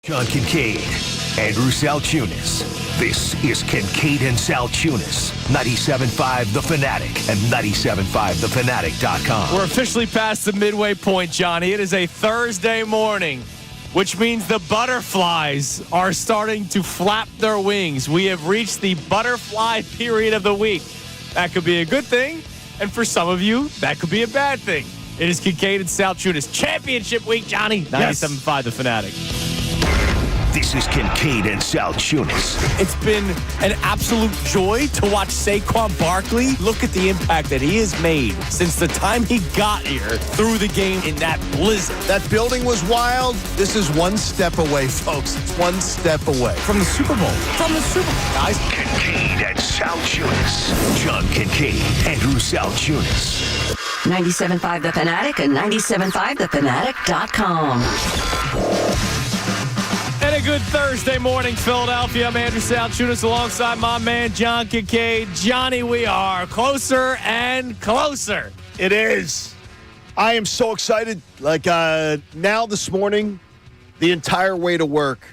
John Kincade, Andrew Salciunas. This is Kincade and Salciunas, 97.5 The Fanatic and 97.5thefanatic.com. We're officially past the midway point, Johnny. It is a Thursday morning, which means the butterflies are starting to flap their wings. We have reached the butterfly period of the week. That could be a good thing, and for some of you, that could be a bad thing. It is Kincade and Salciunas Championship Week, Johnny. 97.5 The Fanatic. This is Kincade and Salciunas. It's been an absolute joy to watch Saquon Barkley. Look at the impact that he has made since the time he got here through the game in that blizzard. That building was wild. This is one step away, folks. It's one step away. From the Super Bowl. From the Super Bowl, guys. Kincade and Salciunas. John Kincade, Andrew Salciunas. 97.5 The Fanatic and 97.5thefanatic.com. And a good Thursday morning, Philadelphia. I'm Andrew Salciunas alongside my man, John Kincade. Johnny, we are closer and closer. It is. I am so excited. Now this morning, the entire way to work.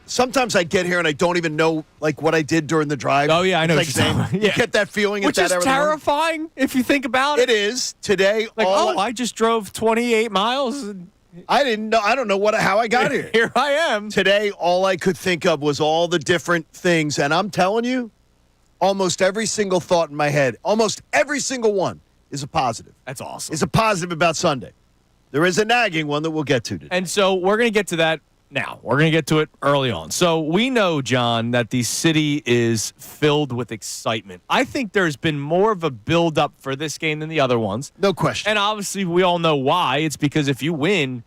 Sometimes I get here and I don't even know what I did during the drive. Oh, yeah, I know what you're saying. saying. You get that feeling. Which is terrifying if you think about it. It is. Today, I just drove 28 miles and I didn't know. I don't know how I got here. Here I am. Today, all I could think of was all the different things. And I'm telling you, almost every single thought in my head, almost every single one is a positive. That's awesome. Is a positive about Sunday. There is a nagging one that we'll get to today. And so we're going to get to that now. We're going to get to it early on. So we know, John, that the city is filled with excitement. I think there's been more of a build-up for this game than the other ones. No question. And obviously we all know why. It's because if you win,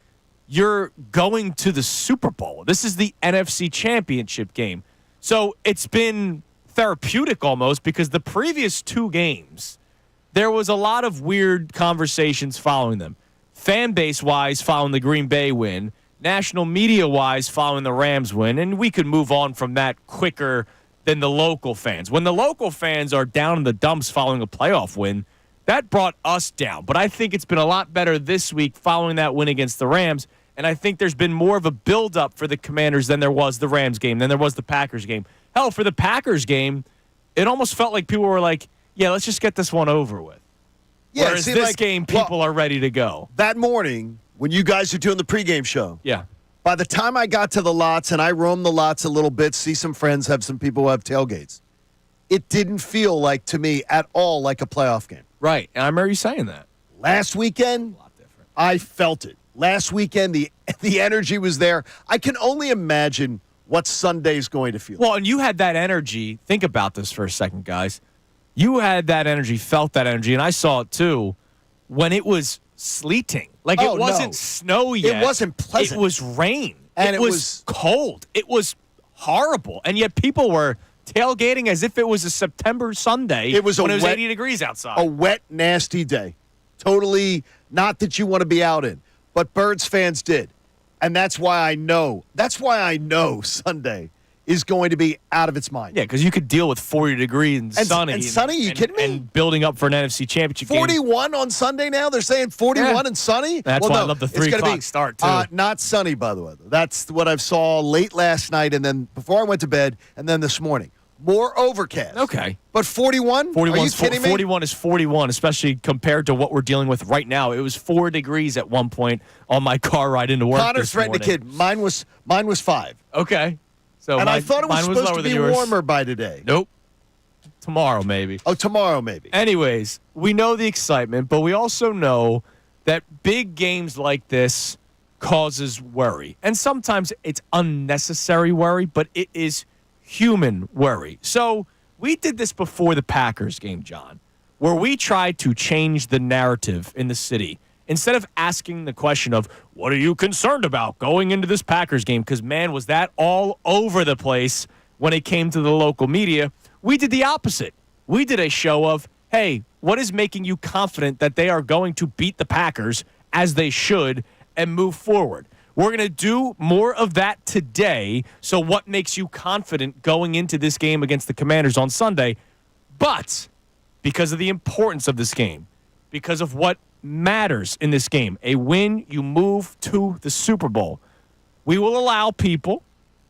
you're going to the Super Bowl. This is the NFC Championship game. So it's been therapeutic almost because the previous two games, there was a lot of weird conversations following them. Fan base-wise following the Green Bay win, national media-wise following the Rams win, and we could move on from that quicker than the local fans. When the local fans are down in the dumps following a playoff win, that brought us down. But I think it's been a lot better this week following that win against the Rams. And I think there's been more of a build-up for the Commanders than there was the Rams game, than there was the Packers game. Hell, for the Packers game, it almost felt like people were like, yeah, let's just get this one over with. Yeah, whereas this game, people are ready to go. That morning, when you guys are doing the pregame show, yeah. By the time I got to the lots, and I roamed the lots a little bit, see some friends, have some people who have tailgates, it didn't feel like, to me, at all like a playoff game. Right, and I remember you saying that. Last weekend, A lot different. I felt it. Last weekend, the energy was there. I can only imagine what Sunday's going to feel like. Well, and you had that energy. Think about this for a second, guys. You had that energy, felt that energy, and I saw it too when it was sleeting. It wasn't snow yet. It wasn't pleasant. It was rain. And it was cold. It was horrible. And yet people were tailgating as if it was a September Sunday when it was 80 degrees outside. A wet, nasty day. Totally not that you want to be out in. But Birds fans did. And that's why I know Sunday is going to be out of its mind. Yeah, because you could deal with 40 degrees and sunny. And sunny, you kidding me? And building up for an NFC Championship 41 game. on Sunday now? They're saying 41 and sunny? That's why I love the 3 o'clock start, too. Not sunny, by the way. That's what I saw late last night and then before I went to bed and then this morning. More overcast. Okay. But 41? Are you kidding me? 41 is 41, especially compared to what we're dealing with right now. It was 4 degrees at one point on my car ride into work. Connor threatened a kid. Mine was 5. Okay. So and I thought it was supposed to be warmer by today. Nope. Tomorrow, maybe. Oh, tomorrow, maybe. Anyways, we know the excitement, but we also know that big games like this causes worry. And sometimes it's unnecessary worry, but it is human worry. So we did this before the Packers game, John, where we tried to change the narrative in the city. Instead of asking the question of, what are you concerned about going into this Packers game? Because, man, was that all over the place when it came to the local media. We did the opposite. We did a show of, hey, what is making you confident that they are going to beat the Packers as they should and move forward? We're going to do more of that today. So what makes you confident going into this game against the Commanders on Sunday? But because of the importance of this game, because of what matters in this game, a win, you move to the Super Bowl. we will allow people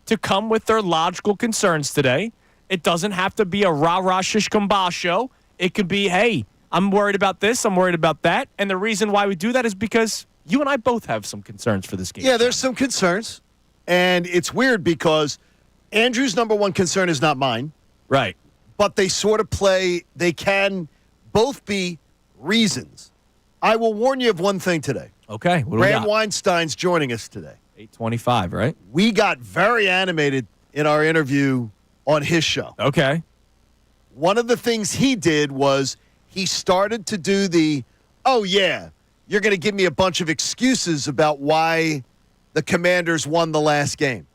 to come with their logical concerns today. It doesn't have to be a rah-rah shish-kamba show. It could be, hey, I'm worried about this, I'm worried about that. And the reason why we do that is because you and I both have some concerns for this game. Yeah, there's some concerns. And it's weird because Andrew's number one concern is not mine. Right. But they sort of play, they can both be reasons. I will warn you of one thing today. Okay. What do we Bram got? Weinstein's joining us today. 8:25, right? We got very animated in our interview on his show. Okay. One of the things he did was he started to do oh, yeah, you're going to give me a bunch of excuses about why the Commanders won the last game.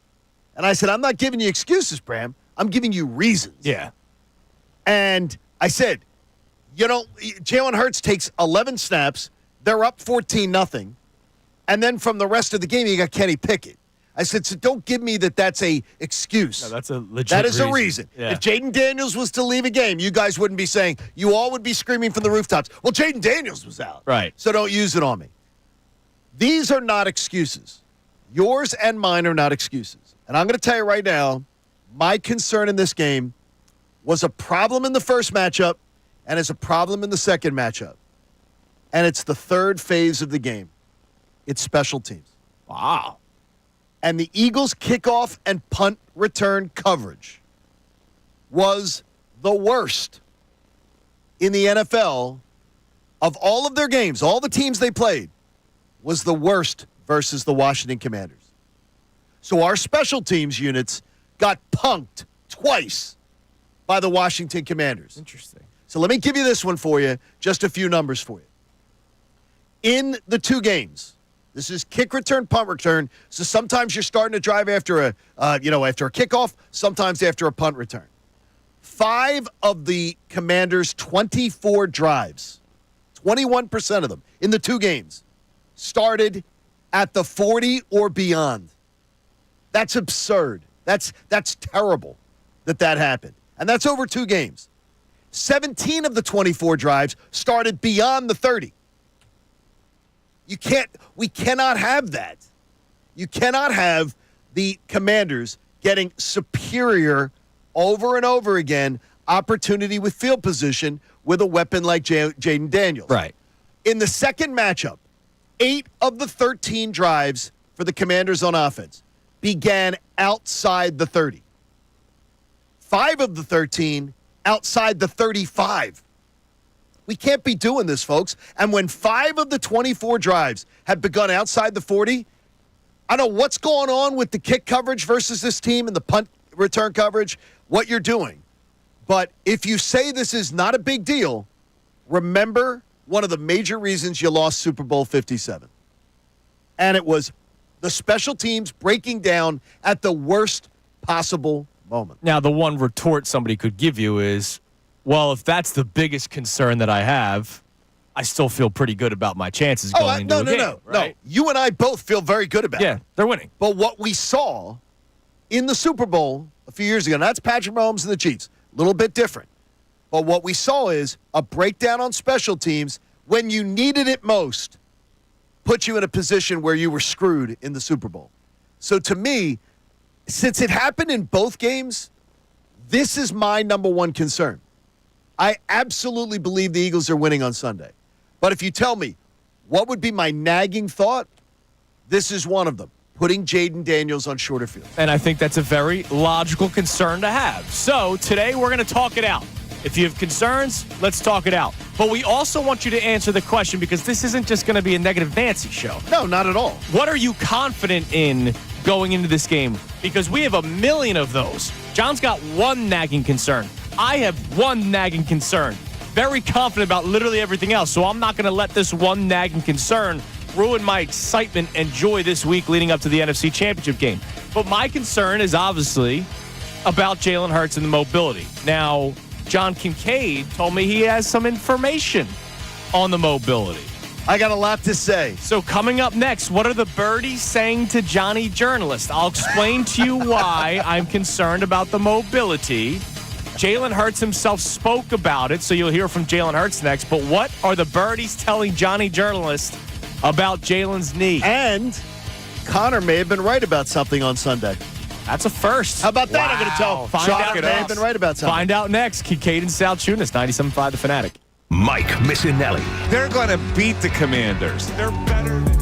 And I said, I'm not giving you excuses, Bram. I'm giving you reasons. Yeah. And I said, Jalen Hurts takes 11 snaps. They're up 14-0. And then from the rest of the game, you got Kenny Pickett. I said, so don't give me that's a excuse. No, that's a legit That is reason. a reason. Yeah. If Jaden Daniels was to leave a game, you guys wouldn't be saying, you all would be screaming from the rooftops, well, Jaden Daniels was out. Right. So don't use it on me. These are not excuses. Yours and mine are not excuses. And I'm going to tell you right now, my concern in this game was a problem in the first matchup and is a problem in the second matchup. And it's the third phase of the game. It's special teams. Wow. And the Eagles' kickoff and punt return coverage was the worst in the NFL of all of their games. All the teams they played was the worst versus the Washington Commanders. So our special teams units got punked twice by the Washington Commanders. Interesting. So let me give you this one for you, just a few numbers for you. In the two games, this is kick return, punt return. So sometimes you're starting to drive after after a kickoff, sometimes after a punt return. 5 of the Commanders' 24 drives, 21% of them in the two games, started at the 40 or beyond. That's absurd. That's terrible that happened. And that's over 2 games. 17 of the 24 drives started beyond the 30. We cannot have that. You cannot have the Commanders getting superior over and over again opportunity with field position with a weapon like Jaden Daniels. Right. In the second matchup, 8 of the 13 drives for the Commanders on offense began outside the 30. 5 of the 13 outside the 35. We can't be doing this, folks. And when 5 of the 24 drives have begun outside the 40, I don't know what's going on with the kick coverage versus this team and the punt return coverage, what you're doing. But if you say this is not a big deal, remember one of the major reasons you lost Super Bowl 57. And it was the special teams breaking down at the worst possible moment. Now, the one retort somebody could give you is, well, if that's the biggest concern that I have, I still feel pretty good about my chances going into a game. No. Right? You and I both feel very good about it. Yeah, they're winning. But what we saw in the Super Bowl a few years ago, and that's Patrick Mahomes and the Chiefs, a little bit different. But what we saw is a breakdown on special teams when you needed it most, put you in a position where you were screwed in the Super Bowl. So to me, since it happened in both games, this is my number one concern. I absolutely believe the Eagles are winning on Sunday. But if you tell me what would be my nagging thought, this is one of them, putting Jaden Daniels on shorter field. And I think that's a very logical concern to have. So today we're going to talk it out. If you have concerns, let's talk it out. But we also want you to answer the question, because this isn't just going to be a negative Nancy show. No, not at all. What are you confident in going into this game? Because we have a million of those. John's got one nagging concern. I have one nagging concern. Very confident about literally everything else. So I'm not going to let this one nagging concern ruin my excitement and joy this week leading up to the NFC Championship game. But my concern is obviously about Jalen Hurts and the mobility. Now, John Kincade told me he has some information on the mobility. I got a lot to say. So coming up next, what are the birdies saying to Johnny Journalist? I'll explain to you why I'm concerned about the mobility. Jalen Hurts himself spoke about it, so you'll hear from Jalen Hurts next. But what are the birdies telling Johnny Journalist about Jalen's knee? And Connor may have been right about something on Sunday. That's a first. How about that? I'm going to tell. Wow. Find Chalk out may have been right about something. Find out next. Kincade Salciunas, 97.5 The Fanatic. Mike Missanelli. They're going to beat the Commanders. They're better than.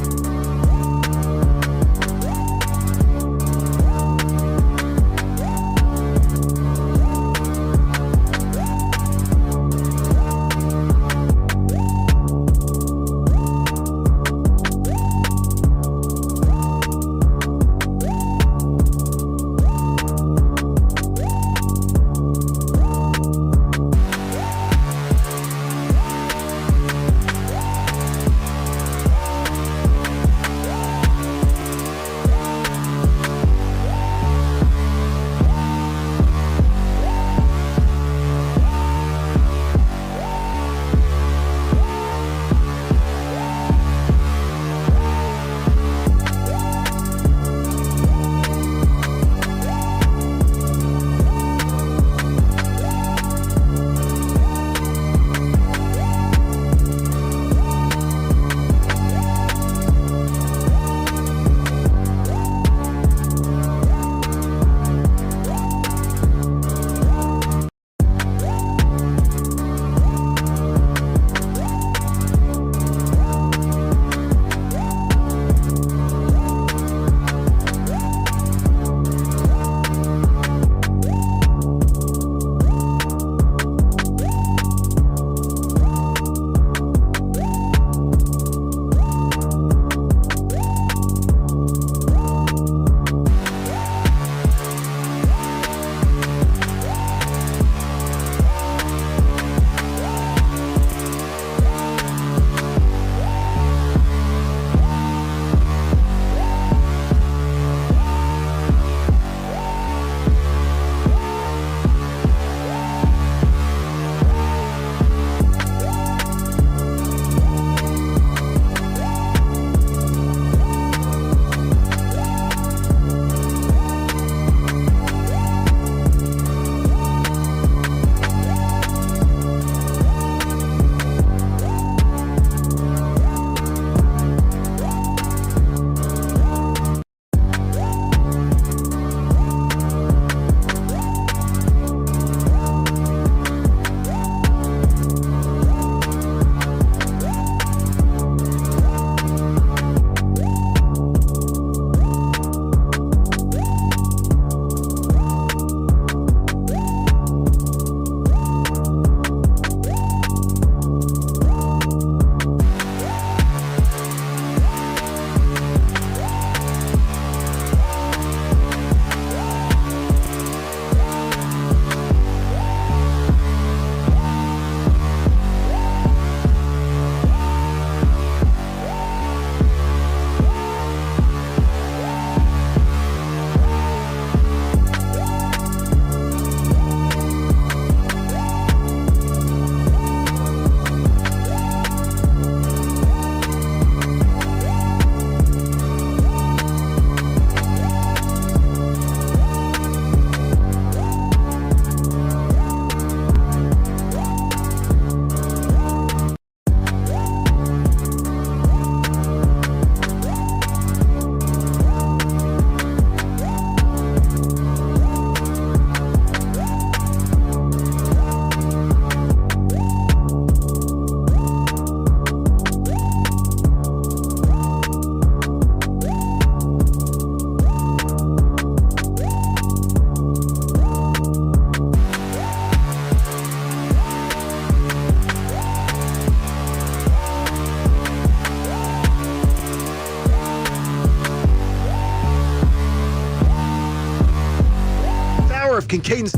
of Kincade.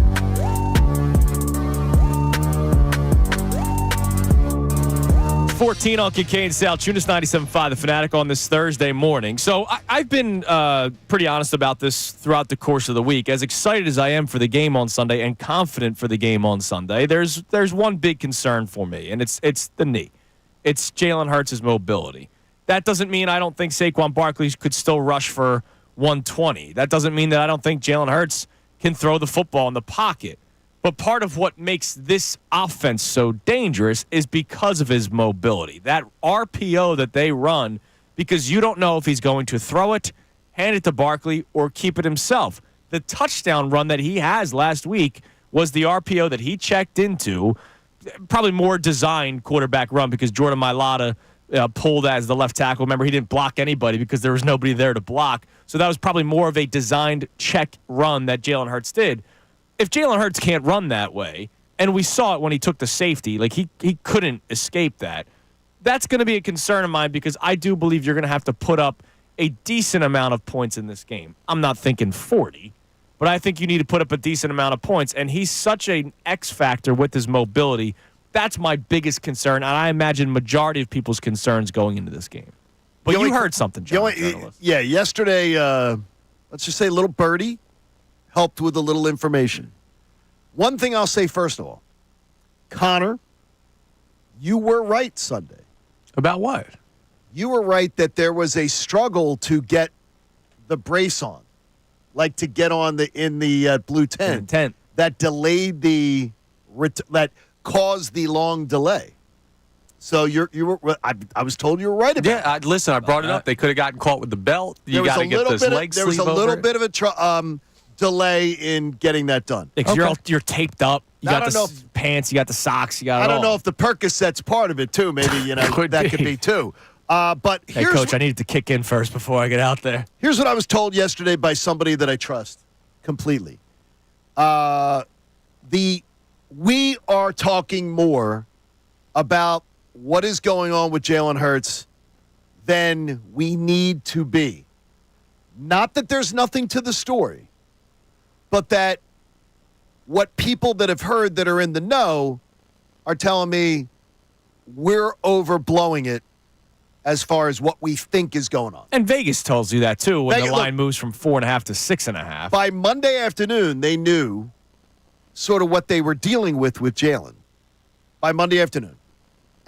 14 on Kincade Salciunas, 97.5 The Fanatic on this Thursday morning. So I've been pretty honest about this throughout the course of the week. As excited as I am for the game on Sunday and confident for the game on Sunday, there's one big concern for me, and it's the knee. It's Jalen Hurts' mobility. That doesn't mean I don't think Saquon Barkley could still rush for 120. That doesn't mean that I don't think Jalen Hurts can throw the football in the pocket. But part of what makes this offense so dangerous is because of his mobility. That RPO that they run, because you don't know if he's going to throw it hand it to Barkley, or keep it himself. The touchdown run that he has last week was the RPO that he checked into, probably more designed quarterback run because Jordan Mailata pulled as the left tackle. Remember, he didn't block anybody because there was nobody there to block. So that was probably more of a designed check run that Jalen Hurts did. If Jalen Hurts can't run that way, and we saw it when he took the safety, like he couldn't escape that, that's going to be a concern of mine because I do believe you're going to have to put up a decent amount of points in this game. I'm not thinking 40, but I think you need to put up a decent amount of points, and he's such an X factor with his mobility. That's my biggest concern, and I imagine majority of people's concerns going into this game. But you heard something, John. Yeah, yesterday, let's just say little birdie helped with a little information. One thing I'll say first of all, Connor, you were right Sunday. About what? You were right that there was a struggle to get the brace on, like to get on in the blue tent. That delayed that caused the long delay. So you were. I was told you were right about it. Yeah, listen, I brought it up. They could have gotten caught with the belt. You got to get this leg sleeve over it. There was a little bit of a delay in getting that done. Because you're taped up. You got the pants. You got the socks. You got. I don't know if the Percocet's part of it too. Maybe that could be too. But hey, Coach, I needed to kick in first before I get out there. Here's what I was told yesterday by somebody that I trust completely. We are talking more about what is going on with Jalen Hurts than we need to be. Not that there's nothing to the story, but that what people that have heard that are in the know are telling me we're overblowing it as far as what we think is going on. And Vegas tells you that, too, when the line moves from 4.5 to 6.5. By Monday afternoon, they knew sort of what they were dealing with Jalen. By Monday afternoon.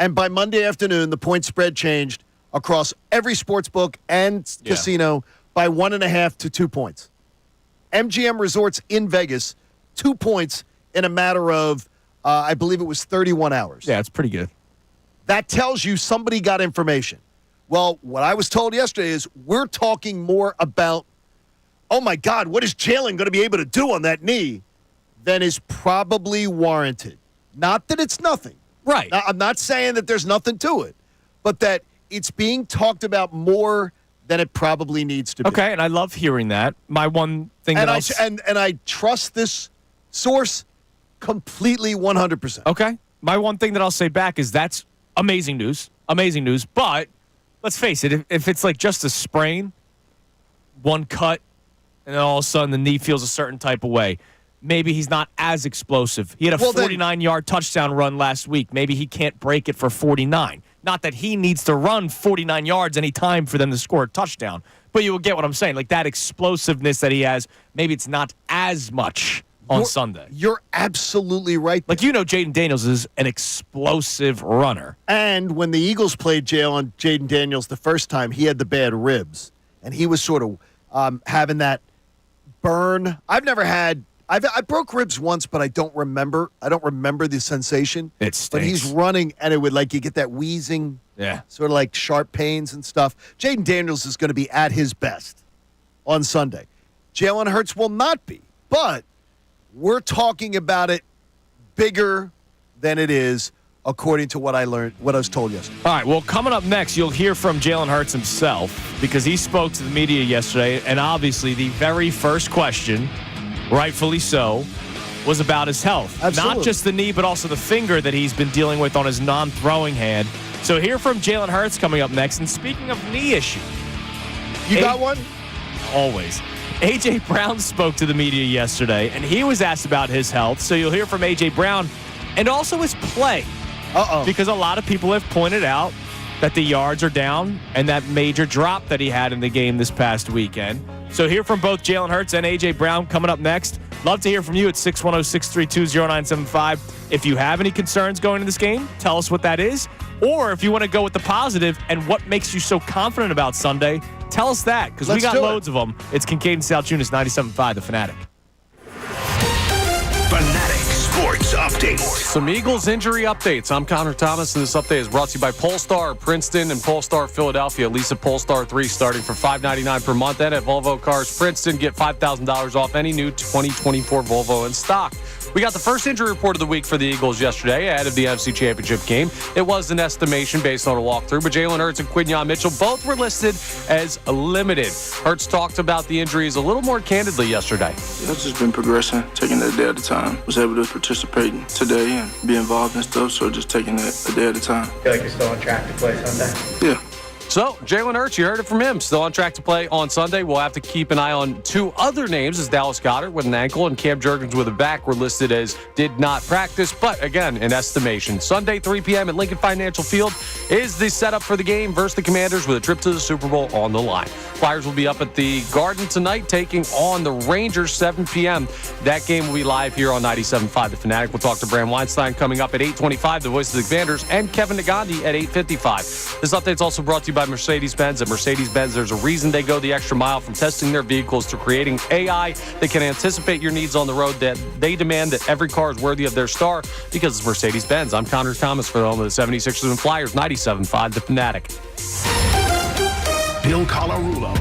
And by Monday afternoon, the point spread changed across every sports book and casino by 1.5 to 2 points. MGM Resorts in Vegas, 2 points in a matter of, I believe it was 31 hours. Yeah, it's pretty good. That tells you somebody got information. Well, what I was told yesterday is we're talking more about, oh, my God, what is Jalen going to be able to do on that knee than is probably warranted. Not that it's nothing. Right. Now, I'm not saying that there's nothing to it, but that it's being talked about more than it probably needs to be. Okay, and I love hearing that. My one thing and I trust this source completely 100%. Okay. My one thing that I'll say back is that's amazing news. Amazing news. But let's face it, if it's like just a sprain, one cut, and then all of a sudden the knee feels a certain type of way, maybe he's not as explosive. He had a 49-yard touchdown run last week. Maybe he can't break it for 49. Not that he needs to run 49 yards any time for them to score a touchdown, but you will get what I'm saying. Like that explosiveness that he has, maybe it's not as much on Sunday. You're absolutely right. Like, Jaden Daniels is an explosive runner. And when the Eagles played Jaden Daniels the first time, he had the bad ribs, and he was sort of having that burn. I broke ribs once, but I don't remember. I don't remember the sensation. It stinks. But he's running, and it would you get that wheezing, sort of like sharp pains and stuff. Jaden Daniels is going to be at his best on Sunday. Jalen Hurts will not be, but we're talking about it bigger than it is, according to what I was told yesterday. All right, well, coming up next, you'll hear from Jalen Hurts himself because he spoke to the media yesterday, and obviously the very first question, rightfully so, was about his health. Absolutely. Not just the knee, but also the finger that he's been dealing with on his non-throwing hand. So hear from Jalen Hurts coming up next. And speaking of knee issue. You got one? Always. A.J. Brown spoke to the media yesterday, and he was asked about his health. So you'll hear from A.J. Brown and also his play. Because a lot of people have pointed out that the yards are down and that major drop that he had in the game this past weekend. So hear from both Jalen Hurts and A.J. Brown coming up next. Love to hear from you at 610-632-0975. If you have any concerns going into this game, tell us what that is. Or if you want to go with the positive and what makes you so confident about Sunday, tell us that, because we got loads of them. It's Kincade Salciunas, 97.5, The Fanatic. Fanatic Sports Eagles update. Some Eagles injury updates. I'm Connor Thomas, and this update is brought to you by Polestar Princeton and Polestar Philadelphia. Lease a Polestar 3 starting for $599 per month. And at Volvo Cars Princeton, get $5,000 off any new 2024 Volvo in stock. We got the first injury report of the week for the Eagles yesterday ahead of the NFC Championship game. It was an estimation based on a walkthrough, but Jalen Hurts and Quinyon Mitchell both were listed as limited. Hurts talked about the injuries a little more candidly yesterday. I've just been progressing, taking it a day at a time. Was able to participate today and be involved in stuff, so just taking it a day at a time. Feel like you're still on track to play Sunday? Yeah. So, Jalen Hurts, you heard it from him. Still on track to play on Sunday. We'll have to keep an eye on two other names, as Dallas Goedert with an ankle and Cam Jurgens with a back were listed as did not practice, but again, an estimation. Sunday, 3 p.m. at Lincoln Financial Field is the setup for the game versus the Commanders with a trip to the Super Bowl on the line. Flyers will be up at the Garden tonight, taking on the Rangers, 7 p.m. That game will be live here on 97.5 The Fanatic. We'll talk to Bram Weinstein coming up at 8:25, the voice of the Commanders, and Kevin Nagandi at 8:55. This update is also brought to you by Mercedes-Benz. At Mercedes-Benz, there's a reason they go the extra mile, from testing their vehicles to creating AI that can anticipate your needs on the road, that they demand that every car is worthy of their star because it's Mercedes-Benz. I'm Connor Thomas for the home of the 76ers and Flyers, 97.5 The Fanatic. Bill Colarulo.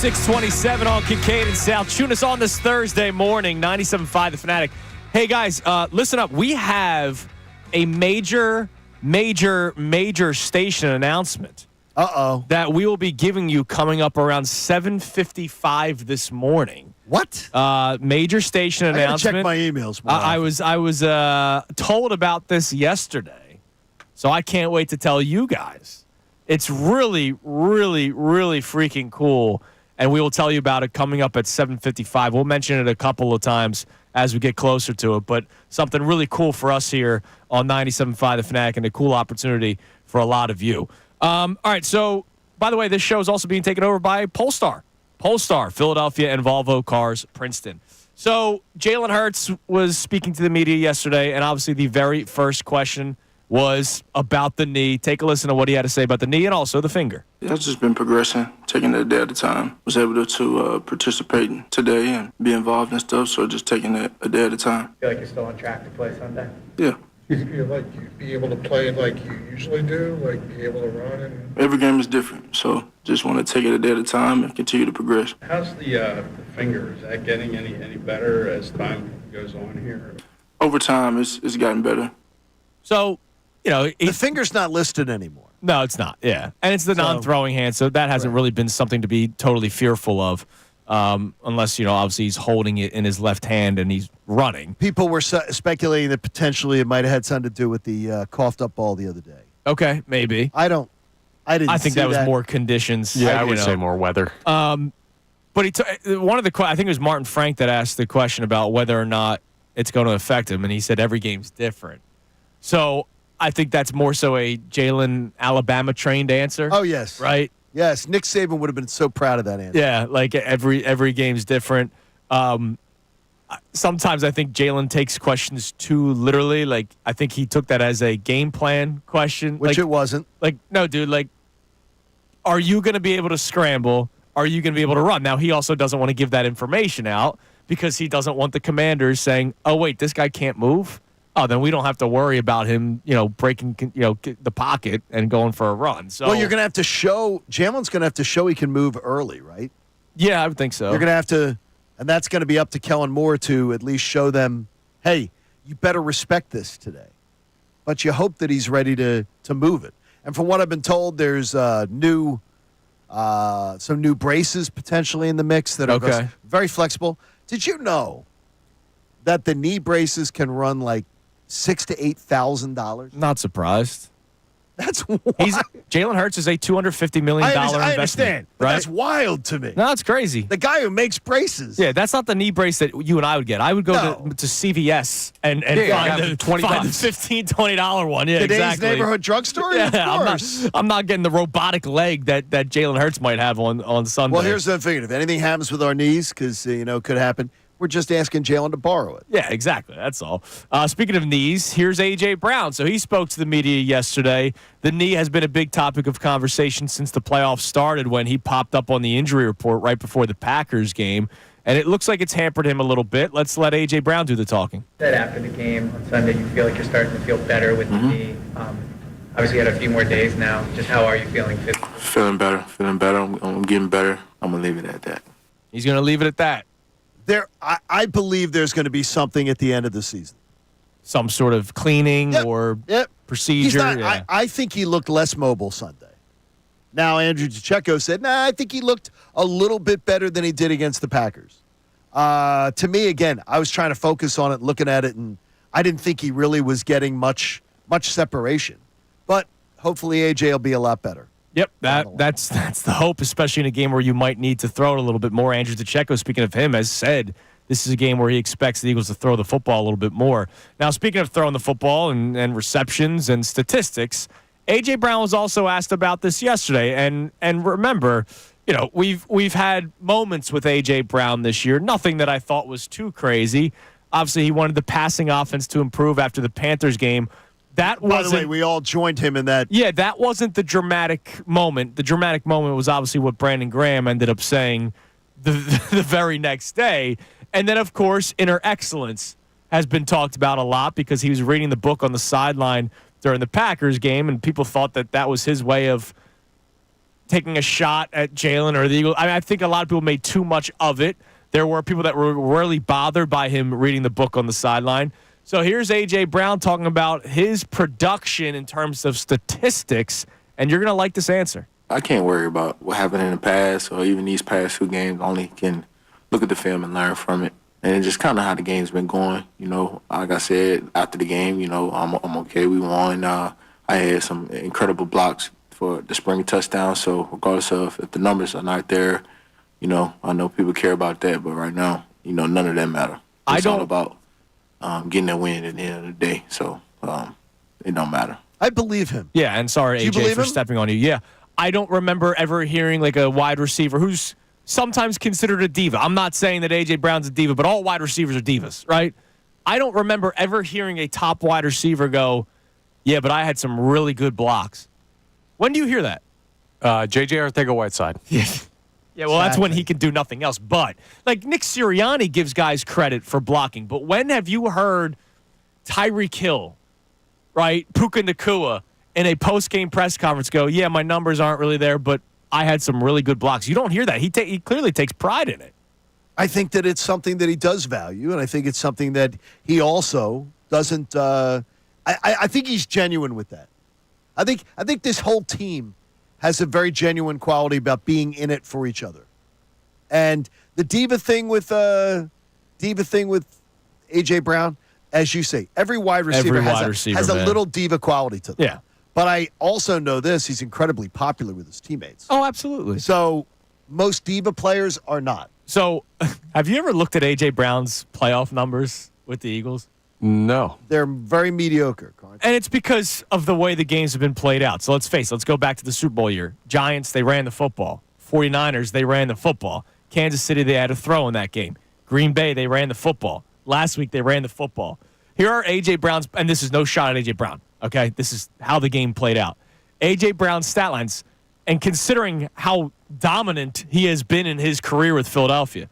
627 on Kincade and Salciunas on this Thursday morning, 97.5 The Fanatic. Hey, guys, listen up. We have a major station announcement. That we will be giving you coming up around 7:55 this morning. What? Major station announcement. I gotta check my emails more I was told about this yesterday, so I can't wait to tell you guys. It's really, really, really freaking cool, and we will tell you about it coming up at 7:55. We'll mention it a couple of times as we get closer to it, but something really cool for us here on 97.5 The Fanatic, and a cool opportunity for a lot of you. All right, so, by the way, this show is also being taken over by Polestar, Philadelphia, and Volvo Cars, Princeton. So, Jalen Hurts was speaking to the media yesterday, and obviously the very first question was about the knee. Take a listen to what he had to say about the knee and also the finger. I've just been progressing, taking it a day at a time. Was able to participate today and be involved in stuff, so just taking it a day at a time. Feel like you're still on track to play Sunday? Yeah. You feel like you'd be able to play like you usually do, like be able to run and... Every game is different, so just want to take it a day at a time and continue to progress. How's the finger? Is that getting any better as time goes on here? Over time, it's gotten better. So, the finger's not listed anymore. No, it's not. Yeah. And it's the non-throwing hand, so that hasn't really been something to be totally fearful of, unless, obviously he's holding it in his left hand and he's running. People were speculating that potentially it might have had something to do with the coughed up ball the other day. Okay, maybe. I think that was more conditions. Yeah, I would say more weather. But one of the I think it was Martin Frank that asked the question about whether or not it's going to affect him, and he said every game's different. So I think that's more so a Jalen Alabama trained answer. Oh yes, right. Yes, Nick Saban would have been so proud of that answer. Yeah, like every game's different. Sometimes I think Jalen takes questions too literally. Like I think he took that as a game plan question, which it wasn't. Like no, dude. Like, are you going to be able to scramble? Are you going to be able to run? Now he also doesn't want to give that information out because he doesn't want the Commanders saying, "Oh wait, this guy can't move." Oh, then we don't have to worry about him, breaking, the pocket and going for a run. So, well, you're going to have to show Jalen's going to have to show he can move early, right? Yeah, I would think so. You're going to have to, and that's going to be up to Kellen Moore to at least show them, hey, you better respect this today. But you hope that he's ready to move it. And from what I've been told, there's some new braces potentially in the mix that are very flexible. Did you know that the knee braces can run like $6,000 to $8,000? Not surprised. That's wild. Jalen Hurts is a $250 million investment. I understand, but that's wild to me. No, it's crazy. The guy who makes braces. Yeah, that's not the knee brace that you and I would get. I would go to CVS and find the $15, $20 one. Yeah, Today's exactly. neighborhood drugstore? Yeah, of course. I'm not getting the robotic leg that Jalen Hurts might have on Sunday. Well, here's the thing. If anything happens with our knees, because, it could happen, we're just asking Jalen to borrow it. Yeah, exactly. That's all. Speaking of knees, here's A.J. Brown. So he spoke to the media yesterday. The knee has been a big topic of conversation since the playoffs started when he popped up on the injury report right before the Packers game. And it looks like it's hampered him a little bit. Let's let A.J. Brown do the talking. Said after the game on Sunday, you feel like you're starting to feel better with the knee. Obviously, you had a few more days now. Just how are you feeling physically? Feeling better. I'm getting better. I'm going to leave it at that. He's going to leave it at that. I believe there's going to be something at the end of the season. Some sort of cleaning or procedure. I think he looked less mobile Sunday. Now, Andrew DeCecco said, I think he looked a little bit better than he did against the Packers. To me, again, I was trying to focus on it, looking at it, and I didn't think he really was getting much separation. But hopefully AJ will be a lot better. Yep, that's the hope, especially in a game where you might need to throw it a little bit more. Andrew DeCecco, speaking of him, has said this is a game where he expects the Eagles to throw the football a little bit more. Now, speaking of throwing the football and receptions and statistics, A.J. Brown was also asked about this yesterday. And remember, we've had moments with A.J. Brown this year, nothing that I thought was too crazy. Obviously, he wanted the passing offense to improve after the Panthers game. By the way, we all joined him in that. Yeah, that wasn't the dramatic moment. The dramatic moment was obviously what Brandon Graham ended up saying the very next day. And then, of course, inner excellence has been talked about a lot because he was reading the book on the sideline during the Packers game, and people thought that was his way of taking a shot at Jalen or the Eagles. I think a lot of people made too much of it. There were people that were really bothered by him reading the book on the sideline. So here's A.J. Brown talking about his production in terms of statistics, and you're going to like this answer. I can't worry about what happened in the past or even these past 2 games. Only can look at the film and learn from it. And it's just kind of how the game's been going. Like I said, after the game, I'm okay. We won. I had some incredible blocks for the spring touchdown. So regardless of if the numbers are not there, I know people care about that. But right now, none of that matter. It's all about getting a win at the end of the day. So it don't matter. I believe him. Yeah, and sorry, AJ, for stepping on you. Yeah, I don't remember ever hearing like a wide receiver who's sometimes considered a diva. I'm not saying that A.J. Brown's a diva, but all wide receivers are divas, right? I don't remember ever hearing a top wide receiver go, yeah, but I had some really good blocks. When do you hear that? J.J. Arcega-Whiteside. Yeah, well, that's when he can do nothing else. But, like, Nick Sirianni gives guys credit for blocking. But when have you heard Tyreek Hill, right, Puka Nacua, in a post-game press conference go, yeah, my numbers aren't really there, but I had some really good blocks. You don't hear that. He clearly takes pride in it. I think that it's something that he does value, and I think it's something that he also doesn't I think he's genuine with that. I think this whole team has a very genuine quality about being in it for each other. And the diva thing with A.J. Brown, as you say, every wide receiver has a little diva quality to them. Yeah. But I also know this, he's incredibly popular with his teammates. Oh, absolutely. So most diva players are not. So have you ever looked at A.J. Brown's playoff numbers with the Eagles? No. They're very mediocre. And it's because of the way the games have been played out. So let's face it. Let's go back to the Super Bowl year. Giants, they ran the football. 49ers, they ran the football. Kansas City, they had a throw in that game. Green Bay, they ran the football. Last week, they ran the football. Here are A.J. Brown's, and this is no shot at A.J. Brown, okay? This is how the game played out. A.J. Brown's stat lines, and considering how dominant he has been in his career with Philadelphia,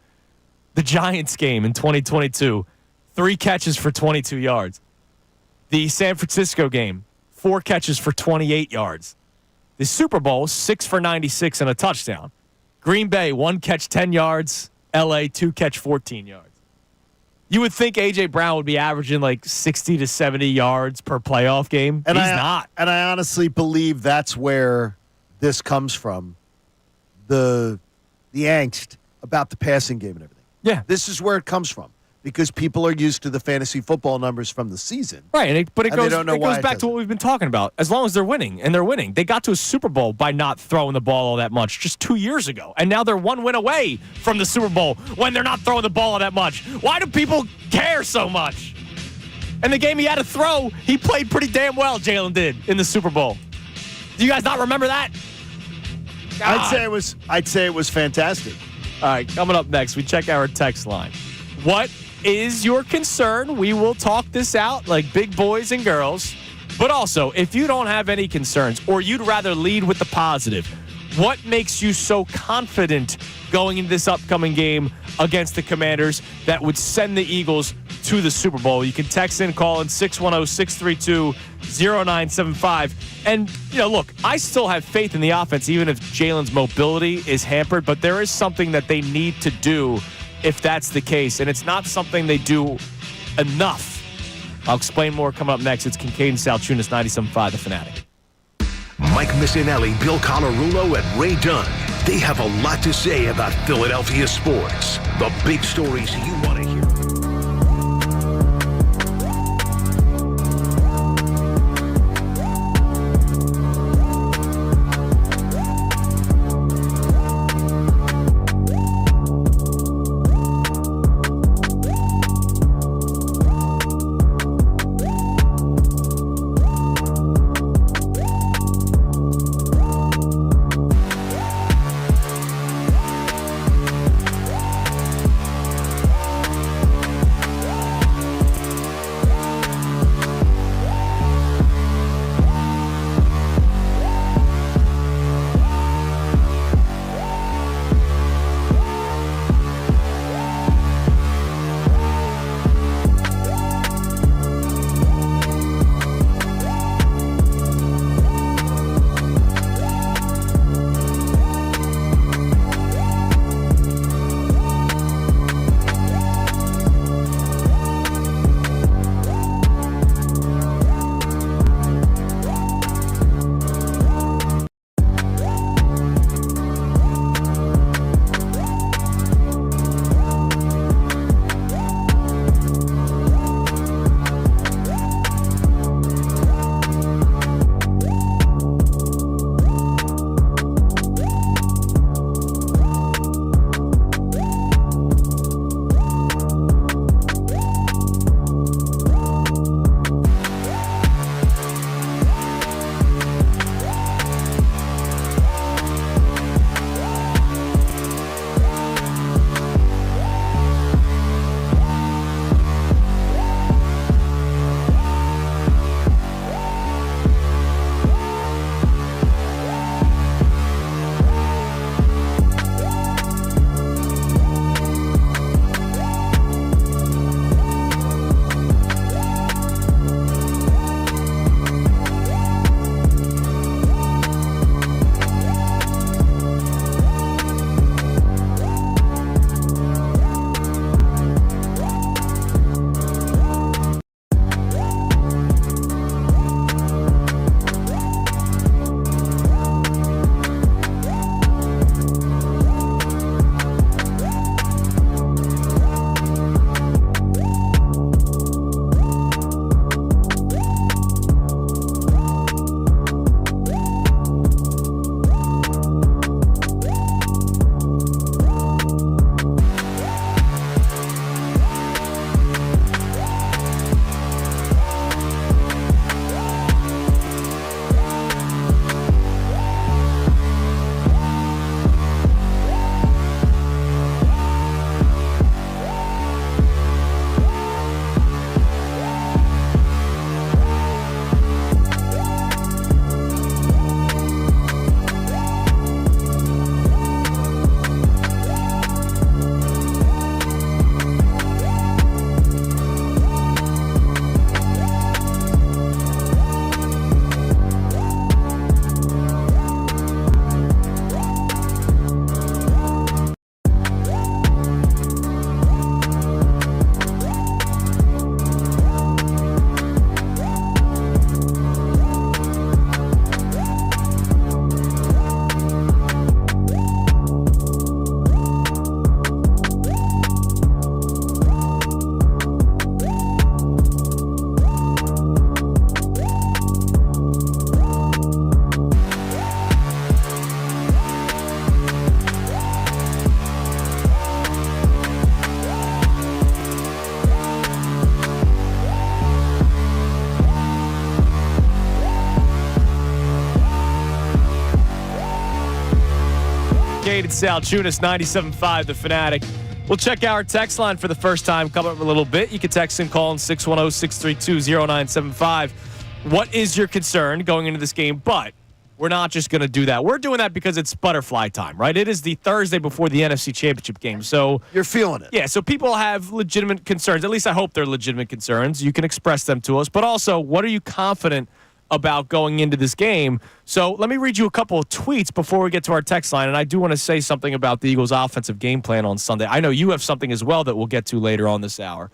the Giants game in 2022, 3 catches for 22 yards. The San Francisco game, 4 catches for 28 yards. The Super Bowl, 6 for 96 and a touchdown. Green Bay, 1 catch, 10 yards. L.A., 2 catch, 14 yards. You would think A.J. Brown would be averaging like 60 to 70 yards per playoff game. And He's not. And I honestly believe that's where this comes from, the angst about the passing game and everything. Yeah. This is where it comes from. Because people are used to the fantasy football numbers from the season. Right, but it goes back back to what we've been talking about. As long as they're winning, and they're winning. They got to a Super Bowl by not throwing the ball all that much just 2 years ago. And now they're 1 win away from the Super Bowl when they're not throwing the ball all that much. Why do people care so much? And the game he had to throw, he played pretty damn well, Jalen did, in the Super Bowl. Do you guys not remember that? God. I'd say it was fantastic. All right, coming up next, we check our text line. What is your concern? We will talk this out like big boys and girls. But also, if you don't have any concerns or you'd rather lead with the positive, what makes you so confident going into this upcoming game against the Commanders that would send the Eagles to the Super Bowl? You can text in, call in 610-632-0975. And, look, I still have faith in the offense, even if Jalen's mobility is hampered. But there is something that they need to do if that's the case, and it's not something they do enough. I'll explain more coming up next. It's Kincade Salciunas, 97.5 The Fanatic. Mike Missanelli, Bill Colarulo, and Ray Dunn. They have a lot to say about Philadelphia sports. The big stories you want to hear. Kincade Salciunas, 97.5 The Fanatic. We'll check our text line for the first time coming up in a little bit. You can text and call in 610-632-0975. What is your concern going into this game? But we're not just going to do that. We're doing that because it's butterfly time, right? It is the Thursday before the NFC Championship game. So you're feeling it. Yeah, so people have legitimate concerns. At least I hope they're legitimate concerns. You can express them to us. But also, what are you confident about going into this game? So let me read you a couple of tweets before we get to our text line. And I do want to say something about the Eagles' offensive game plan on Sunday. I know you have something as well that we'll get to later on this hour.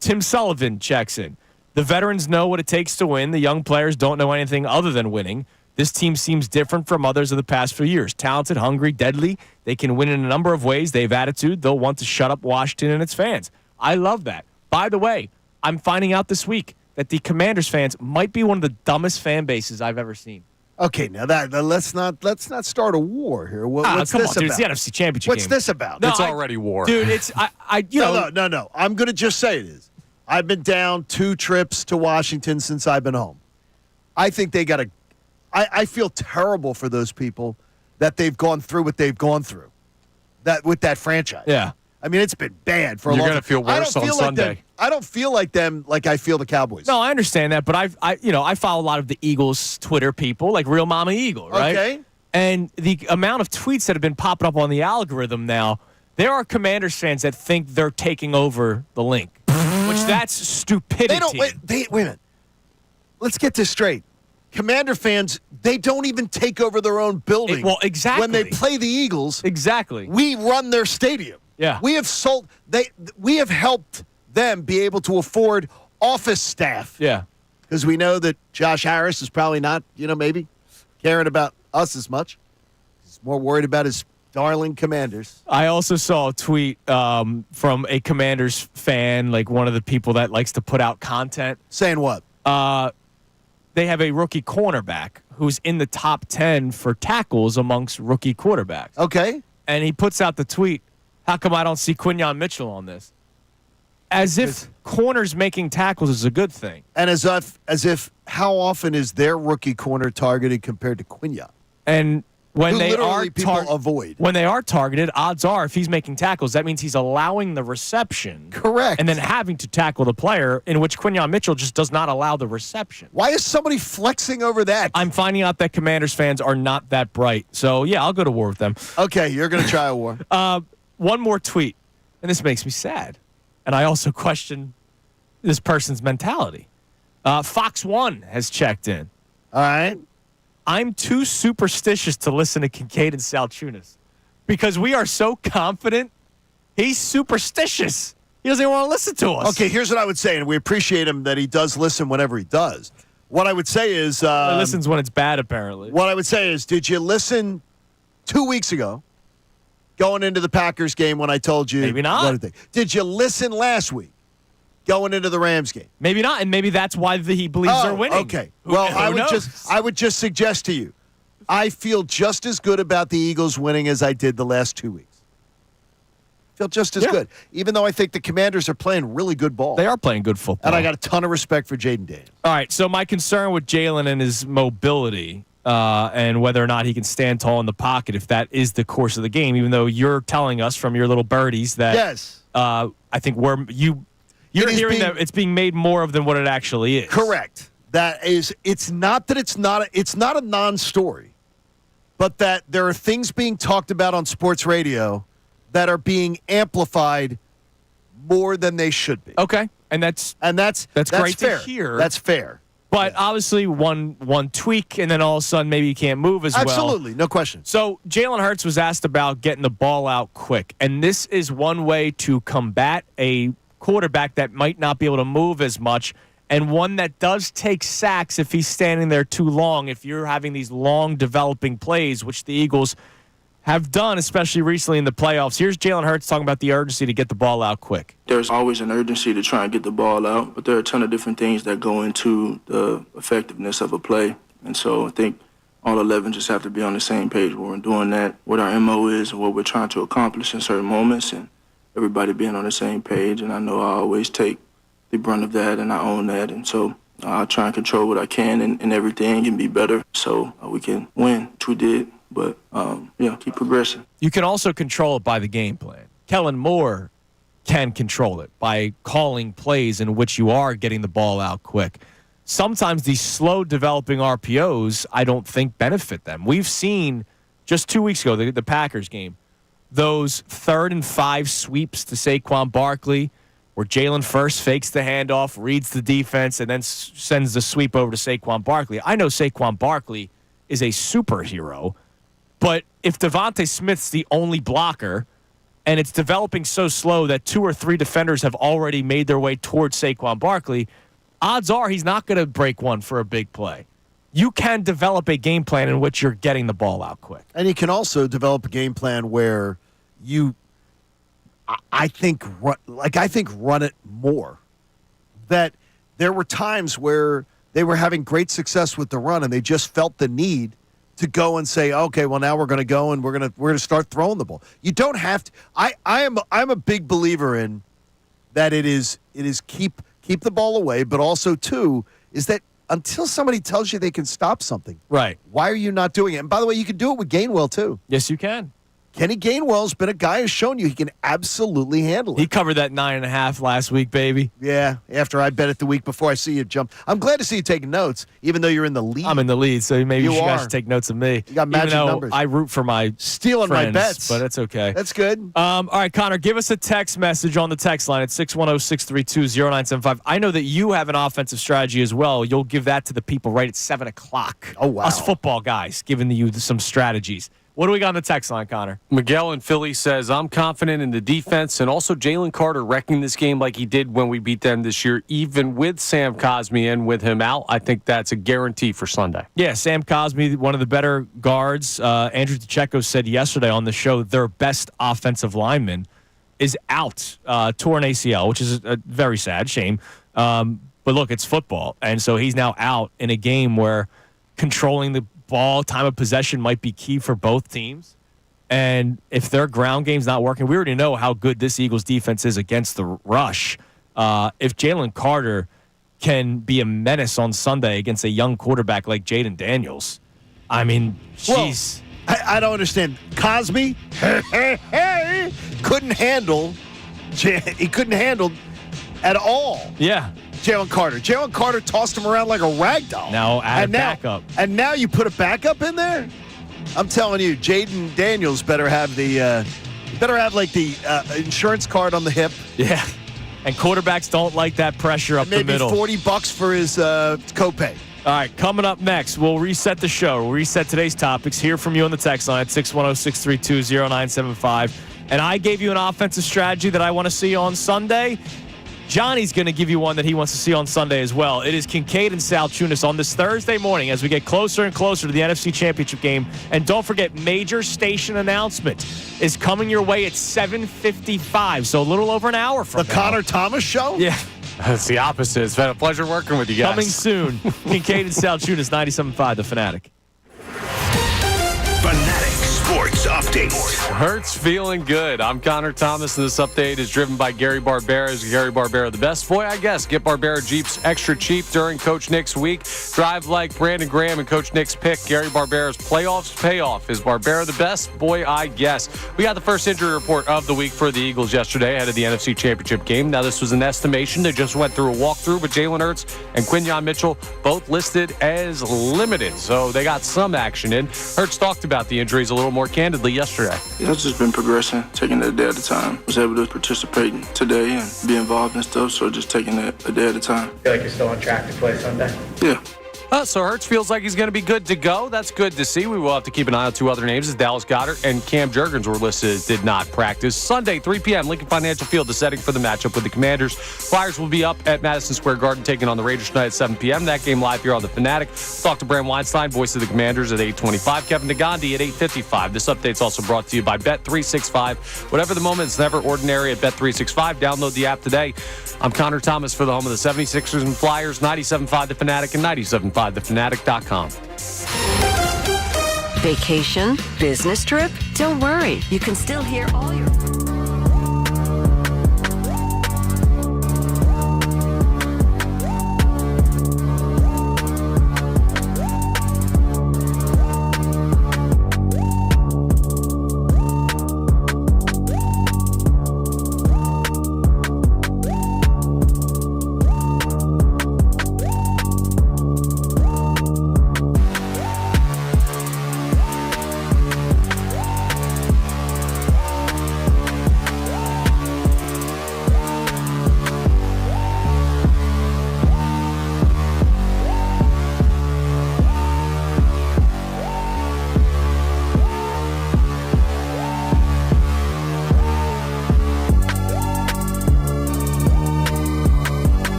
Tim Sullivan checks in. The veterans know what it takes to win. The young players don't know anything other than winning. This team seems different from others of the past few years. Talented, hungry, deadly. They can win in a number of ways. They have attitude. They'll want to shut up Washington and its fans. I love that. By the way, I'm finding out this week that the Commanders fans might be one of the dumbest fan bases I've ever seen. Okay, now let's not start a war here. What's come this on, dude, about? It's the NFC Championship What's game. this about? No, It's already war. Dude, it's No. I'm going to just say it is. I've been down 2 trips to Washington since I've been home. I think they got to. I feel terrible for those people that they've gone through what they've gone through. That with that franchise. Yeah. I mean, it's been bad for a long time. You're going to feel worse on Sunday. I don't feel like them like I feel the Cowboys. No, I understand that, but I follow a lot of the Eagles Twitter people, like Real Mama Eagle, right? Okay. And the amount of tweets that have been popping up on the algorithm now, there are Commanders fans that think they're taking over the link, which that's stupidity. They don't. Wait a minute. Let's get this straight. Commander fans, they don't even take over their own building. Well, exactly. When they play the Eagles, Exactly. we run their stadium. Yeah. We have helped them be able to afford office staff. Yeah. Because we know that Josh Harris is probably not, maybe caring about us as much. He's more worried about his darling Commanders. I also saw a tweet from a Commanders fan, like one of the people that likes to put out content. Saying what? They have a rookie cornerback who's in the top 10 for tackles amongst rookie quarterbacks. Okay. And he puts out the tweet, how come I don't see Quinyon Mitchell on this? As if corners making tackles is a good thing. And as if how often is their rookie corner targeted compared to Quinyon? And when Who they literally are people avoid. when they are targeted, odds are if he's making tackles, that means he's allowing the reception. Correct. And then having to tackle the player, in which Quinyon Mitchell just does not allow the reception. Why is somebody flexing over that? I'm finding out that Commanders fans are not that bright. So, yeah, I'll go to war with them. Okay, you're going to try a war. One more tweet, and this makes me sad. And I also question this person's mentality. Fox 1 has checked in. All right. I'm too superstitious to listen to Kincade and Salciunas because we are so confident. He's superstitious. He doesn't even want to listen to us. Okay, here's what I would say, and we appreciate him that he does listen whenever he does. What I would say is... He listens when it's bad, apparently. What I would say is, did you listen 2 weeks ago, going into the Packers game when I told you... Maybe not. Did you listen last week, going into the Rams game? Maybe not, and maybe that's why he believes they're winning. Okay. Well, I would just suggest to you, I feel just as good about the Eagles winning as I did the last 2 weeks. Feel just as good, even though I think the Commanders are playing really good ball. They are playing good football. And I got a ton of respect for Jaden Daniels. All right, so my concern with Jalen and his mobility and whether or not he can stand tall in the pocket, if that is the course of the game, even though you're telling us from your little birdies that yes, I think you're hearing that it's being made more of than what it actually is. Correct. It's not a non-story, but that there are things being talked about on sports radio that are being amplified more than they should be. Okay, and that's great fair. to hear. That's fair. But obviously one tweak, and then all of a sudden maybe you can't move as well. Absolutely, no question. So Jalen Hurts was asked about getting the ball out quick, and this is one way to combat a quarterback that might not be able to move as much, and one that does take sacks if he's standing there too long, if you're having these long developing plays, which the Eagles have done, especially recently in the playoffs. Here's Jalen Hurts talking about the urgency to get the ball out quick. There's always an urgency to try and get the ball out, but there are a ton of different things that go into the effectiveness of a play. And so I think all 11 just have to be on the same page when we're doing that, what our MO is and what we're trying to accomplish in certain moments, and everybody being on the same page. And I know I always take the brunt of that, and I own that. And so I'll try and control what I can in everything and be better so we can win, which we did But, keep progressing. You can also control it by the game plan. Kellen Moore can control it by calling plays in which you are getting the ball out quick. Sometimes these slow developing RPOs, I don't think benefit them. We've seen just 2 weeks ago, the Packers game, those 3rd and 5 sweeps to Saquon Barkley, where Jalen first fakes the handoff, reads the defense, and then sends the sweep over to Saquon Barkley. I know Saquon Barkley is a superhero, but if Devontae Smith's the only blocker and it's developing so slow that 2 or 3 defenders have already made their way towards Saquon Barkley, odds are he's not going to break one for a big play. You can develop a game plan in which you're getting the ball out quick. And you can also develop a game plan where I think run it more. That there were times where they were having great success with the run and they just felt the need to go and say, okay, well now we're going to go and we're going to start throwing the ball. You don't have to. I'm a big believer in that. It is keep the ball away, but also too is that until somebody tells you they can stop something, right? Why are you not doing it? And by the way, you can do it with Gainwell too. Yes, you can. Kenny Gainwell's been a guy who's shown you he can absolutely handle it. He covered that 9.5 last week, baby. Yeah, after I bet it the week before I see you jump. I'm glad to see you taking notes, even though you're in the lead. I'm in the lead, so maybe you guys should take notes of me. You got magic numbers. I root for my stealing friends, my bets, but it's okay. That's good. All right, Connor, give us a text message on the text line at 610-632-0975. I know that you have an offensive strategy as well. You'll give that to the people right at 7 o'clock. Oh, wow. Us football guys giving you some strategies. What do we got on the text line, Connor? Miguel in Philly says, I'm confident in the defense and also Jalen Carter wrecking this game like he did when we beat them this year, even with Sam Cosmi and with him out. I think that's a guarantee for Sunday. Yeah, Sam Cosmi, one of the better guards. Andrew DeCecco said yesterday on the show their best offensive lineman is out, torn ACL, which is a very sad shame. But look, it's football. And so he's now out in a game where controlling the ball, time of possession might be key for both teams. And if their ground game's not working, we already know how good this Eagles defense is against the rush. If Jalen Carter can be a menace on Sunday against a young quarterback like Jaden Daniels, I mean, jeez. Well, I don't understand. Cosby couldn't handle. He couldn't handle at all. Yeah. Jalen Carter tossed him around like a rag doll. Now add a backup. And now you put a backup in there? I'm telling you, Jaden Daniels better have the insurance card on the hip. Yeah. And quarterbacks don't like that pressure up the middle. Maybe $40 for his copay. All right, coming up next, we'll reset the show. We'll reset today's topics. Hear from you on the text line at 610-632-0975. And I gave you an offensive strategy that I want to see on Sunday. Johnny's going to give you one that he wants to see on Sunday as well. It is Kincade and Salciunas on this Thursday morning as we get closer and closer to the NFC Championship game. And don't forget, major station announcement is coming your way at 7:55, so a little over an hour from now. The Connor Thomas Show? Yeah. That's the opposite. It's been a pleasure working with you guys. Coming soon, Kincade and Salciunas, 97.5, The Fanatic. Fanatic Sports Update. Hurts feeling good. I'm Connor Thomas, and this update is driven by Gary Barbera. Is Gary Barbera the best? Boy, I guess. Get Barbera Jeeps extra cheap during Coach Nick's week. Drive like Brandon Graham and Coach Nick's pick. Gary Barbera's playoffs payoff. Is Barbera the best? Boy, I guess. We got the first injury report of the week for the Eagles yesterday ahead of the NFC Championship game. Now, this was an estimation. They just went through a walkthrough, but Jalen Hurts and Quinyon Mitchell both listed as limited, so they got some action in. Hurts talked about the injuries a little more candidly yesterday. Yeah, I've just been progressing, taking it a day at a time. Was able to participate today and be involved in stuff, so just taking it a day at a time. Feel like you're still on track to play Sunday? Yeah. So Hurts feels like he's going to be good to go. That's good to see. We will have to keep an eye on two other names as Dallas Goedert and Cam Jurgens were listed as did not practice. Sunday, 3 p.m., Lincoln Financial Field, the setting for the matchup with the Commanders. Flyers will be up at Madison Square Garden taking on the Raiders tonight at 7 p.m. That game live here on The Fanatic. We'll talk to Bram Weinstein, voice of the Commanders, at 8:25. Kevin Nagandi at 8:55. This update's also brought to you by Bet365. Whatever the moment, it's never ordinary at Bet365. Download the app today. I'm Connor Thomas for the home of the 76ers and Flyers, 97.5 The Fanatic and 97.5thefanatic.com. Vacation? Business trip? Don't worry. You can still hear all your...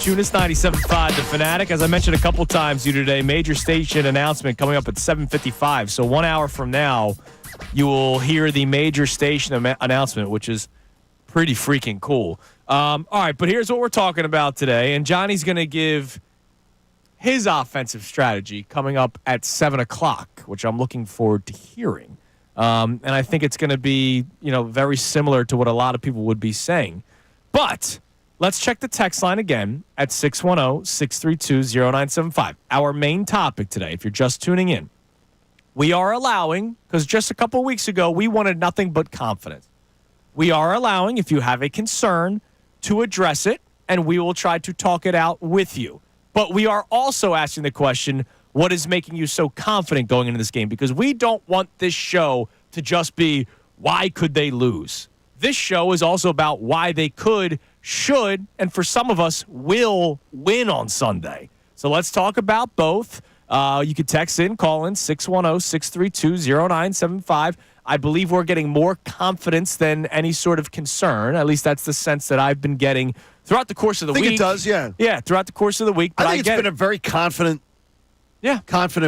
Salciunas, 97.5 The Fanatic. As I mentioned a couple times to you today, major station announcement coming up at 7:55. So 1 hour from now, you will hear the major station announcement, which is pretty freaking cool. All right, but here's what we're talking about today. And Johnny's going to give his offensive strategy coming up at 7 o'clock, which I'm looking forward to hearing. And I think it's going to be, very similar to what a lot of people would be saying. But let's check the text line again at 610-632-0975. Our main topic today, if you're just tuning in, we are allowing, because just a couple weeks ago, we wanted nothing but confidence. We are allowing, if you have a concern, to address it, and we will try to talk it out with you. But we are also asking the question, what is making you so confident going into this game? Because we don't want this show to just be, why could they lose? This show is also about why they could, should, and for some of us, will win on Sunday. So let's talk about both. You can text in, call in, 610-632-0975. I believe we're getting more confidence than any sort of concern. At least that's the sense that I've been getting throughout the course of the week. I think it does, yeah. Yeah, throughout the course of the week. But I think it's been a very confident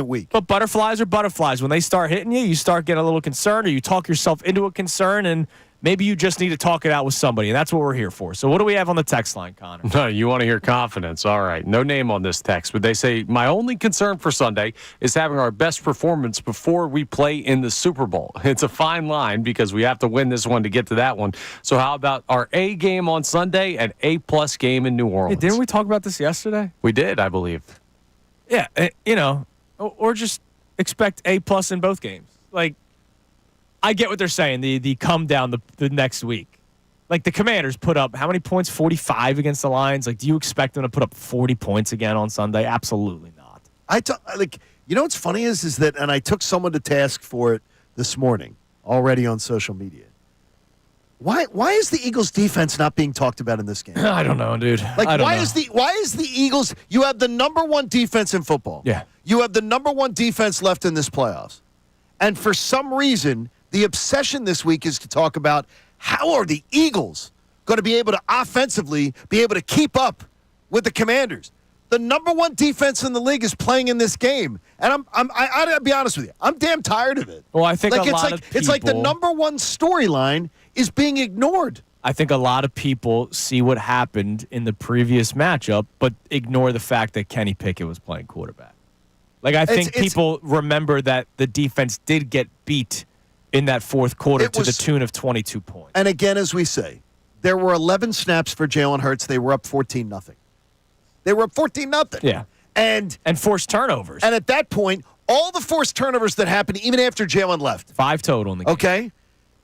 week. But butterflies are butterflies. When they start hitting you, you start getting a little concerned, or you talk yourself into a concern, and maybe you just need to talk it out with somebody, and that's what we're here for. So what do we have on the text line, Connor? No, you want to hear confidence. All right. No name on this text, but they say, my only concern for Sunday is having our best performance before we play in the Super Bowl. It's a fine line because we have to win this one to get to that one. So how about our A game on Sunday and A-plus game in New Orleans? Hey, didn't we talk about this yesterday? We did, I believe. Yeah, or just expect A-plus in both games. Like, I get what they're saying, the come down the next week. Like, the Commanders put up how many points? 45 against the Lions. Like, do you expect them to put up 40 points again on Sunday? Absolutely not. What's funny is that, and I took someone to task for it this morning already on social media. Why is the Eagles defense not being talked about in this game? I don't know, dude. Why is the Eagles, you have the number one defense in football. Yeah. You have the number one defense left in this playoffs. And for some reason, the obsession this week is to talk about how are the Eagles going to be able to offensively be able to keep up with the Commanders. The number one defense in the league is playing in this game, and I'll be honest with you, I'm damn tired of it. Well, I think it's like the number one storyline is being ignored. I think a lot of people see what happened in the previous matchup, but ignore the fact that Kenny Pickett was playing quarterback. Like, I think people remember that the defense did get beat in that fourth quarter to the tune of 22 points. And again, as we say, there were 11 snaps for Jalen Hurts. They were up 14-0. They were up 14-0. Yeah. And forced turnovers. And at that point, all the forced turnovers that happened even after Jalen left. 5 total in the game. Okay?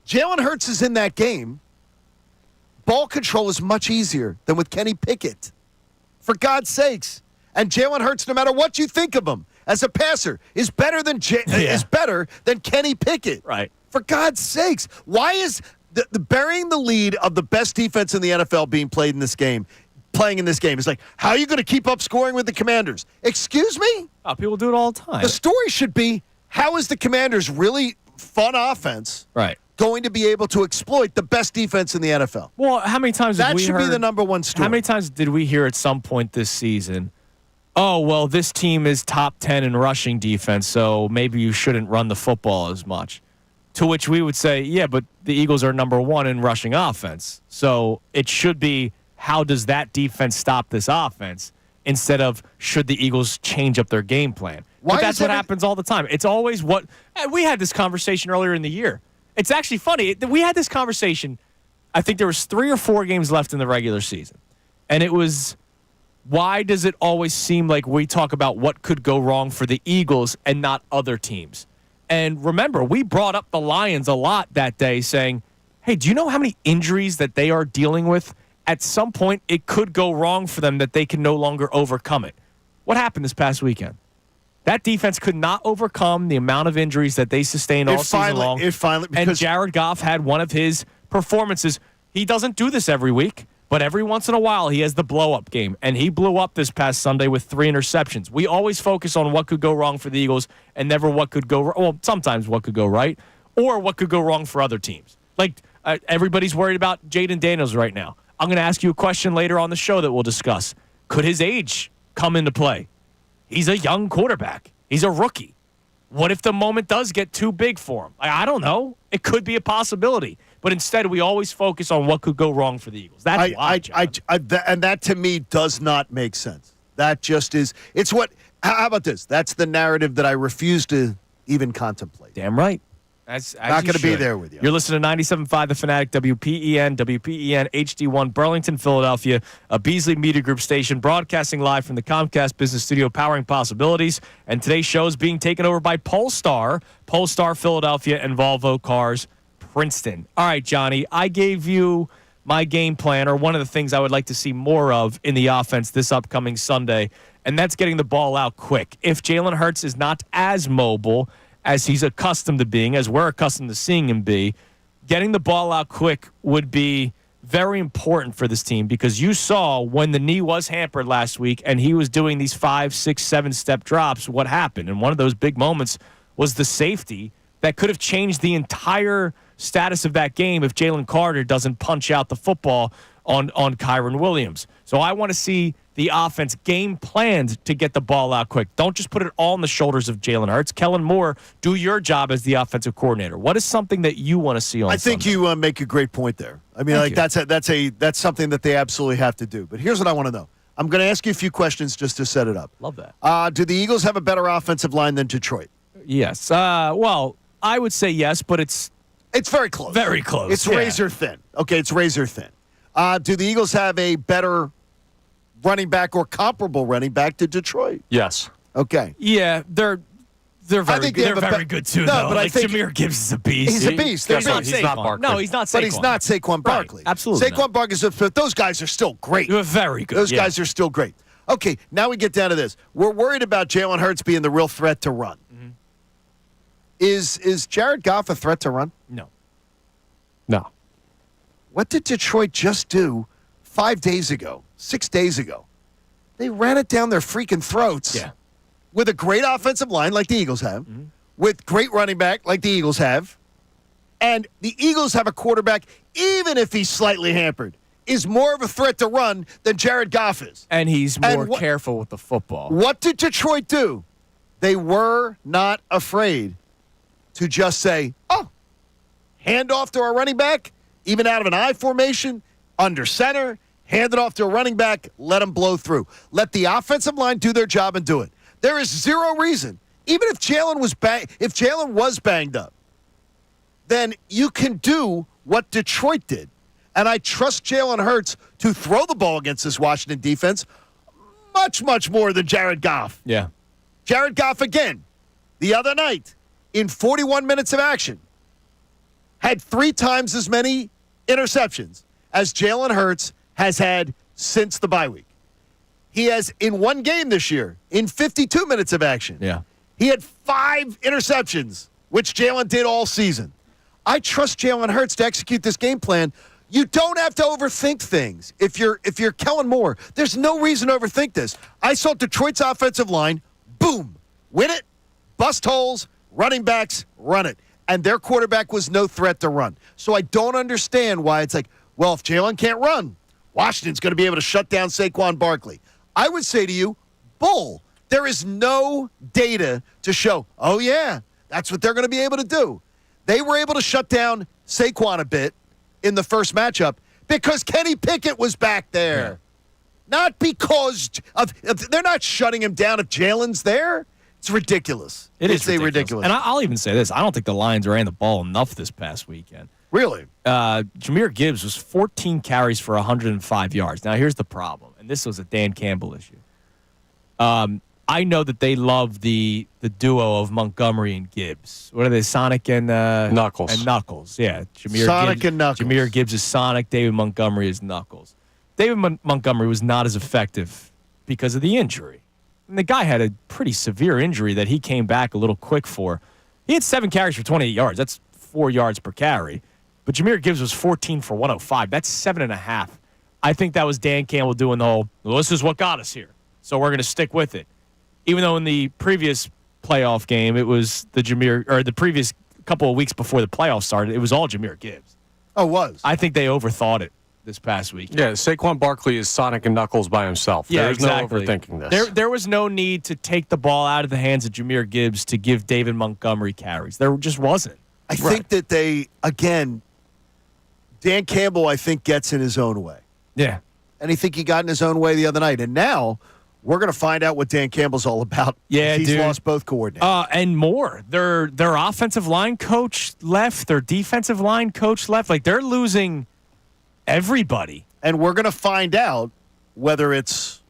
Jalen Hurts is in that game. Ball control is much easier than with Kenny Pickett. For God's sakes. And Jalen Hurts, no matter what you think of him as a passer, is better than Kenny Pickett. Right. For God's sakes. Why is the burying the lead of the best defense in the NFL playing in this game? It's like, how are you going to keep up scoring with the Commanders? Excuse me? Oh, people do it all the time. The story should be, how is the Commanders' really fun offense going to be able to exploit the best defense in the NFL? Well, how many times that should be the number one story. How many times did we hear at some point this season, oh, well, this team is top 10 in rushing defense, so maybe you shouldn't run the football as much? To which we would say, yeah, but the Eagles are number one in rushing offense. So it should be, how does that defense stop this offense, instead of should the Eagles change up their game plan? But that's what happens all the time. It's always what – we had this conversation earlier in the year. It's actually funny. We had this conversation, I think there was 3 or 4 games left in the regular season. And it was, why does it always seem like we talk about what could go wrong for the Eagles and not other teams? And remember, we brought up the Lions a lot that day saying, hey, do you know how many injuries that they are dealing with? At some point, it could go wrong for them that they can no longer overcome it. What happened this past weekend? That defense could not overcome the amount of injuries that they sustained all season long. And Jared Goff had one of his performances. He doesn't do this every week, but every once in a while he has the blow-up game. And he blew up this past Sunday with 3 interceptions. We always focus on what could go wrong for the Eagles and never what could go wrong. Well, sometimes what could go right or what could go wrong for other teams. Like, everybody's worried about Jaden Daniels right now. I'm going to ask you a question later on the show that we'll discuss. Could his age come into play? He's a young quarterback. He's a rookie. What if the moment does get too big for him? I don't know. It could be a possibility. But instead, we always focus on what could go wrong for the Eagles. That's why, John. And that to me does not make sense. That just is. It's what. How about this? That's the narrative that I refuse to even contemplate. Damn right. As not going to be there with you. You're listening to 97.5 The Fanatic, WPEN HD1, Burlington, Philadelphia, a Beasley Media Group station, broadcasting live from the Comcast Business Studio, powering possibilities. And today's show is being taken over by Polestar Philadelphia, and Volvo Cars Princeton. All right, Johnny, I gave you my game plan, or one of the things I would like to see more of in the offense this upcoming Sunday, and that's getting the ball out quick. If Jalen Hurts is not as mobile as he's accustomed to being, as we're accustomed to seeing him be, getting the ball out quick would be very important for this team, because you saw when the knee was hampered last week and he was doing these 5, 6, 7-step drops, what happened. And one of those big moments was the safety that could have changed the entire status of that game if Jalen Carter doesn't punch out the football on Kyron Williams. So I want to see the offense game planned to get the ball out quick. Don't just put it all on the shoulders of Jalen Hurts. Kellen Moore, do your job as the offensive coordinator. What is something that you want to see on Sunday? I think you make a great point there. I mean, that's something that they absolutely have to do. But here's what I want to know. I'm going to ask you a few questions just to set it up. Love that. Do the Eagles have a better offensive line than Detroit? Yes. Well, I would say yes, but it's very close. Very close. It's razor thin. Okay, it's razor thin. Do the Eagles have a better running back or comparable running back to Detroit? Yes. Okay. Yeah, they're very good. They're very good too. No, though. but I think Jameer Gibbs is a beast. He's a beast. He's not Barkley. No, he's not Saquon. But he's not Saquon Barkley. Right. Absolutely. Saquon Barkley. But those guys are still great. They're very good. Those guys are still great. Okay, now we get down to this. We're worried about Jalen Hurts being the real threat to run. Mm-hmm. Is Jared Goff a threat to run? No. What did Detroit just do 5 days ago, 6 days ago? They ran it down their freaking throats. Yeah. With a great offensive line like the Eagles have, with great running back like the Eagles have, and the Eagles have a quarterback, even if he's slightly hampered, is more of a threat to run than Jared Goff is. And he's more careful with the football. What did Detroit do? They were not afraid to just say, hand off to our running back, even out of an I formation, under center, hand it off to a running back, let him blow through. Let the offensive line do their job and do it. There is zero reason, even if Jalen was banged up, then you can do what Detroit did. And I trust Jalen Hurts to throw the ball against this Washington defense much, much more than Jared Goff. Yeah. Jared Goff, again, the other night, in 41 minutes of action, had 3 times as many interceptions as Jalen Hurts has had since the bye week. He has, in one game this year, in 52 minutes of action, he had 5 interceptions, which Jalen did all season. I trust Jalen Hurts to execute this game plan. You don't have to overthink things. If you're Kellen Moore, there's no reason to overthink this. I saw Detroit's offensive line, boom, win it, bust holes, running backs, run it. And their quarterback was no threat to run. So I don't understand why it's like, well, if Jalen can't run, Washington's going to be able to shut down Saquon Barkley. I would say to you, bull. There is no data to show, oh, yeah, that's what they're going to be able to do. They were able to shut down Saquon a bit in the first matchup because Kenny Pickett was back there. Yeah. Not because they're not shutting him down if Jalen's there. It's ridiculous. It's ridiculous. And I'll even say this. I don't think the Lions ran the ball enough this past weekend. Really? Jameer Gibbs was 14 carries for 105 yards. Now, here's the problem, and this was a Dan Campbell issue. I know that they love the duo of Montgomery and Gibbs. What are they, Sonic and Knuckles? And Knuckles, yeah. Sonic and Knuckles. Jameer Gibbs is Sonic. David Montgomery is Knuckles. David Montgomery was not as effective because of the injury. And the guy had a pretty severe injury that he came back a little quick for. He had 7 carries for 28 yards. That's 4 yards per carry. But Jameer Gibbs was 14 for 105. That's 7.5. I think that was Dan Campbell doing the whole, well, this is what got us here, so we're going to stick with it. Even though in the previous playoff game, it was the previous couple of weeks before the playoffs started, it was all Jameer Gibbs. Oh, it was? I think they overthought it this past week. Yeah, Saquon Barkley is Sonic and Knuckles by himself. Yeah, There's exactly. no overthinking this. There was no need to take the ball out of the hands of Jahmyr Gibbs to give David Montgomery carries. There just wasn't. I think that they, again, Dan Campbell, I think, gets in his own way. Yeah. And I think he got in his own way the other night. And now we're going to find out what Dan Campbell's all about. Yeah, he's dude. lost both coordinators. And more. Their offensive line coach left. Their defensive line coach left. Like, they're losing everybody. And we're going to find out whether it's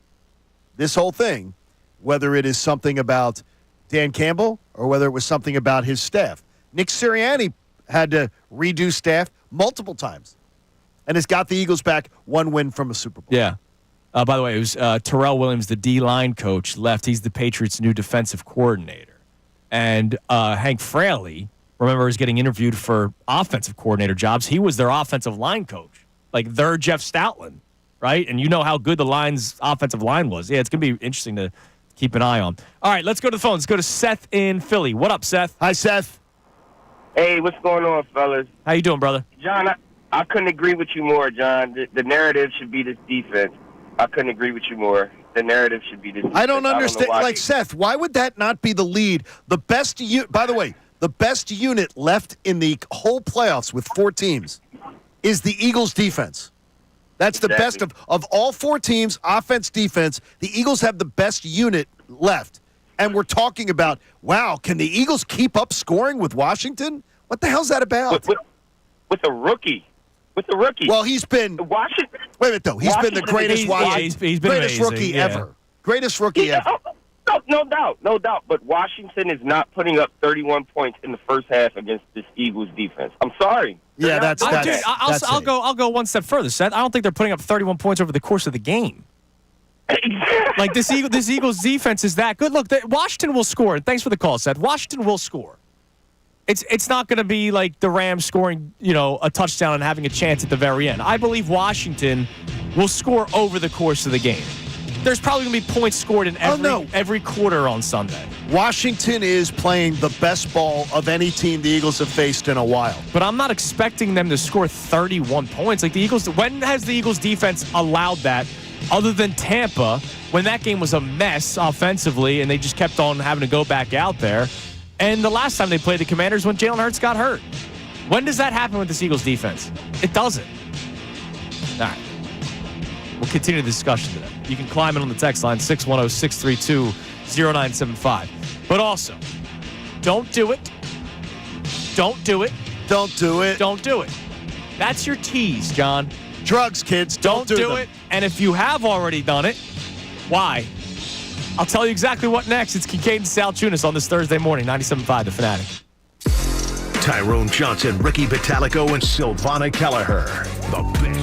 this whole thing, whether it is something about Dan Campbell or whether it was something about his staff. Nick Sirianni had to redo staff multiple times and has got the Eagles back one win from a Super Bowl. Yeah. By the way, it was Terrell Williams, the D-line coach, left. He's the Patriots' new defensive coordinator. And Hank Fraley, remember, was getting interviewed for offensive coordinator jobs. He was their offensive line coach. Like, they're Jeff Stoutland, right? And you know how good the line's offensive line was. Yeah, it's going to be interesting to keep an eye on. All right, let's go to the phone. Let's go to Seth in Philly. What up, Seth? Hi, Seth. Hey, what's going on, fellas? How you doing, brother? John, I couldn't agree with you more, John. The narrative should be this defense. I couldn't agree with you more. The narrative should be this defense. I don't understand. Like, Seth, why would that not be the lead? The best by the way, the best unit left in the whole playoffs with 4 teams is the Eagles' defense. That's the best of all 4 teams, offense, defense. The Eagles have the best unit left. And we're talking about, wow, can the Eagles keep up scoring with Washington? What the hell's that about? with a rookie. With the rookie. Well, he's been Washington. Wait a minute, though. He's been the greatest he's been greatest amazing, rookie ever. Greatest rookie ever. No doubt. But Washington is not putting up 31 points in the first half against this Eagles defense. I'm sorry. Yeah, that's I'll go one step further, Seth. I don't think they're putting up 31 points over the course of the game. Like, this Eagles defense is that good. Look, Washington will score. Thanks for the call, Seth. Washington will score. It's not going to be like the Rams scoring, a touchdown and having a chance at the very end. I believe Washington will score over the course of the game. There's probably going to be points scored in every quarter on Sunday. Washington is playing the best ball of any team the Eagles have faced in a while. But I'm not expecting them to score 31 points. Like, the Eagles, when has the Eagles defense allowed that other than Tampa, when that game was a mess offensively and they just kept on having to go back out there? And the last time they played the Commanders, when Jalen Hurts got hurt. When does that happen with this Eagles defense? It doesn't. All right. We'll continue the discussion today. You can climb in on the text line, 610-632-0975. But also, don't do it. Don't do it. Don't do it. Don't do it. That's your tease, John. Drugs, kids. Don't do them. it. And if you have already done it, why? I'll tell you exactly what next. It's Kincade Salciunas on this Thursday morning, 97.5 The Fanatic. Tyrone Johnson, Ricky Vitalico, and Silvana Kelleher. The best.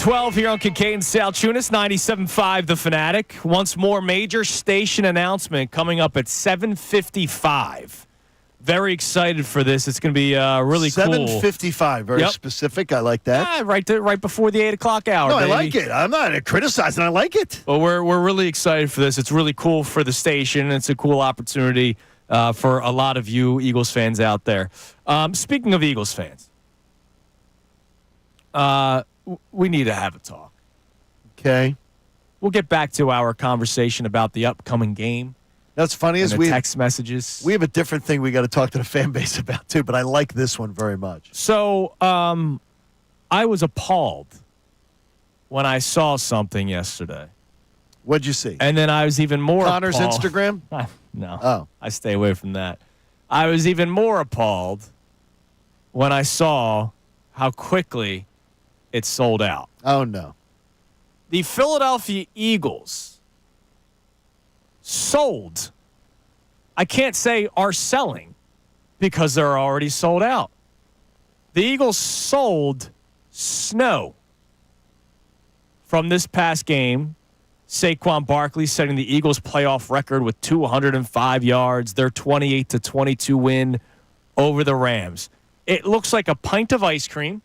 12 here on Kincade Salciunas, 97.5 The Fanatic. Once more, major station announcement coming up at 7:55. Very excited for this. It's going to be really cool. 7:55, very specific. I like that. Yeah, right before the 8 o'clock hour. No, baby. I like it. I'm not criticizing. I like it. Well, we're really excited for this. It's really cool for the station. It's a cool opportunity for a lot of you Eagles fans out there. Speaking of Eagles fans, we need to have a talk. Okay. We'll get back to our conversation about the upcoming game. That's funny as we text messages. We have a different thing we got to talk to the fan base about too, but I like this one very much. So, I was appalled when I saw something yesterday. What'd you see? And then I was even more Connor's appalled. Instagram? No. Oh. I stay away from that. I was even more appalled when I saw how quickly it sold out. Oh, no. The Philadelphia Eagles sold. I can't say are selling because they're already sold out. The Eagles sold snow from this past game. Saquon Barkley setting the Eagles playoff record with 205 yards, their 28-22 win over the Rams. It looks like a pint of ice cream.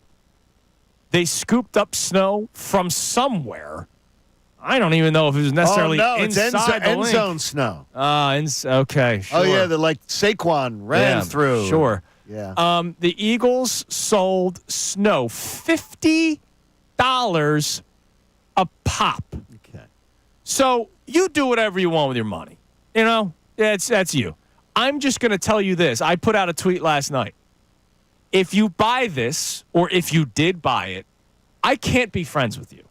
They scooped up snow from somewhere. I don't even know if it was necessarily inside the end zone snow. Okay, sure. Oh, yeah, like Saquon ran through. Sure. Yeah. The Eagles sold snow $50 a pop. Okay. So you do whatever you want with your money. You know, that's you. I'm just going to tell you this. I put out a tweet last night. If you buy this, or if you did buy it, I can't be friends with you.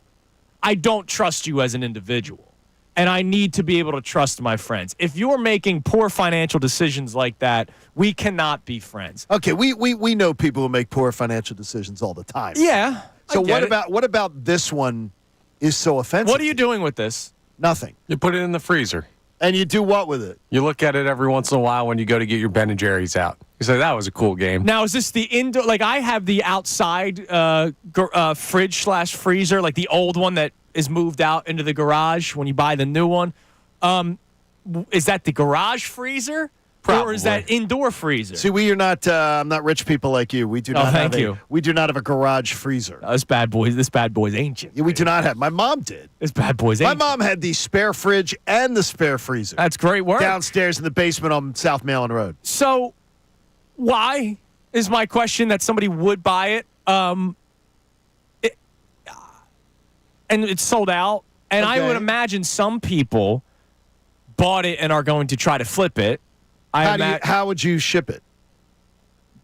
I don't trust you as an individual, and I need to be able to trust my friends. If you're making poor financial decisions like that, we cannot be friends. Okay, we know people who make poor financial decisions all the time. Yeah. So what about this one is so offensive? What are you doing with this? Nothing. You put it in the freezer. And you do what with it? You look at it every once in a while when you go to get your Ben & Jerry's out. You say, that was a cool game. Now, is this the indoor? Like, I have the outside fridge/freezer, like the old one that is moved out into the garage when you buy the new one. Is that the garage freezer? Probably. Or is that indoor freezer? See, we are not. I'm not rich people like you. We do not. We do not have a garage freezer. This bad boy's ancient. Yeah, we do not have. My mom did. This bad boy's ancient. My mom had the spare fridge and the spare freezer. That's great work. Downstairs in the basement on South Malin Road. So, why is my question that somebody would buy it? And it's sold out. And I would imagine some people bought it and are going to try to flip it. How would you ship it?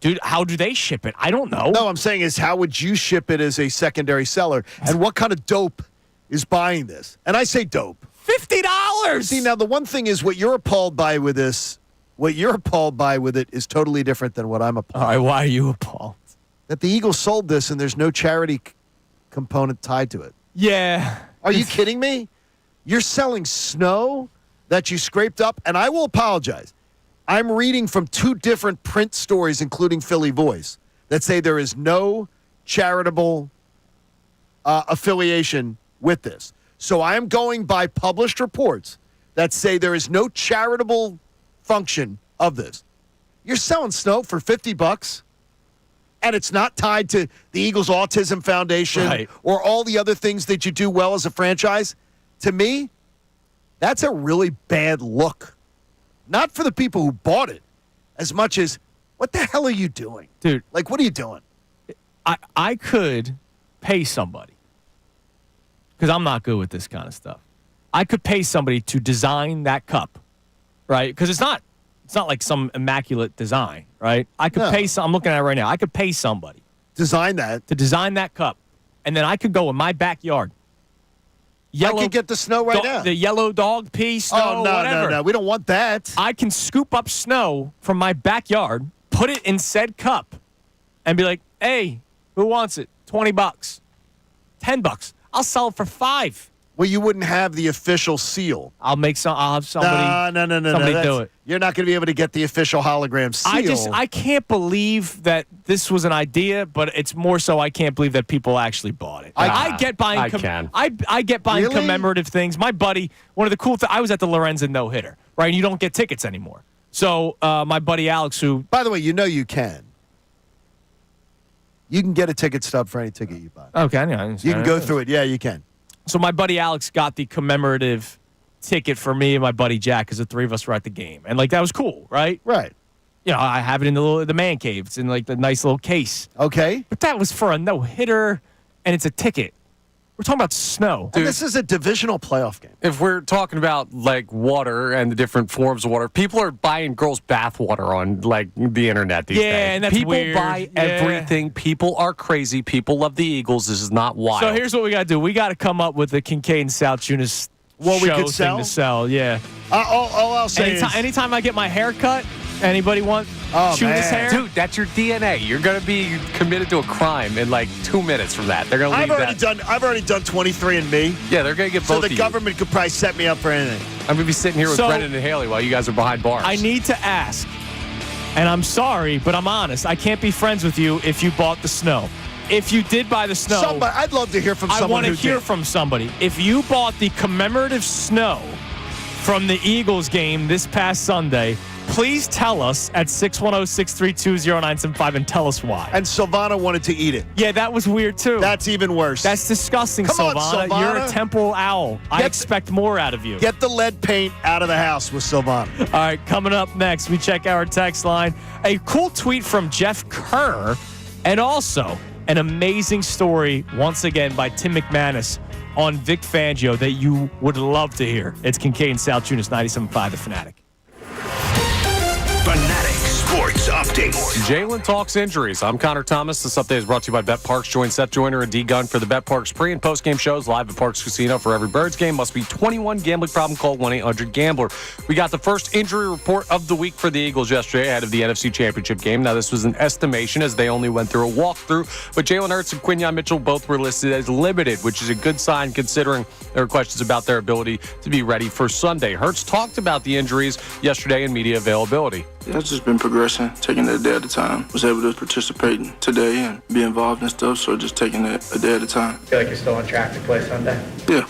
Dude, how do they ship it? I don't know. No, I'm saying is how would you ship it as a secondary seller? And what kind of dope is buying this? And I say dope. $50! See, now the one thing is what you're appalled by with this, what you're appalled by with it is totally different than what I'm appalled. All right, why are you appalled? That the Eagles sold this and there's no charity component tied to it. Yeah. Are you kidding me? You're selling snow that you scraped up, and I will apologize. I'm reading from two different print stories, including Philly Voice, that say there is no charitable affiliation with this. So I am going by published reports that say there is no charitable function of this. You're selling snow for $50, and it's not tied to the Eagles Autism Foundation or all the other things that you do well as a franchise. To me, that's a really bad look. Not for the people who bought it, as much as, what the hell are you doing? Dude. Like, what are you doing? I could pay somebody, because I'm not good with this kind of stuff. I could pay somebody to design that cup, right? Because it's not like some immaculate design, right? I could pay I'm looking at it right now. I could pay somebody. Design that. To design that cup. And then I could go in my backyard. I could get the snow right now. The yellow dog pea snow, whatever. No. We don't want that. I can scoop up snow from my backyard, put it in said cup, and be like, hey, who wants it? $20. $10. I'll sell it for $5. Well, you wouldn't have the official seal. I'll have somebody. No. Somebody do it. You're not going to be able to get the official hologram seal. I can't believe that this was an idea, but it's more so I can't believe that people actually bought it. I get buying. I get buying Really? commemorative things. My buddy, one of the cool things. I was at the Lorenzen no hitter, right? And you don't get tickets anymore. So my buddy Alex, who, by the way, you can. You can get a ticket stub for any ticket you buy. Okay, I know. You can go through it. Yeah, you can. So my buddy Alex got the commemorative ticket for me and my buddy Jack because the three of us were at the game, and like that was cool, right? Right. You know, I have it in the man cave. It's in like the nice little case. Okay. But that was for a no hitter, and it's a ticket. We're talking about snow. And this is a divisional playoff game. If we're talking about like water and the different forms of water, people are buying girls' bath water on like the internet these days. Yeah, and that's people weird. buy everything. People are crazy. People love the Eagles. This is not wild. So here's what we got to do. We got to come up with the Kincade Salciunas What we show could thing sell? to sell. Yeah. All I'll say Anytime I get my hair cut, anybody want Oh, Tunas man. hair? Dude, that's your DNA. You're going to be committed to a crime in like 2 minutes from that. They're going to leave I've already done 23andMe. Yeah, they're going to get So both the of you. government could probably set me up for anything. I'm going to be sitting here with So- Brendan and Haley while you guys are behind bars. I need to ask, and I'm sorry, but I'm honest. I can't be friends with you if you bought the snow. If you did buy the snow, Somebody, I'd love to hear from I someone want to who hear did. from somebody. If you bought the commemorative snow from the Eagles game this past Sunday, please tell us at 610-632-0975 and tell us why. And Silvana wanted to eat it. Yeah, that was weird too. That's even worse. That's disgusting, Come on, Silvana. You're a Silvana. temple owl. I Get- expect more out of you. Get the lead paint out of the house with Silvana. All right, coming up next, we check our text line. A cool tweet from Jeff Kerr, and also an amazing story, once again, by Tim McManus on Vic Fangio that you would love to hear. It's Kincade Salciunas, 97.5 The Fanatic. Fanatic Sports Update. Jalen talks injuries. I'm Connor Thomas. This update is brought to you by Bet Parks. Join Seth Joyner and D Gunn for the Bet Parks pre- and post-game shows live at Parks Casino. For every Birds game, must be 21. Gambling problem, call 1-800-GAMBLER. We got the first injury report of the week for the Eagles yesterday ahead of the NFC Championship game. Now, this was an estimation as they only went through a walkthrough, but Jalen Hurts and Quinyon Mitchell both were listed as limited, which is a good sign considering there were questions about their ability to be ready for Sunday. Hurts talked about the injuries yesterday in media availability. Yeah, it's just been progressing, taking it a day at a time. Was able to participate today and be involved in stuff, so just taking it a day at a time. Feel like you're still on track to play Sunday? Yeah.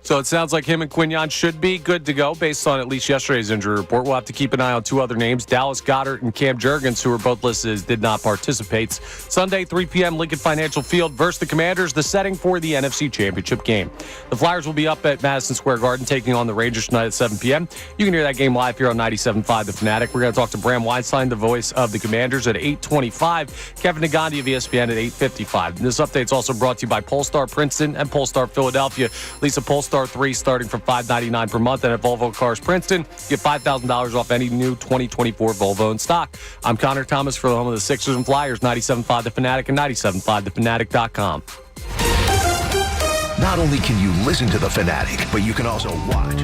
So it sounds like him and Quinyon should be good to go based on at least yesterday's injury report. We'll have to keep an eye on two other names, Dallas Goedert and Cam Jurgens, who are both listed as did not participate. Sunday, 3 p.m., Lincoln Financial Field versus the Commanders, the setting for the NFC Championship game. The Flyers will be up at Madison Square Garden taking on the Rangers tonight at 7 p.m. You can hear that game live here on 97.5 The Fanatic. We're going to talk to Bram Weinstein, the voice of the Commanders, at 8:25. Kevin Nagandi of ESPN at 8:55. This update is also brought to you by Polestar Princeton and Polestar Philadelphia. Lisa Polestar 3 starting from $599 per month, and at Volvo Cars Princeton, get $5,000 off any new 2024 Volvo in stock. I'm Connor Thomas for the home of the Sixers and Flyers, 97.5 The Fanatic and 97.5thefanatic.com. Not only can you listen to The Fanatic, but you can also watch.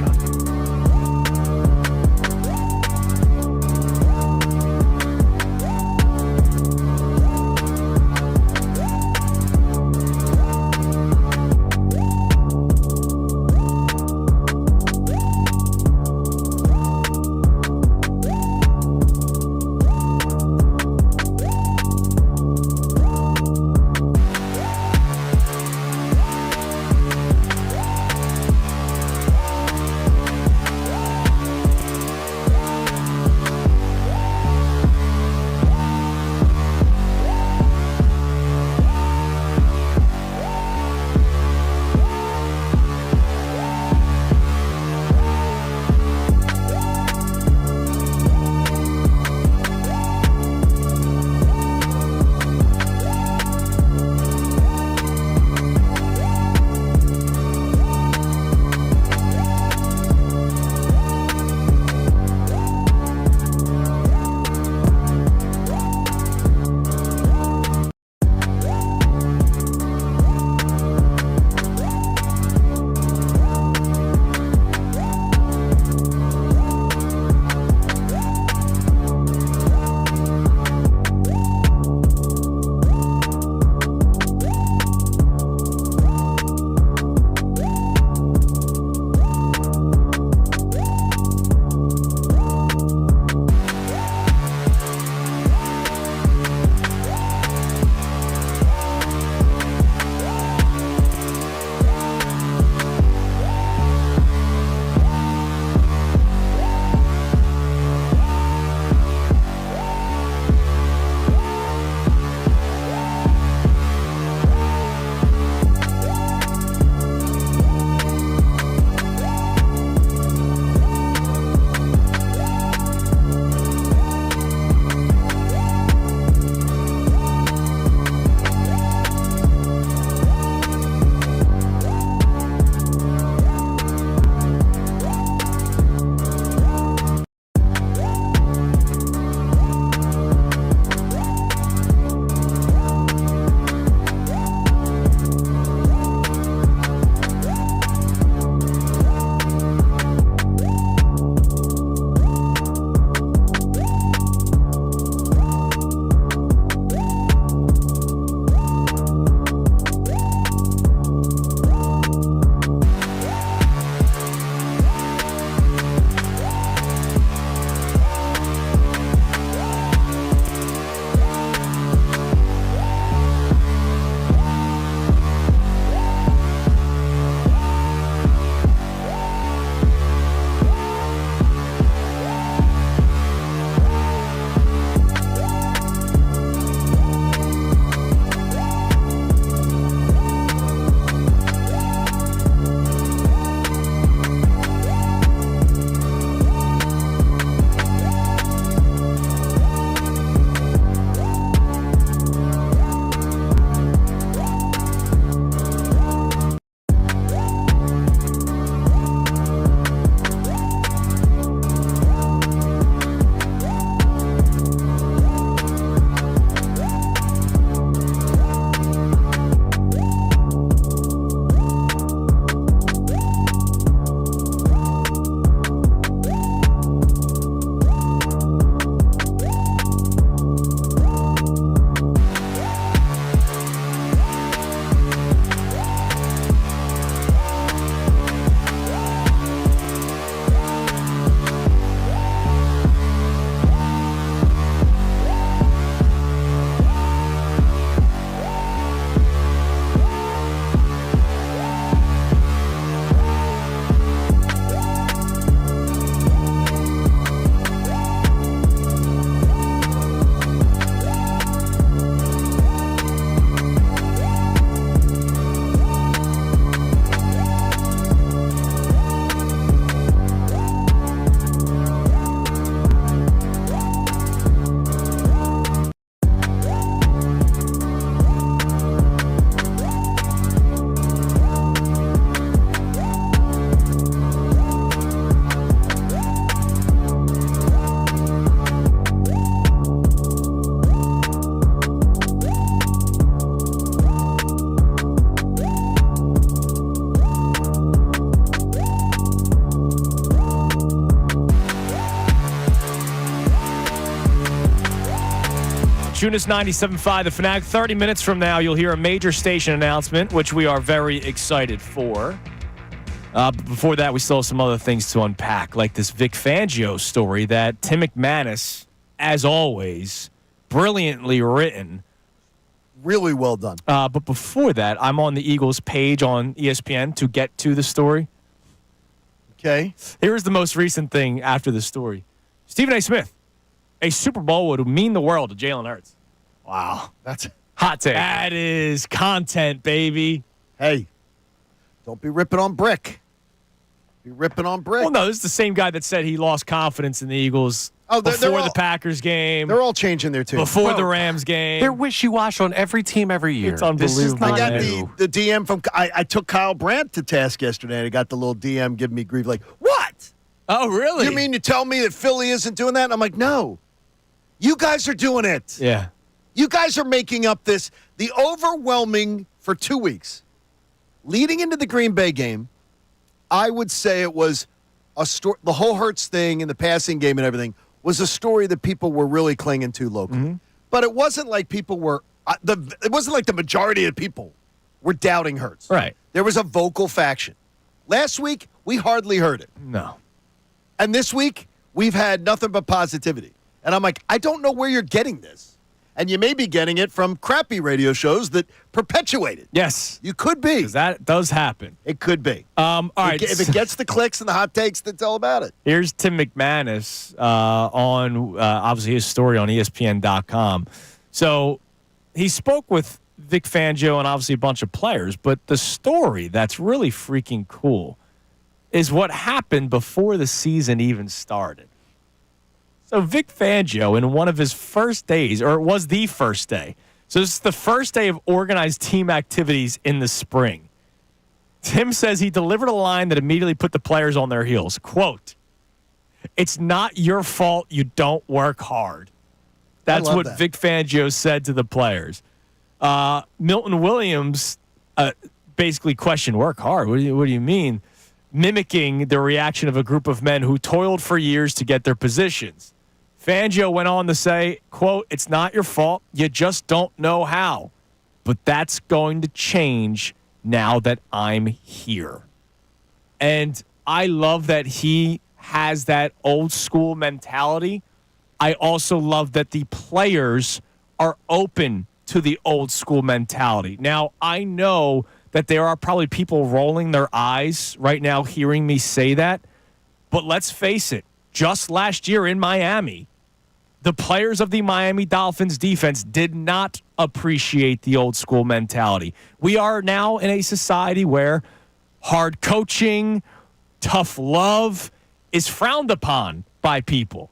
Salciunas 97.5 The Fanatic. 30 minutes from now, you'll hear a major station announcement, which we are very excited for. But before that, we still have some other things to unpack, like this Vic Fangio story that Tim McManus, as always, brilliantly written. Really well done. But before that, I'm on the Eagles page on ESPN to get to the story. Okay. Here's the most recent thing after the story. Stephen A. Smith, a Super Bowl would mean the world to Jalen Hurts. Wow. That's Hot take. That is content, baby. Hey, don't be ripping on Brick. Be ripping on Brick. Well, no, this is the same guy that said he lost confidence in the Eagles before the Packers game. They're all changing their tune. Before the Rams game. They're wishy-washy on every team every year. It's unbelievable. I got the DM from I took Kyle Brandt to task yesterday, and I got the little DM giving me grief like, what? Oh, really? You mean you tell me that Philly isn't doing that? And I'm like, no. You guys are doing it. Yeah. You guys are making up the overwhelming, for 2 weeks, leading into the Green Bay game, I would say it was a story. The whole Hurts thing and the passing game and everything was a story that people were really clinging to locally. Mm-hmm. But it wasn't like people were it wasn't like the majority of people were doubting Hurts. Right. There was a vocal faction. Last week, we hardly heard it. No. And this week, we've had nothing but positivity. And I'm like, I don't know where you're getting this. And you may be getting it from crappy radio shows that perpetuate it. Yes. You could be. Because that does happen. It could be. All right. If it gets the clicks and the hot takes, then tell about it. Here's Tim McManus on, obviously, his story on ESPN.com. So he spoke with Vic Fangio and obviously a bunch of players, but the story that's really freaking cool is what happened before the season even started. So Vic Fangio, in one of his first days, or it was the first day, so this is the first day of organized team activities in the spring. Tim says he delivered a line that immediately put the players on their heels. Quote, "It's not your fault you don't work hard." That's what Vic Fangio said to the players. Milton Williams basically questioned, work hard? What do you mean? Mimicking the reaction of a group of men who toiled for years to get their positions. Fangio went on to say, quote, "It's not your fault. You just don't know how. But that's going to change now that I'm here." And I love that he has that old school mentality. I also love that the players are open to the old school mentality. Now, I know that there are probably people rolling their eyes right now hearing me say that, but let's face it, just last year in Miami, the players of the Miami Dolphins defense did not appreciate the old school mentality. We are now in a society where hard coaching, tough love is frowned upon by people.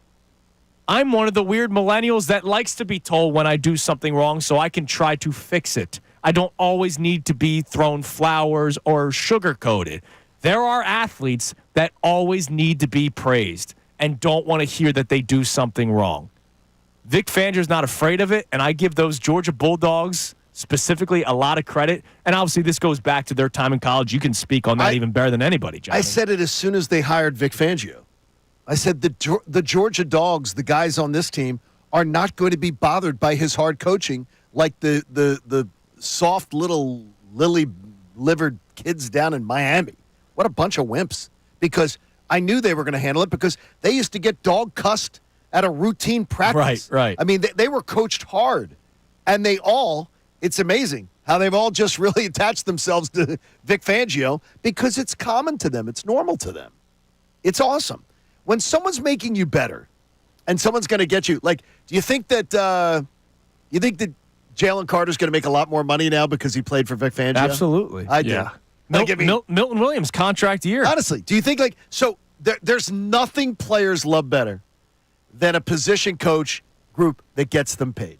I'm one of the weird millennials that likes to be told when I do something wrong so I can try to fix it. I don't always need to be thrown flowers or sugar-coated. There are athletes that always need to be praised and don't want to hear that they do something wrong. Vic Fangio's not afraid of it, and I give those Georgia Bulldogs specifically a lot of credit. And obviously this goes back to their time in college. You can speak on that even better than anybody, Johnny. I said it as soon as they hired Vic Fangio. I said the Georgia Dogs, the guys on this team, are not going to be bothered by his hard coaching like the soft little lily-livered kids down in Miami. What a bunch of wimps. Because I knew they were going to handle it because they used to get dog cussed at a routine practice. Right. I mean, they were coached hard. And it's amazing how they've all just really attached themselves to Vic Fangio because it's common to them. It's normal to them. It's awesome. When someone's making you better and someone's going to get you, like, do you think that Jalen Carter's going to make a lot more money now because he played for Vic Fangio? Absolutely. I do. Yeah. Milton Williams, contract year. Honestly, do you think, there's nothing players love better than a position coach group that gets them paid?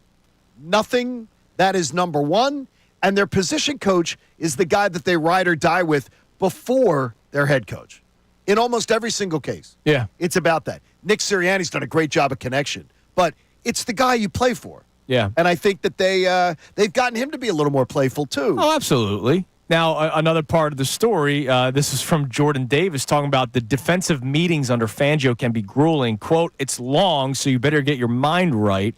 Nothing. That is number one. And their position coach is the guy that they ride or die with before their head coach. In almost every single case. Yeah. It's about that. Nick Sirianni's done a great job of connection, but it's the guy you play for. Yeah. And I think that they've gotten him to be a little more playful, too. Oh, absolutely. Now, another part of the story, this is from Jordan Davis talking about the defensive meetings under Fangio can be grueling. Quote, "It's long, so you better get your mind right."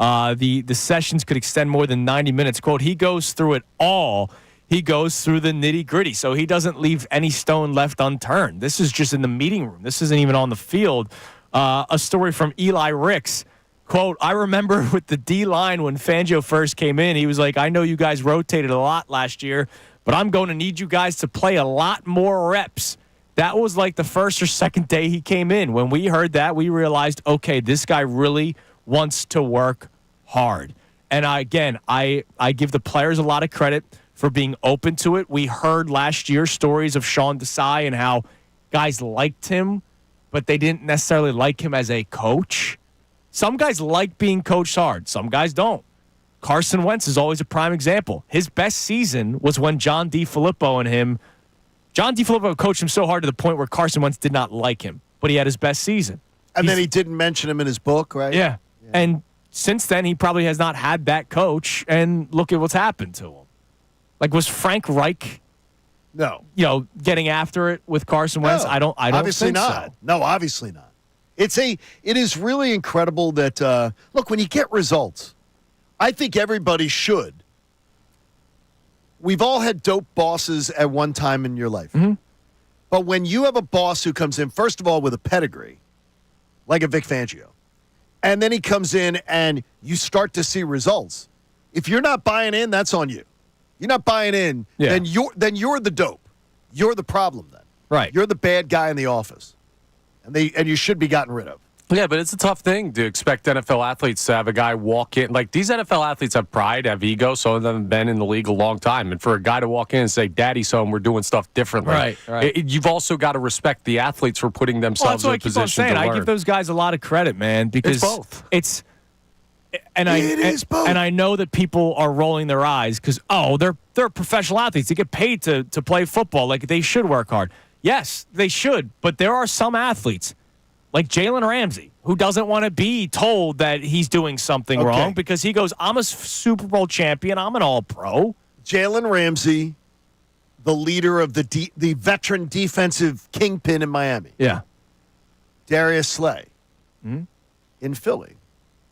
The sessions could extend more than 90 minutes. Quote, he goes through it all. He goes through the nitty-gritty, so he doesn't leave any stone left unturned. This is just in the meeting room. This isn't even on the field. A story from Eli Ricks. Quote, I remember with the D-line when Fangio first came in, he was like, I know you guys rotated a lot last year, but I'm going to need you guys to play a lot more reps. That was like the first or second day he came in. When we heard that, we realized, okay, this guy really wants to work hard. And I give the players a lot of credit for being open to it. We heard last year stories of Sean Desai and how guys liked him, but they didn't necessarily like him as a coach. Some guys like being coached hard. Some guys don't. Carson Wentz is always a prime example. His best season was when John DeFilippo coached him so hard to the point where Carson Wentz did not like him, but he had his best season. And then he didn't mention him in his book, right? Yeah. And since then, he probably has not had that coach, and look at what's happened to him. Like, was Frank Reich, getting after it with Carson Wentz? No, I don't obviously think not. so. No, obviously not. It is really incredible that, look, when you get results, I think everybody should. We've all had dope bosses at one time in your life. Mm-hmm. But when you have a boss who comes in, first of all, with a pedigree, like a Vic Fangio, and then he comes in and you start to see results, if you're not buying in, that's on you. You're not buying in, then you're the dope. You're the problem then. Right. You're the bad guy in the office. And you should be gotten rid of. Yeah, but it's a tough thing to expect NFL athletes to have a guy walk in. Like, these NFL athletes have pride, have ego. Some of them have been in the league a long time. And for a guy to walk in and say, Daddy's home, we're doing stuff differently. Right. You've also got to respect the athletes for putting themselves in a position to learn. I give those guys a lot of credit, man, because it's both. It is both. And I know that people are rolling their eyes because, they're professional athletes. They get paid to play football. Like, they should work hard. Yes, they should. But there are some athletes, like Jalen Ramsey, who doesn't want to be told that he's doing something wrong because he goes, I'm a Super Bowl champion. I'm an all-pro. Jalen Ramsey, the leader of the veteran defensive kingpin in Miami. Yeah. Darius Slay in Philly.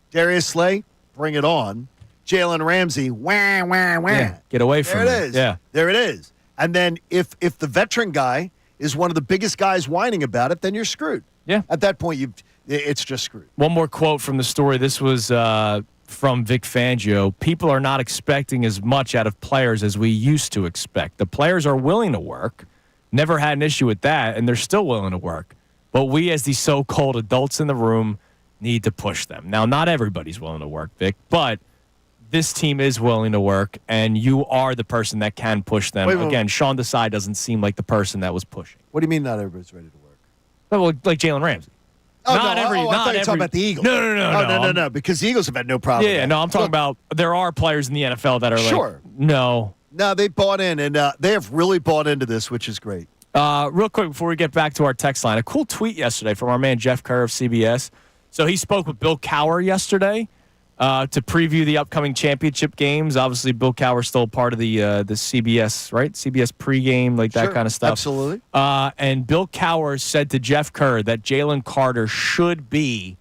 Darius Slay, bring it on. Jalen Ramsey, wah, wah, wah. Yeah, get away from There it is. Yeah. There it is. And then if the veteran guy is one of the biggest guys whining about it, then you're screwed. Yeah. At that point, it's just screwed. One more quote from the story. This was from Vic Fangio. People are not expecting as much out of players as we used to expect. The players are willing to work. Never had an issue with that, and they're still willing to work. But we, as the so-called adults in the room, need to push them. Now, not everybody's willing to work, Vic, but this team is willing to work, and you are the person that can push them. Again, Sean Desai doesn't seem like the person that was pushing. What do you mean not everybody's ready to work? Well, like Jalen Ramsey. I thought you were talking about the Eagles. No, because the Eagles have had no problem. Yeah, no, I'm talking about there are players in the NFL that are like, no. No, they bought in, and they have really bought into this, which is great. Real quick, before we get back to our text line, a cool tweet yesterday from our man Jeff Kerr of CBS. So he spoke with Bill Cowher yesterday to preview the upcoming championship games. Obviously, Bill Cowher's still part of the CBS, right? CBS pregame, like that kind of stuff. Absolutely. And Bill Cowher said to Jeff Kerr that Jalen Carter should be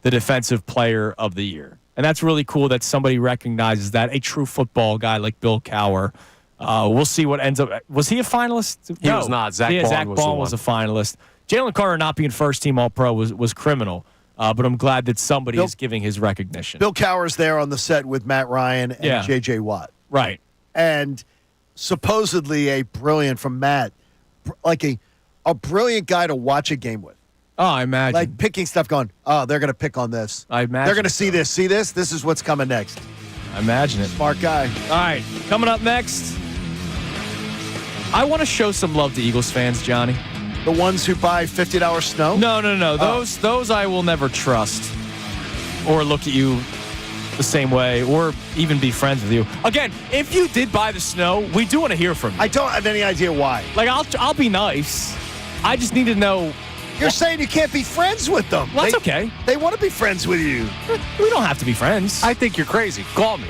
the defensive player of the year. And that's really cool that somebody recognizes that, a true football guy like Bill Cowher. We'll see what ends up. Was he a finalist? He was not. Zach Bond was a finalist. Jalen Carter not being first team All-Pro was criminal. But I'm glad that somebody is giving his recognition. Bill Cowher's there on the set with Matt Ryan and J.J. Watt. Right. And supposedly a brilliant from Matt, like a brilliant guy to watch a game with. Oh, I imagine. Like picking stuff going, they're going to pick on this. I imagine. They're going to see this. See this? This is what's coming next. I imagine it. Smart guy. All right. Coming up next, I want to show some love to Eagles fans, Johnny. The ones who buy $50 snow? No. Those I will never trust or look at you the same way or even be friends with you. Again, if you did buy the snow, we do want to hear from you. I don't have any idea why. Like, I'll be nice. I just need to know. You're saying you can't be friends with them. Well, that's okay. They want to be friends with you. We don't have to be friends. I think you're crazy. Call me.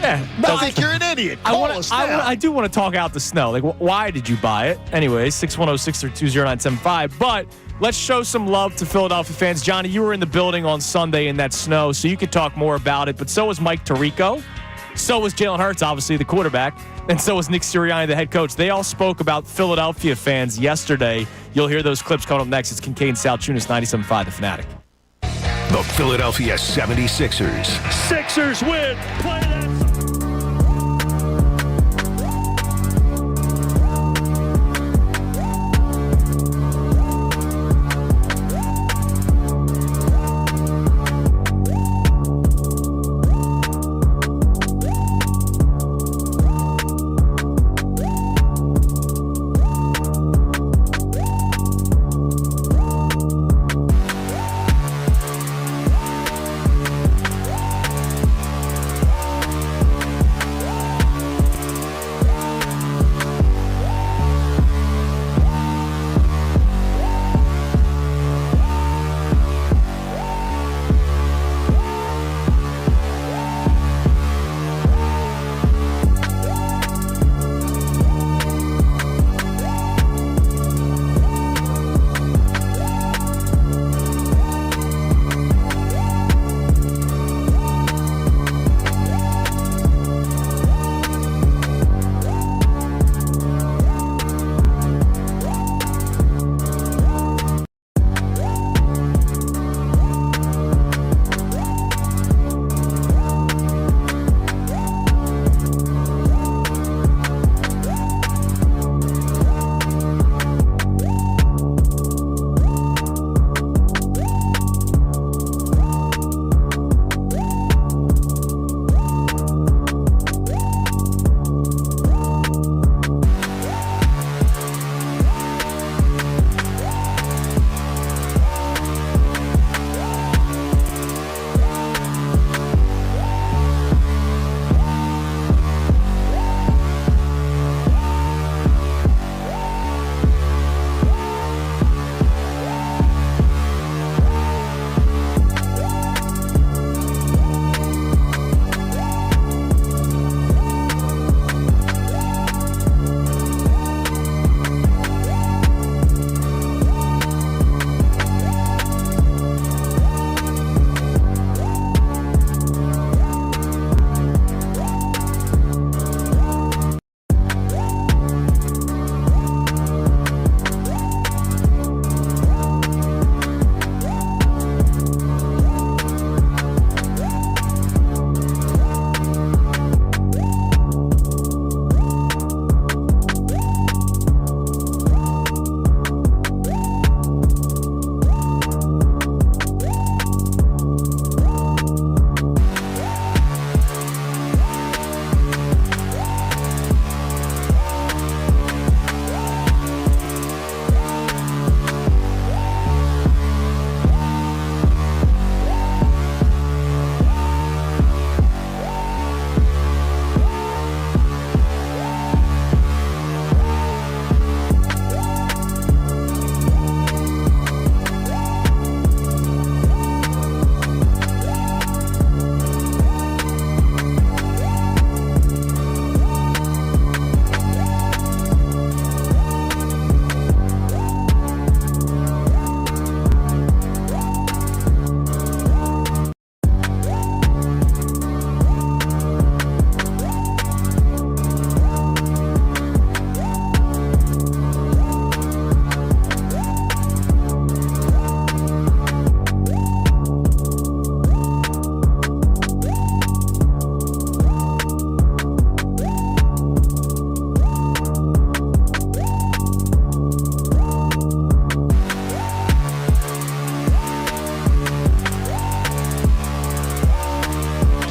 Yeah. I think you're an idiot. Call us now. I do want to talk out the snow. Like, why did you buy it? Anyways, 610-632-0975. But let's show some love to Philadelphia fans. Johnny, you were in the building on Sunday in that snow, so you could talk more about it. But so was Mike Tirico. So was Jalen Hurts, obviously, the quarterback. And so was Nick Sirianni, the head coach. They all spoke about Philadelphia fans yesterday. You'll hear those clips coming up next. It's Kincade Salciunas, 97.5 The Fanatic. The Philadelphia 76ers. Sixers win. Play that.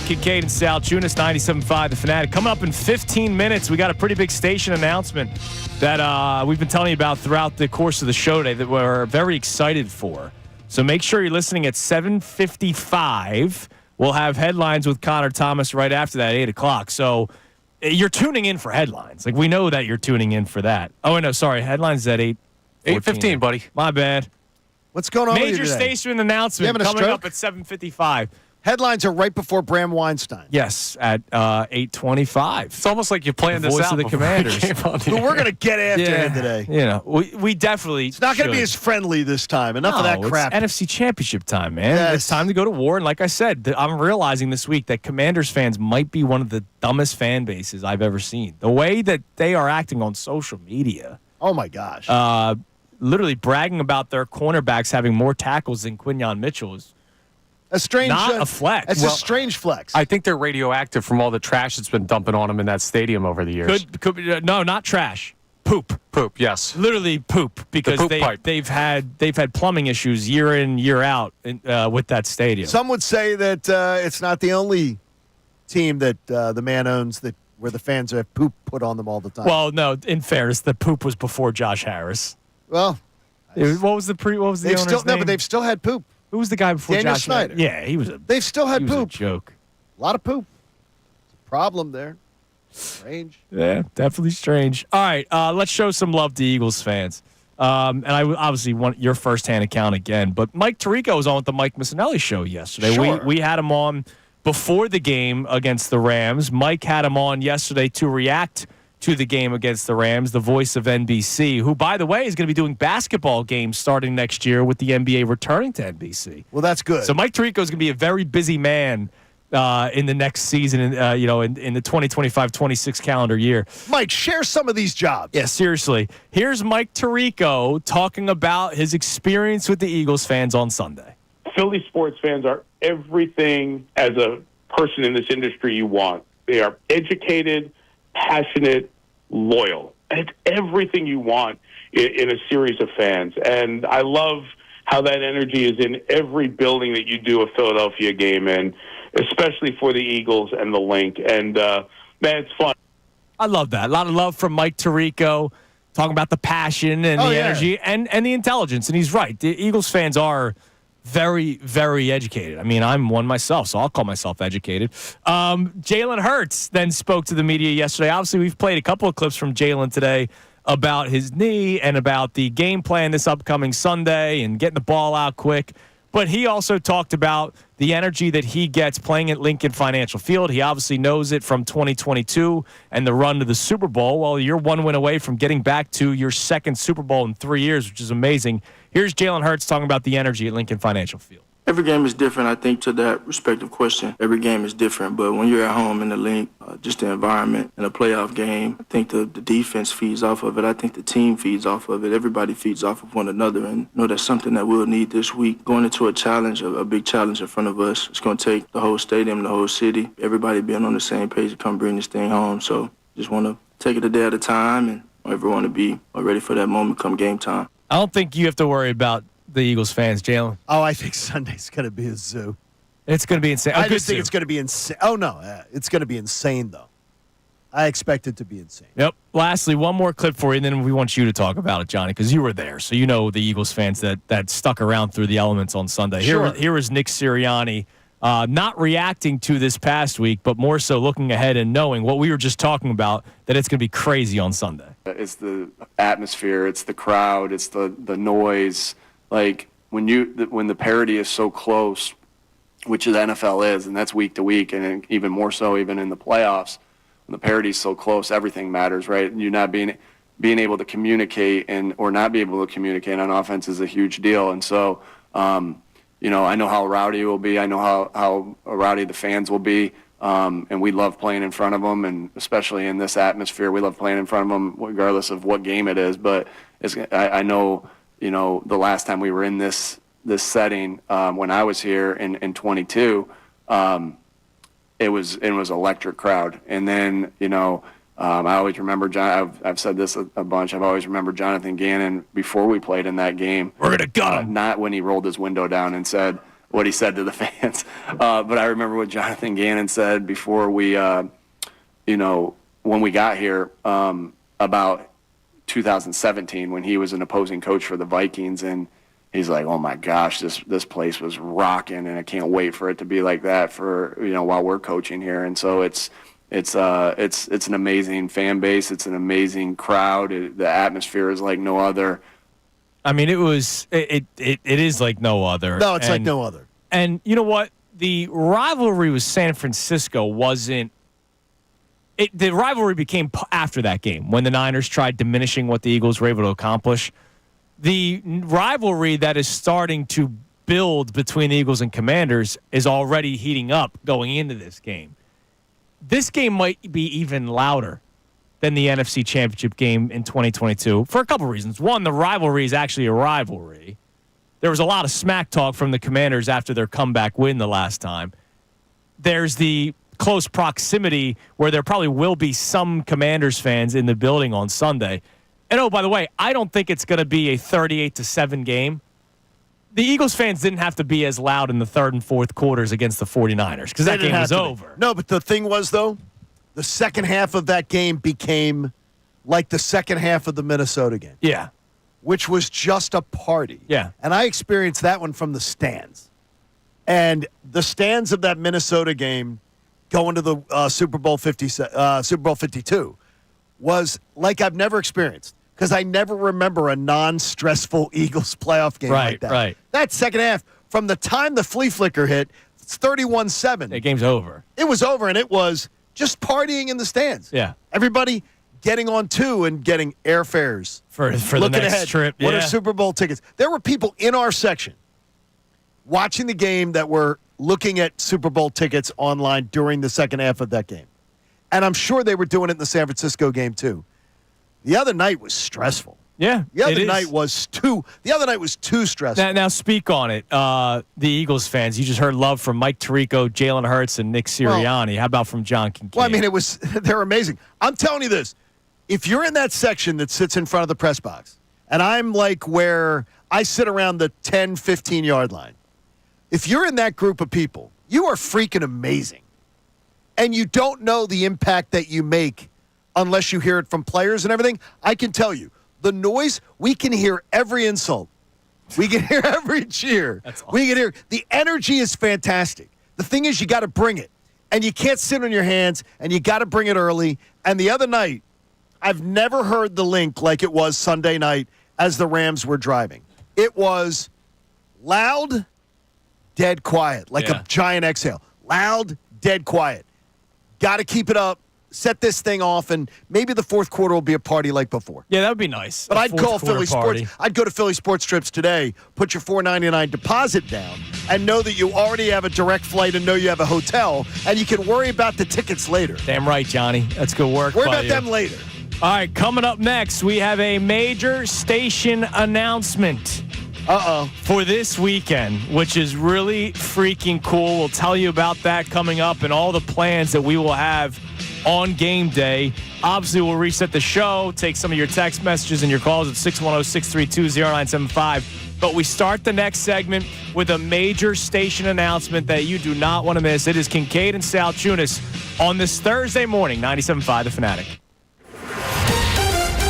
Kincade and Salciunas, 97.5 The Fanatic. Coming up in 15 minutes, we got a pretty big station announcement that we've been telling you about throughout the course of the show today that we're very excited for. So make sure you're listening at 7:55. We'll have headlines with Connor Thomas right after that, 8 o'clock. So you're tuning in for headlines. Like, we know that you're tuning in for that. Oh, no, sorry. Headlines at 8:15, buddy. My bad. What's going on with you Major today? station announcement You having a coming stroke? up at 7:55. Headlines are right before Bram Weinstein. Yes, at 8:25. It's almost like you planned The this voice out of the before Commanders. we came on the Who we're air. going to get after him today. You know, we definitely. It's not going to be should. as friendly this time. Enough of that crap. It's NFC Championship time, man. Yes. It's time to go to war. And like I said, I'm realizing this week that Commanders fans might be one of the dumbest fan bases I've ever seen. The way that they are acting on social media. Oh, my gosh. Literally bragging about their cornerbacks having more tackles than Quinyon Mitchell is a strange, not a flex. It's a strange flex. I think they're radioactive from all the trash that's been dumping on them in that stadium over the years. Could be, no, not trash. Poop. Poop, yes. Literally poop because poop pipe. they've had plumbing issues year in, year out with that stadium. Some would say that it's not the only team that the man owns where the fans have poop put on them all the time. Well, no, in fairness, the poop was before Josh Harris. Well, what was the owner's name? No, but they've still had poop. Who was the guy before Daniel Josh Snyder. Harris? Yeah, They've still had he was poop. a joke. A lot of poop. It's a problem there. Strange. Yeah, definitely strange. All right, let's show some love to Eagles fans. And I obviously want your firsthand account again, but Mike Tirico was on with the Mike Missanelli show yesterday. Sure. We had him on before the game against the Rams. Mike had him on yesterday to react to the game against the Rams, the voice of NBC, who, by the way, is going to be doing basketball games starting next year with the NBA returning to NBC. Well, that's good. So Mike Tirico is going to be a very busy man in the next season, in the 2025-26 calendar year. Mike, share some of these jobs. Yeah, seriously. Here's Mike Tirico talking about his experience with the Eagles fans on Sunday. Philly sports fans are everything as a person in this industry you want. They are educated, passionate, loyal. And it's everything you want in a series of fans. And I love how that energy is in every building that you do a Philadelphia game in, especially for the Eagles and the Link. And, man, it's fun. I love that. A lot of love from Mike Tirico, talking about the passion and the energy and the intelligence. And he's right. The Eagles fans are very, very educated. I mean, I'm one myself, so I'll call myself educated. Jalen Hurts then spoke to the media yesterday. Obviously, we've played a couple of clips from Jalen today about his knee and about the game plan this upcoming Sunday and getting the ball out quick. But he also talked about the energy that he gets playing at Lincoln Financial Field. He obviously knows it from 2022 and the run to the Super Bowl. Well, you're one win away from getting back to your second Super Bowl in 3 years, which is amazing. Here's Jalen Hurts talking about the energy at Lincoln Financial Field. Every game is different, I think, to that respective question. Every game is different, but when you're at home in the Link, just the environment in a playoff game, I think the defense feeds off of it. I think the team feeds off of it. Everybody feeds off of one another, and that's something that we'll need this week. Going into a challenge, a big challenge in front of us. It's going to take the whole stadium, the whole city, everybody being on the same page to come bring this thing home. So just want to take it a day at a time, and everyone to be ready for that moment come game time. I don't think you have to worry about the Eagles fans, Jalen. Oh, I think Sunday's going to be a zoo. It's going to be insane. I just think it's going to be insane. Oh, no. It's going to be insane, though. I expect it to be insane. Yep. Lastly, one more clip for you, and then we want you to talk about it, Johnny, because you were there. So you know the Eagles fans that stuck around through the elements on Sunday. Sure. Here is Nick Sirianni not reacting to this past week, but more so looking ahead and knowing what we were just talking about, that it's going to be crazy on Sunday. It's the atmosphere. It's the crowd. It's the noise. Like when the parity is so close, which the NFL is, and that's week to week, and even more so even in the playoffs, when the parity is so close, everything matters, right? You not being able to communicate or not be able to communicate on offense is a huge deal. And so, I know how rowdy it will be. I know how rowdy the fans will be. And we love playing in front of them, and especially in this atmosphere, we love playing in front of them regardless of what game it is. But I know, the last time we were in this setting when I was here in 22, it was electric crowd. And then, I always remember I've said this a bunch. I've always remembered Jonathan Gannon before we played in that game. We're gonna go. Not when he rolled his window down and said what he said to the fans, but I remember what Jonathan Gannon said before we, when we got here about 2017 when he was an opposing coach for the Vikings, and he's like, "Oh my gosh, this place was rocking, and I can't wait for it to be like that for while we're coaching here." And so it's an amazing fan base. It's an amazing crowd. The atmosphere is like no other. I mean, it is like no other. No, it's like no other. And you know what? the rivalry with San Francisco wasn't. The rivalry became after that game when the Niners tried diminishing what the Eagles were able to accomplish. The rivalry that is starting to build between the Eagles and Commanders is already heating up going into this game. This game might be even louder than the NFC Championship game in 2022 for a couple reasons. One, the rivalry is actually a rivalry. There was a lot of smack talk from the Commanders after their comeback win the last time. There's the close proximity where there probably will be some Commanders fans in the building on Sunday. And oh, by the way, I don't think it's going to be a 38-7 game. The Eagles fans didn't have to be as loud in the third and fourth quarters against the 49ers because that game was over. No, but the thing was, though, the second half of that game became like the second half of the Minnesota game. Yeah. Which was just a party. Yeah. And I experienced that one from the stands. And the stands of that Minnesota game going to the Super Bowl 52 was like I've never experienced because I never remember a non-stressful Eagles playoff game like that. Right. That second half, from the time the flea flicker hit, it's 31-7. The game's over. It was over, and it was just partying in the stands. Yeah. Everybody getting on two and getting airfares. For the next ahead. trip. What Yeah. are Super Bowl tickets? There were people in our section watching the game that were looking at Super Bowl tickets online during the second half of that game. And I'm sure they were doing it in the San Francisco game too. The other night was stressful. Yeah. The other night was too stressful. Now speak on it. The Eagles fans, you just heard love from Mike Tirico, Jalen Hurts, and Nick Sirianni. How about from John Kincade? Well, I mean, they're amazing. I'm telling you this. If you're in that section that sits in front of the press box, and I'm like where I sit around the 10, 15-yard line, if you're in that group of people, you are freaking amazing. And you don't know the impact that you make unless you hear it from players and everything. I can tell you, the noise, we can hear every insult. We can hear every cheer. That's awesome. We can hear the energy is fantastic. The thing is, you got to bring it. And you can't sit on your hands, and you got to bring it early. And the other night, I've never heard the link like it was Sunday night as the Rams were driving. It was loud, dead quiet, like a giant exhale. Loud, dead quiet. Got to keep it up. Set this thing off, and maybe the fourth quarter will be a party like before. Yeah, that would be nice. But I'd call Philly party. Sports. I'd go to Philly Sports Trips today, put your $4.99 deposit down, and know that you already have a direct flight and know you have a hotel, and you can worry about the tickets later. Damn right, Johnny. That's good work. Worry by about you. them later. All right, coming up next, we have a major station announcement. For this weekend, which is really freaking cool. We'll tell you about that coming up and all the plans that we will have on game day. Obviously, we'll reset the show, take some of your text messages and your calls at 610-632-0975. But we start the next segment with a major station announcement that you do not want to miss. It is Kincade and Salciunas on this Thursday morning, 97.5 The Fanatic.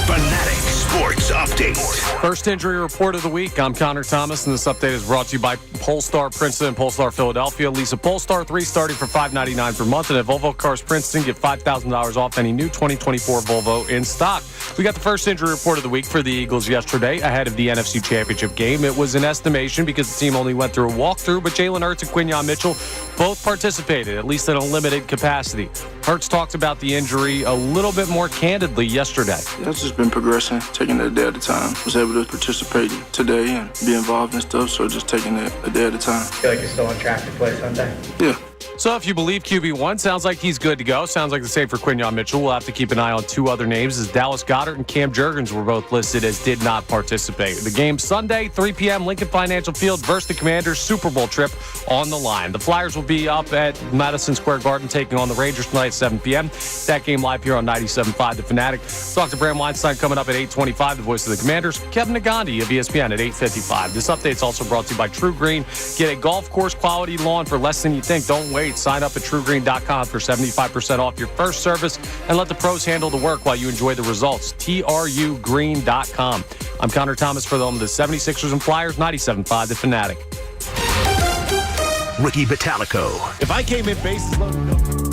Fanatic Sports Update. First injury report of the week. I'm Connor Thomas, and this update is brought to you by Polestar Princeton and Polestar Philadelphia. Lease a Polestar 3 starting for $599 per month, and at Volvo Cars Princeton, get $5,000 off any new 2024 Volvo in stock. We got the first injury report of the week for the Eagles yesterday ahead of the NFC Championship game. It was an estimation because the team only went through a walkthrough, but Jalen Hurts and Quinyon Mitchell both participated, at least in a limited capacity. Hurts talked about the injury a little bit more candidly yesterday. Yeah, it's just been progressing, taking it a day at a time. Was able to participate today and be involved in stuff, so just taking it a day at a time. Feel like you're still on track to play Sunday? Yeah. So if you believe QB1, sounds like he's good to go. Sounds like the same for Quinyon Mitchell. We'll have to keep an eye on two other names as Dallas Goedert and Cam Jurgens were both listed as did not participate. The game Sunday, 3 p.m., Lincoln Financial Field versus the Commanders, Super Bowl trip on the line. The Flyers will be up at Madison Square Garden taking on the Rangers tonight at 7 p.m. That game live here on 97.5 The Fanatic. Talk to Bram Weinstein coming up at 8:25, the voice of the Commanders. Kevin Nagandi of ESPN at 8:55. This update's also brought to you by True Green. Get a golf course quality lawn for less than you think. Don't wait. Sign up at TrueGreen.com for 75% off your first service and let the pros handle the work while you enjoy the results. TrueGreen.com. I'm Connor Thomas for the home of the 76ers and Flyers, 97.5 The Fanatic. Ricky Batalico. If I came in bases loaded,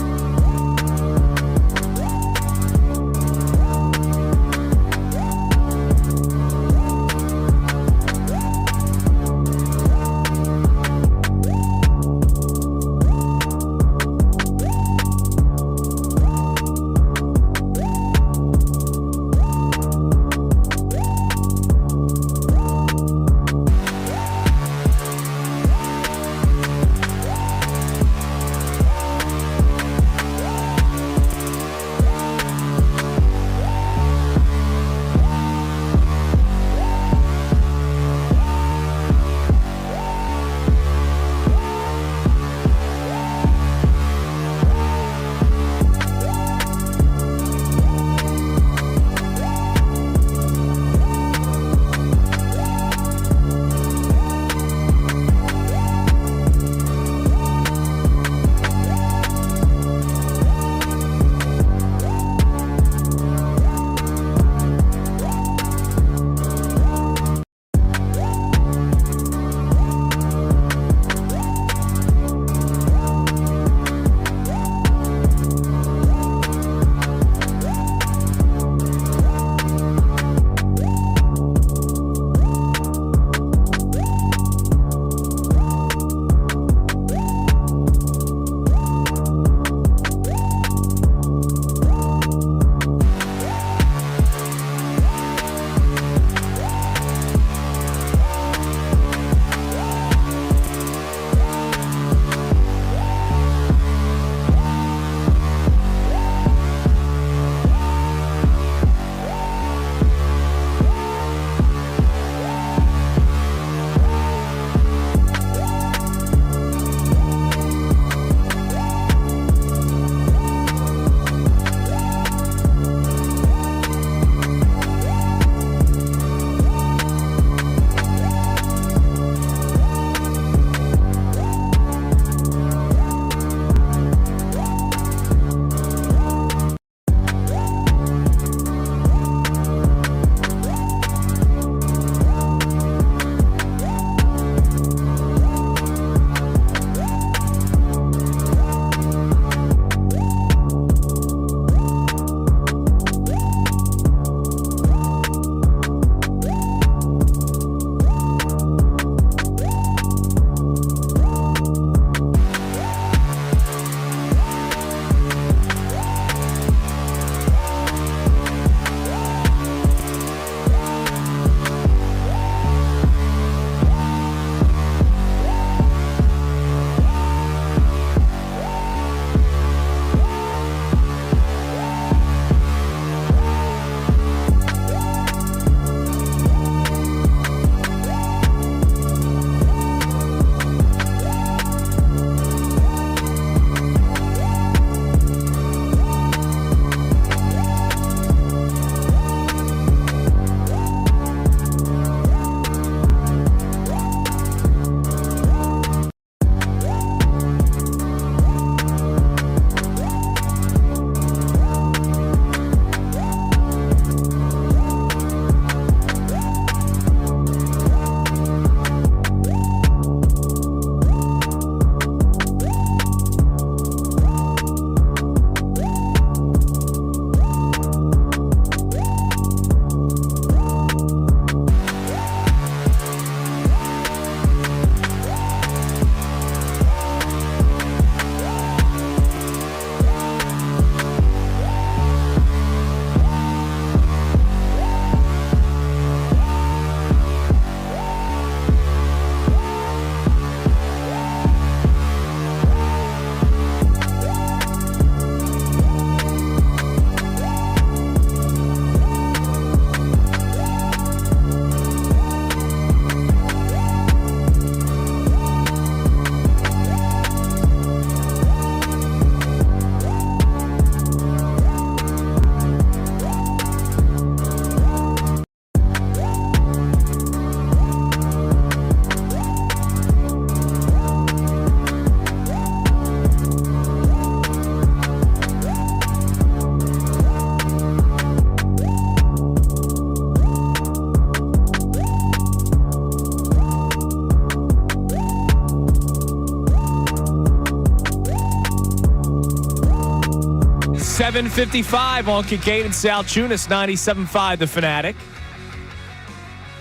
7:55 on Kincade Salciunas, 97.5 The Fanatic.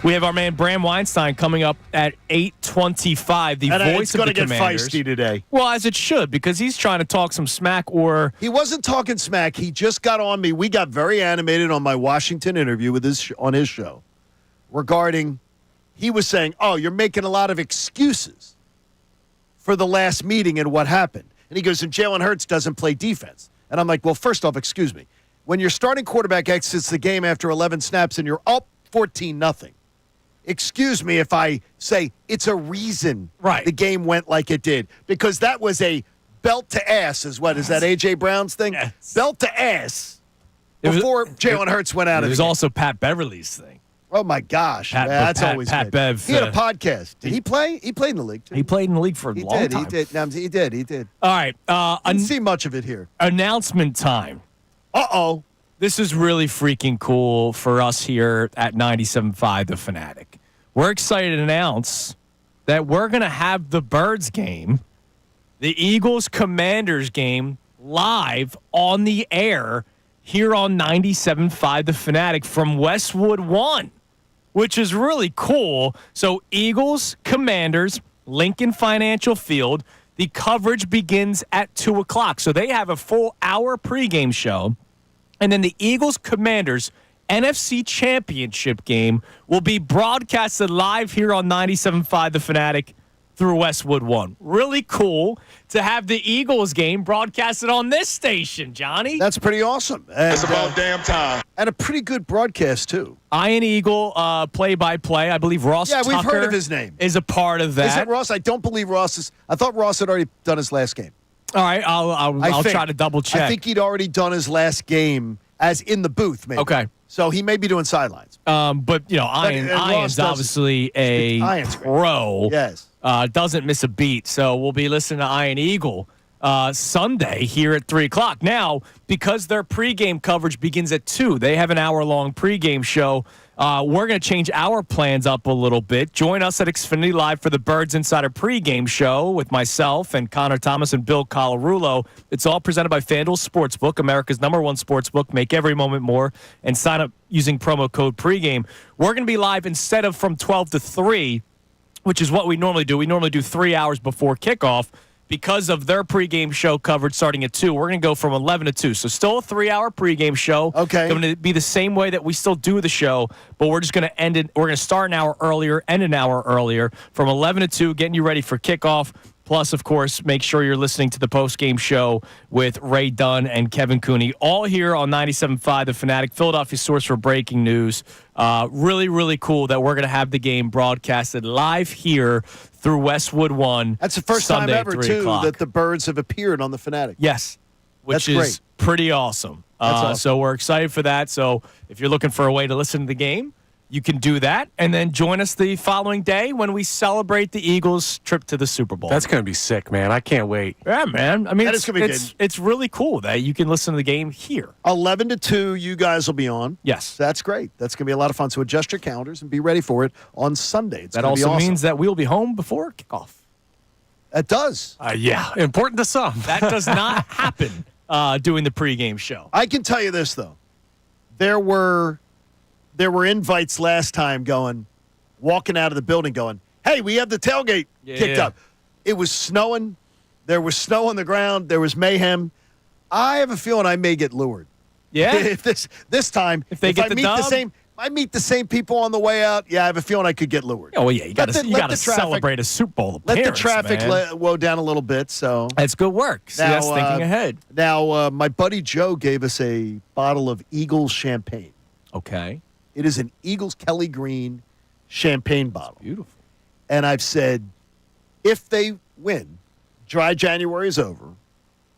We have our man Bram Weinstein coming up at 8:25. The and voice it's of going the to get Commanders. feisty today. Well, as it should, because he's trying to talk some smack. Or he wasn't talking smack. He just got on me. We got very animated on my Washington interview with on his show regarding. He was saying, "Oh, you're making a lot of excuses for the last meeting and what happened." And he goes, "And Jalen Hurts doesn't play defense." And I'm like, "Well, first off, excuse me. When your starting quarterback exits the game after 11 snaps and you're up 14-0. Excuse me if I say it's a reason the game went like it did, because that was a belt to ass is that A.J. Brown's thing? Yes. Belt to ass before Jalen Hurts went out of it. It was also Pat Beverly's thing. Oh, my gosh. That's always Pat good. Bev. He had a podcast. Did he play? He played in the league, too. He played in the league for a long time. He did. All right. Didn't see much of it here. Announcement time. Uh-oh. This is really freaking cool for us here at 97.5 The Fanatic. We're excited to announce that we're going to have the Birds game, the Eagles-Commanders game, live on the air here on 97.5 The Fanatic from Westwood 1, which is really cool. So Eagles-Commanders, Lincoln Financial Field, the coverage begins at 2 o'clock. So they have a full hour pregame show. And then the Eagles-Commanders NFC Championship game will be broadcasted live here on 97.5 The Fanatic through Westwood 1. Really cool to have the Eagles game broadcasted on this station, Johnny. That's pretty awesome. And, It's about damn time. And a pretty good broadcast, too. Iron Eagle play-by-play. I believe Ross Tucker we've heard of his name. Is a part of that. Is it Ross? I don't believe Ross is. I thought Ross had already done his last game. All right, I'll try to double check. I think he'd already done his last game as in the booth, maybe. Okay. So he may be doing sidelines. But, Iron's obviously a pro. Yes. Doesn't miss a beat. So we'll be listening to Iron Eagle Sunday here at 3 o'clock. Now, because their pregame coverage begins at 2, they have an hour-long pregame show. We're going to change our plans up a little bit. Join us at Xfinity Live for the Birds Insider pregame show with myself and Connor Thomas and Bill Colarulo. It's all presented by FanDuel Sportsbook, America's #1 sportsbook. Make every moment more and sign up using promo code pregame. We're going to be live instead of from 12 to 3, which is what we normally do. We normally do 3 hours before kickoff. Because of their pregame show coverage starting at 2, we're going to go from 11 to 2. So still a 3-hour pregame show. Okay. Going to be the same way that we still do the show, but we're just going to end it. We're going to start an hour earlier, end an hour earlier, from 11 to 2, getting you ready for kickoff. Plus, of course, make sure you're listening to the postgame show with Ray Dunn and Kevin Cooney, all here on 97.5 The Fanatic, Philadelphia source for breaking news. Really, really cool that we're going to have the game broadcasted live here through Westwood 1. That's the first Sunday, time ever, 3 too, o'clock. that the Birds have appeared on the Fanatic. Yes, which That's is great. pretty awesome. That's awesome. So we're excited for that. So if you're looking for a way to listen to the game, you can do that, and then join us the following day when we celebrate the Eagles' trip to the Super Bowl. That's going to be sick, man. I can't wait. Yeah, man. I mean, That is gonna be good. it's really cool that you can listen to the game here. 11 to 2, you guys will be on. Yes. So that's great. That's going to be a lot of fun. So adjust your calendars and be ready for it on Sunday. It's That gonna be also awesome. means that we'll be home before kickoff. It does. Yeah, important to some. That does not happen doing the pregame show. I can tell you this, though. There were invites last time walking out of the building going, hey, we have the tailgate kicked up. It was snowing. There was snow on the ground. There was mayhem. I have a feeling I may get lured. Yeah? If this time, If they get the dub? I meet the same people on the way out. Yeah, I have a feeling I could get lured. Oh, well, yeah, you got to traffic- celebrate a Super Bowl appearance, Let the traffic man. woe down a little bit. So That's good work. See, that's thinking ahead. Now, my buddy Joe gave us a bottle of Eagles champagne. Okay. It is an Eagles Kelly Green champagne bottle. Beautiful. And I've said, if they win, dry January is over,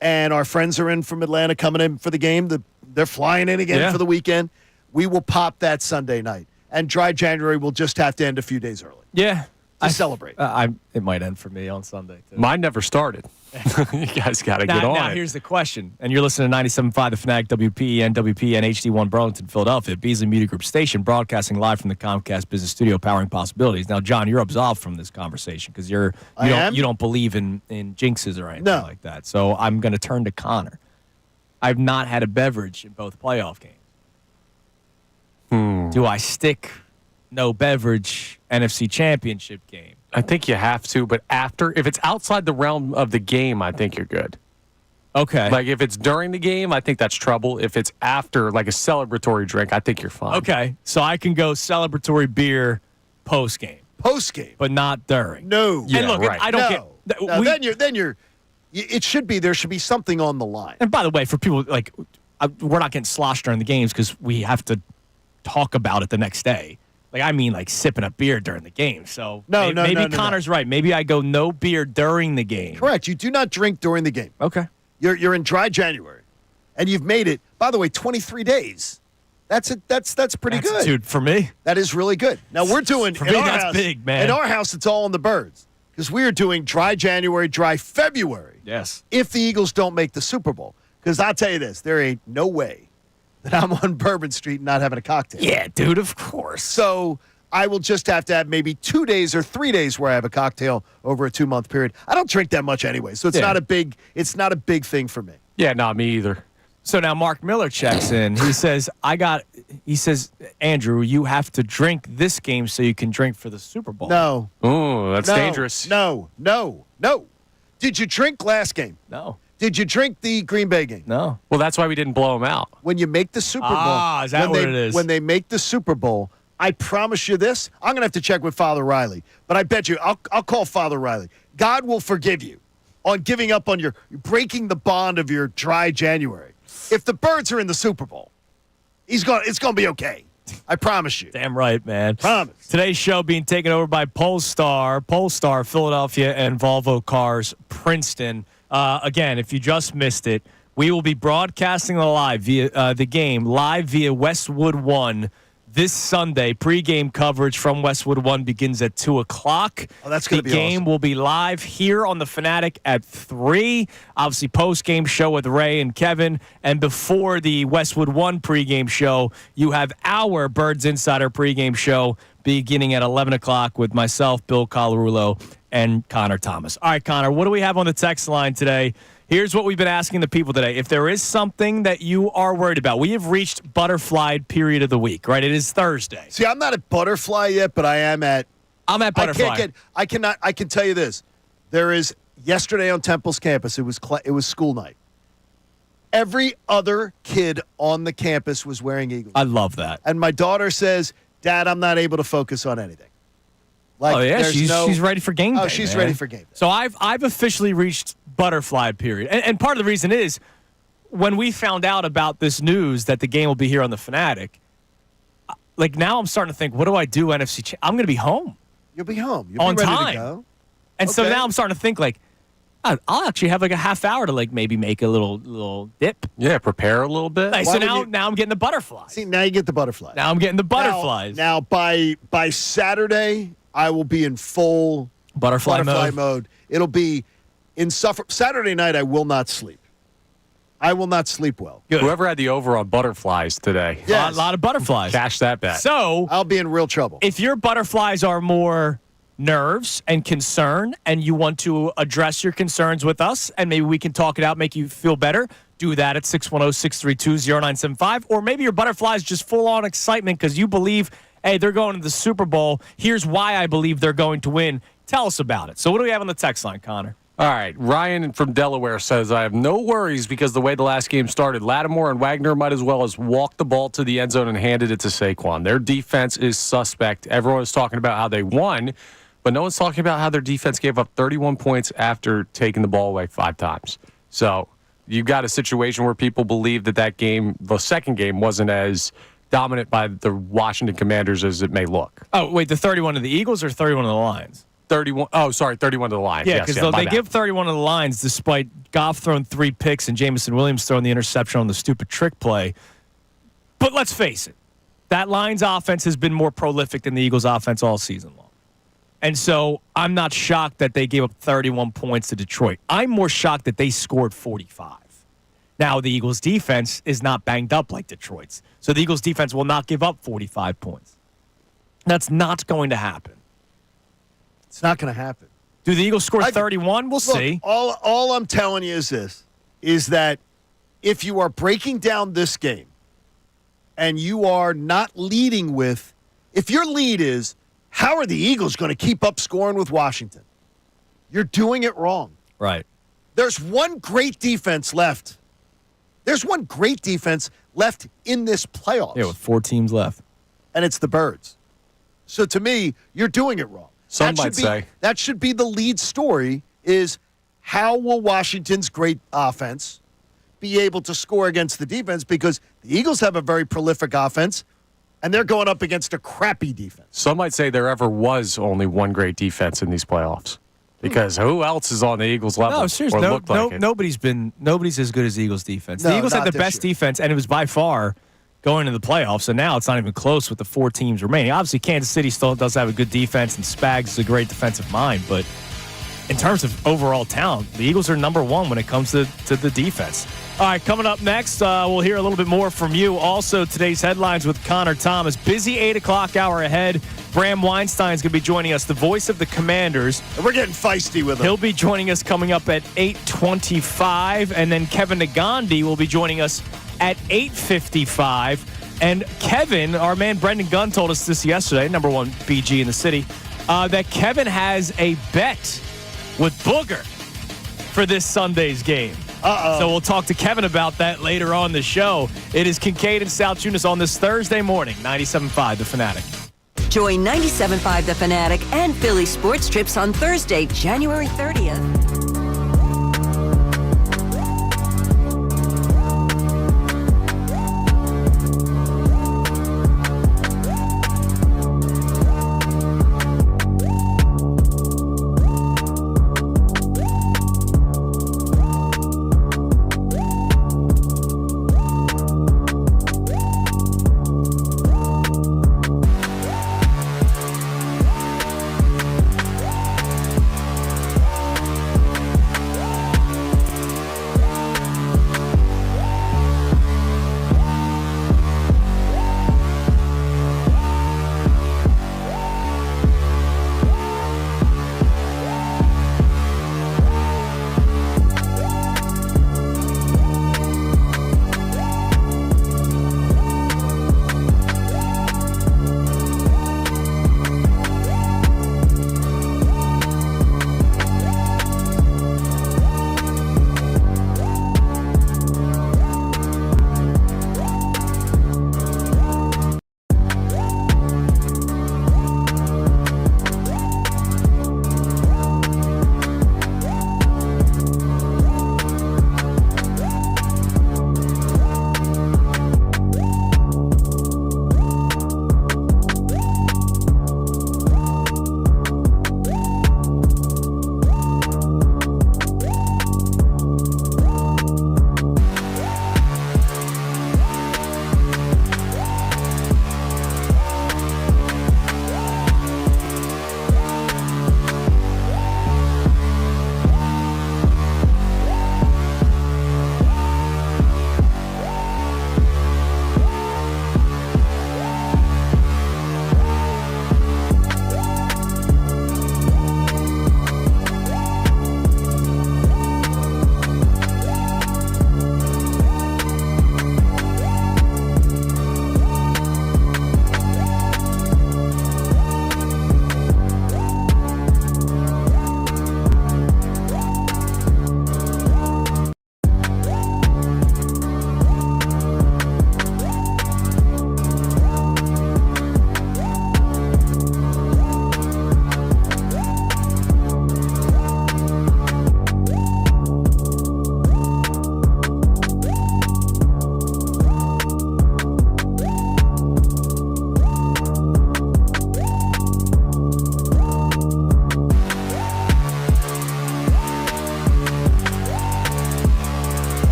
and our friends are in from Atlanta coming in for the game. They're flying in again for the weekend. We will pop that Sunday night. And dry January will just have to end a few days early. Yeah. To celebrate. It might end for me on Sunday, too. Mine never started. You guys got to get on Now, it. here's the question. And you're listening to 97.5 The Fanatic, WPEN, WPN, HD1 Burlington, Philadelphia, Beasley Media Group station, broadcasting live from the Comcast Business Studio, powering possibilities. Now, John, you're absolved from this conversation because you don't believe in jinxes or anything like that. So I'm going to turn to Connor. I've not had a beverage in both playoff games. Do I stick no beverage NFC Championship game? I think you have to, but if it's outside the realm of the game, I think you're good. Okay. Like if it's during the game, I think that's trouble. If it's after, like a celebratory drink, I think you're fine. Okay. So I can go celebratory beer post game. Post game. But not during. No. Yeah, and look, right. I don't get. No, then you're. It should be. There should be something on the line. And by the way, for people like, we're not getting sloshed during the games because we have to talk about it the next day. Like I mean, like sipping a beer during the game. So maybe Connor's right. Maybe I go no beer during the game. Correct. You do not drink during the game. Okay. You're in dry January, and you've made it. By the way, 23 days. That's pretty good, dude. For me, that is really good. Now we're doing for me. That's house, big, man. In our house, it's all on the birds because we are doing dry January, dry February. Yes. If the Eagles don't make the Super Bowl, because I'll tell you this, there ain't no way that I'm on Bourbon Street and not having a cocktail. Yeah, dude. Of course. So I will just have to have maybe 2 days or 3 days where I have a cocktail over a 2-month period. I don't drink that much anyway, so it's not a big thing for me. Yeah, not me either. So now Mark Miller checks in. He says, Andrew, you have to drink this game so you can drink for the Super Bowl. No. Oh, that's dangerous. No. Did you drink last game? No. Did you drink the Green Bay game? No. Well, that's why we didn't blow him out. When you make the Super Bowl. Is that what it is? When they make the Super Bowl, I promise you this. I'm going to have to check with Father Riley. But I bet you, I'll call Father Riley. God will forgive you on giving up on breaking the bond of your dry January. If the Birds are in the Super Bowl, it's going to be okay. I promise you. Damn right, man. Promise. Today's show being taken over by Polestar, Philadelphia, and Volvo Cars, Princeton. Again, if you just missed it, we will be broadcasting the game live via Westwood One this Sunday. Pre-game coverage from Westwood One begins at 2:00. Oh, that's going to be awesome. The game will be live here on the Fanatic at 3. Obviously, post-game show with Ray and Kevin. And before the Westwood One pre-game show, you have our Birds Insider pre-game show beginning at 11 o'clock with myself, Bill Colarulo, and Connor Thomas. All right, Connor, what do we have on the text line today? Here's what we've been asking the people today. If there is something that you are worried about, we have reached butterfly period of the week, right? It is Thursday. See, I'm not at butterfly yet, but I'm at butterfly. I can tell you this. There is yesterday on Temple's campus, it was school night. Every other kid on the campus was wearing Eagles. I love that. And my daughter says, "Dad, I'm not able to focus on anything." She's ready for game day. Oh, she's man. ready for game day. So I've officially reached butterfly period. And part of the reason is when we found out about this news that the game will be here on the Fanatic, like now I'm starting to think, what do I do NFC? I'm going to be home. You'll be home. You'll on be ready time. to go. And so now I'm starting to think like, I'll actually have like a half hour to like maybe make a little dip. Yeah, prepare a little bit. Like, so now I'm getting the butterflies. See, now you get the butterflies. Now I'm getting the butterflies. Now by Saturday, I will be in full butterfly mode. It'll be Saturday night, I will not sleep. I will not sleep well. Good. Whoever had the over on butterflies today. Yes. A lot of butterflies. Cash that bet. So I'll be in real trouble. If your butterflies are more nerves and concern and you want to address your concerns with us and maybe we can talk it out, make you feel better, do that at 610-632-0975. Or maybe your butterflies just full on excitement because you believe, hey, they're going to the Super Bowl. Here's why I believe they're going to win. Tell us about it. So what do we have on the text line, Connor? All right. Ryan from Delaware says, I have no worries because the way the last game started, Lattimore and Wagner might as well as walked the ball to the end zone and handed it to Saquon. Their defense is suspect. Everyone is talking about how they won, but no one's talking about how their defense gave up 31 points after taking the ball away 5 times. So you've got a situation where people believe that game, the second game, wasn't as dominant by the Washington Commanders as it may look. Oh, wait, the 31 of the Eagles or 31 of the Lions? 31. Oh, sorry, 31 to the Lions. Yeah, because they give 31 of the Lions despite Goff throwing 3 picks and Jameson Williams throwing the interception on the stupid trick play. But let's face it, that Lions offense has been more prolific than the Eagles offense all season long. And so I'm not shocked that they gave up 31 points to Detroit. I'm more shocked that they scored 45. Now, the Eagles' defense is not banged up like Detroit's. So the Eagles' defense will not give up 45 points. That's not going to happen. It's not going to happen. Do the Eagles score 31? We'll see. All I'm telling you is this, is that if you are breaking down this game and you are not leading with, if your lead is, how are the Eagles going to keep up scoring with Washington? You're doing it wrong. Right. There's one great defense left. There's one great defense left in this playoffs. Yeah, with 4 teams left. And it's the Birds. So to me, you're doing it wrong. Some might say. That should be the lead story is how will Washington's great offense be able to score against the defense? Because the Eagles have a very prolific offense, and they're going up against a crappy defense. Some might say there ever was only one great defense in these playoffs. Because who else is on the Eagles level? No, seriously, It? nobody's as good as the Eagles defense. No, The Eagles had not the this best year. defense, and it was by far going into the playoffs, and now it's not even close with the 4 teams remaining. Obviously, Kansas City still does have a good defense, and Spags is a great defensive mind, but in terms of overall talent, the Eagles are number 1 when it comes to the defense. All right, coming up next, we'll hear a little bit more from you. Also, today's headlines with Connor Thomas. Busy 8 o'clock hour ahead. Bram Weinstein's going to be joining us, the voice of the Commanders. And we're getting feisty with him. He'll be joining us coming up at 8:25, and then Kevin Nagandi will be joining us at 8:55. And Kevin, our man Brendan Gunn, told us this yesterday, number 1 BG in the city, that Kevin has a bet with Booger for this Sunday's game. Uh-oh. So we'll talk to Kevin about that later on the show. It is Kincade and Salciunas on this Thursday morning, 97.5 The Fanatic. Join 97.5 The Fanatic and Philly Sports Trips on Thursday, January 30th.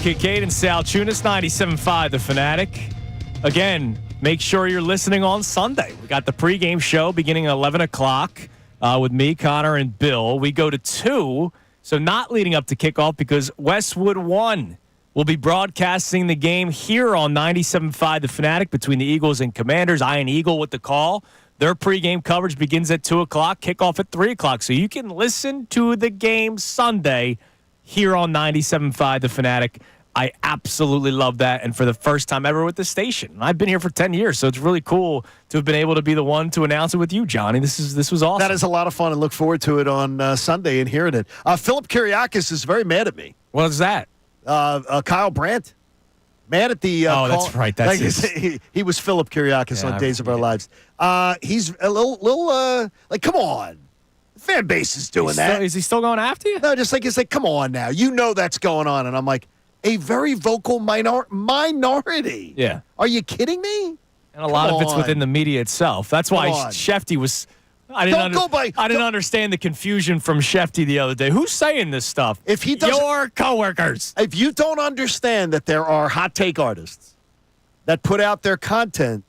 Kincade and Salciunas, 97.5 The Fanatic. Again, make sure you're listening on Sunday. We got the pregame show beginning at 11 o'clock with me, Connor, and Bill. We go to 2, so not leading up to kickoff because Westwood 1 will be broadcasting the game here on 97.5 The Fanatic between the Eagles and Commanders. Iron Eagle with the call. Their pregame coverage begins at 2 o'clock, kickoff at 3 o'clock. So you can listen to the game Sunday here on 97.5 The Fanatic. I absolutely love that, and for the first time ever with the station. I've been here for 10 years, so it's really cool to have been able to be the one to announce it with you, Johnny. This was awesome. That is a lot of fun, and look forward to it on Sunday and hearing it. Philip Kiriakis is very mad at me. What is that? Kyle Brandt. Mad at the oh, that's right. That's he was Philip Kiriakis on Days of Our Lives. He's a little like, come on. The fan base is doing that. Is he still going after you? No, just like it's like, come on now. You know that's going on. And I'm like, a very vocal minority. Yeah. Are you kidding me? And a lot of it's within the media itself. That's why Shefty was. I didn't understand the confusion from Shefty the other day. Who's saying this stuff? If he doesn't, your coworkers. If you don't understand that there are hot take artists that put out their content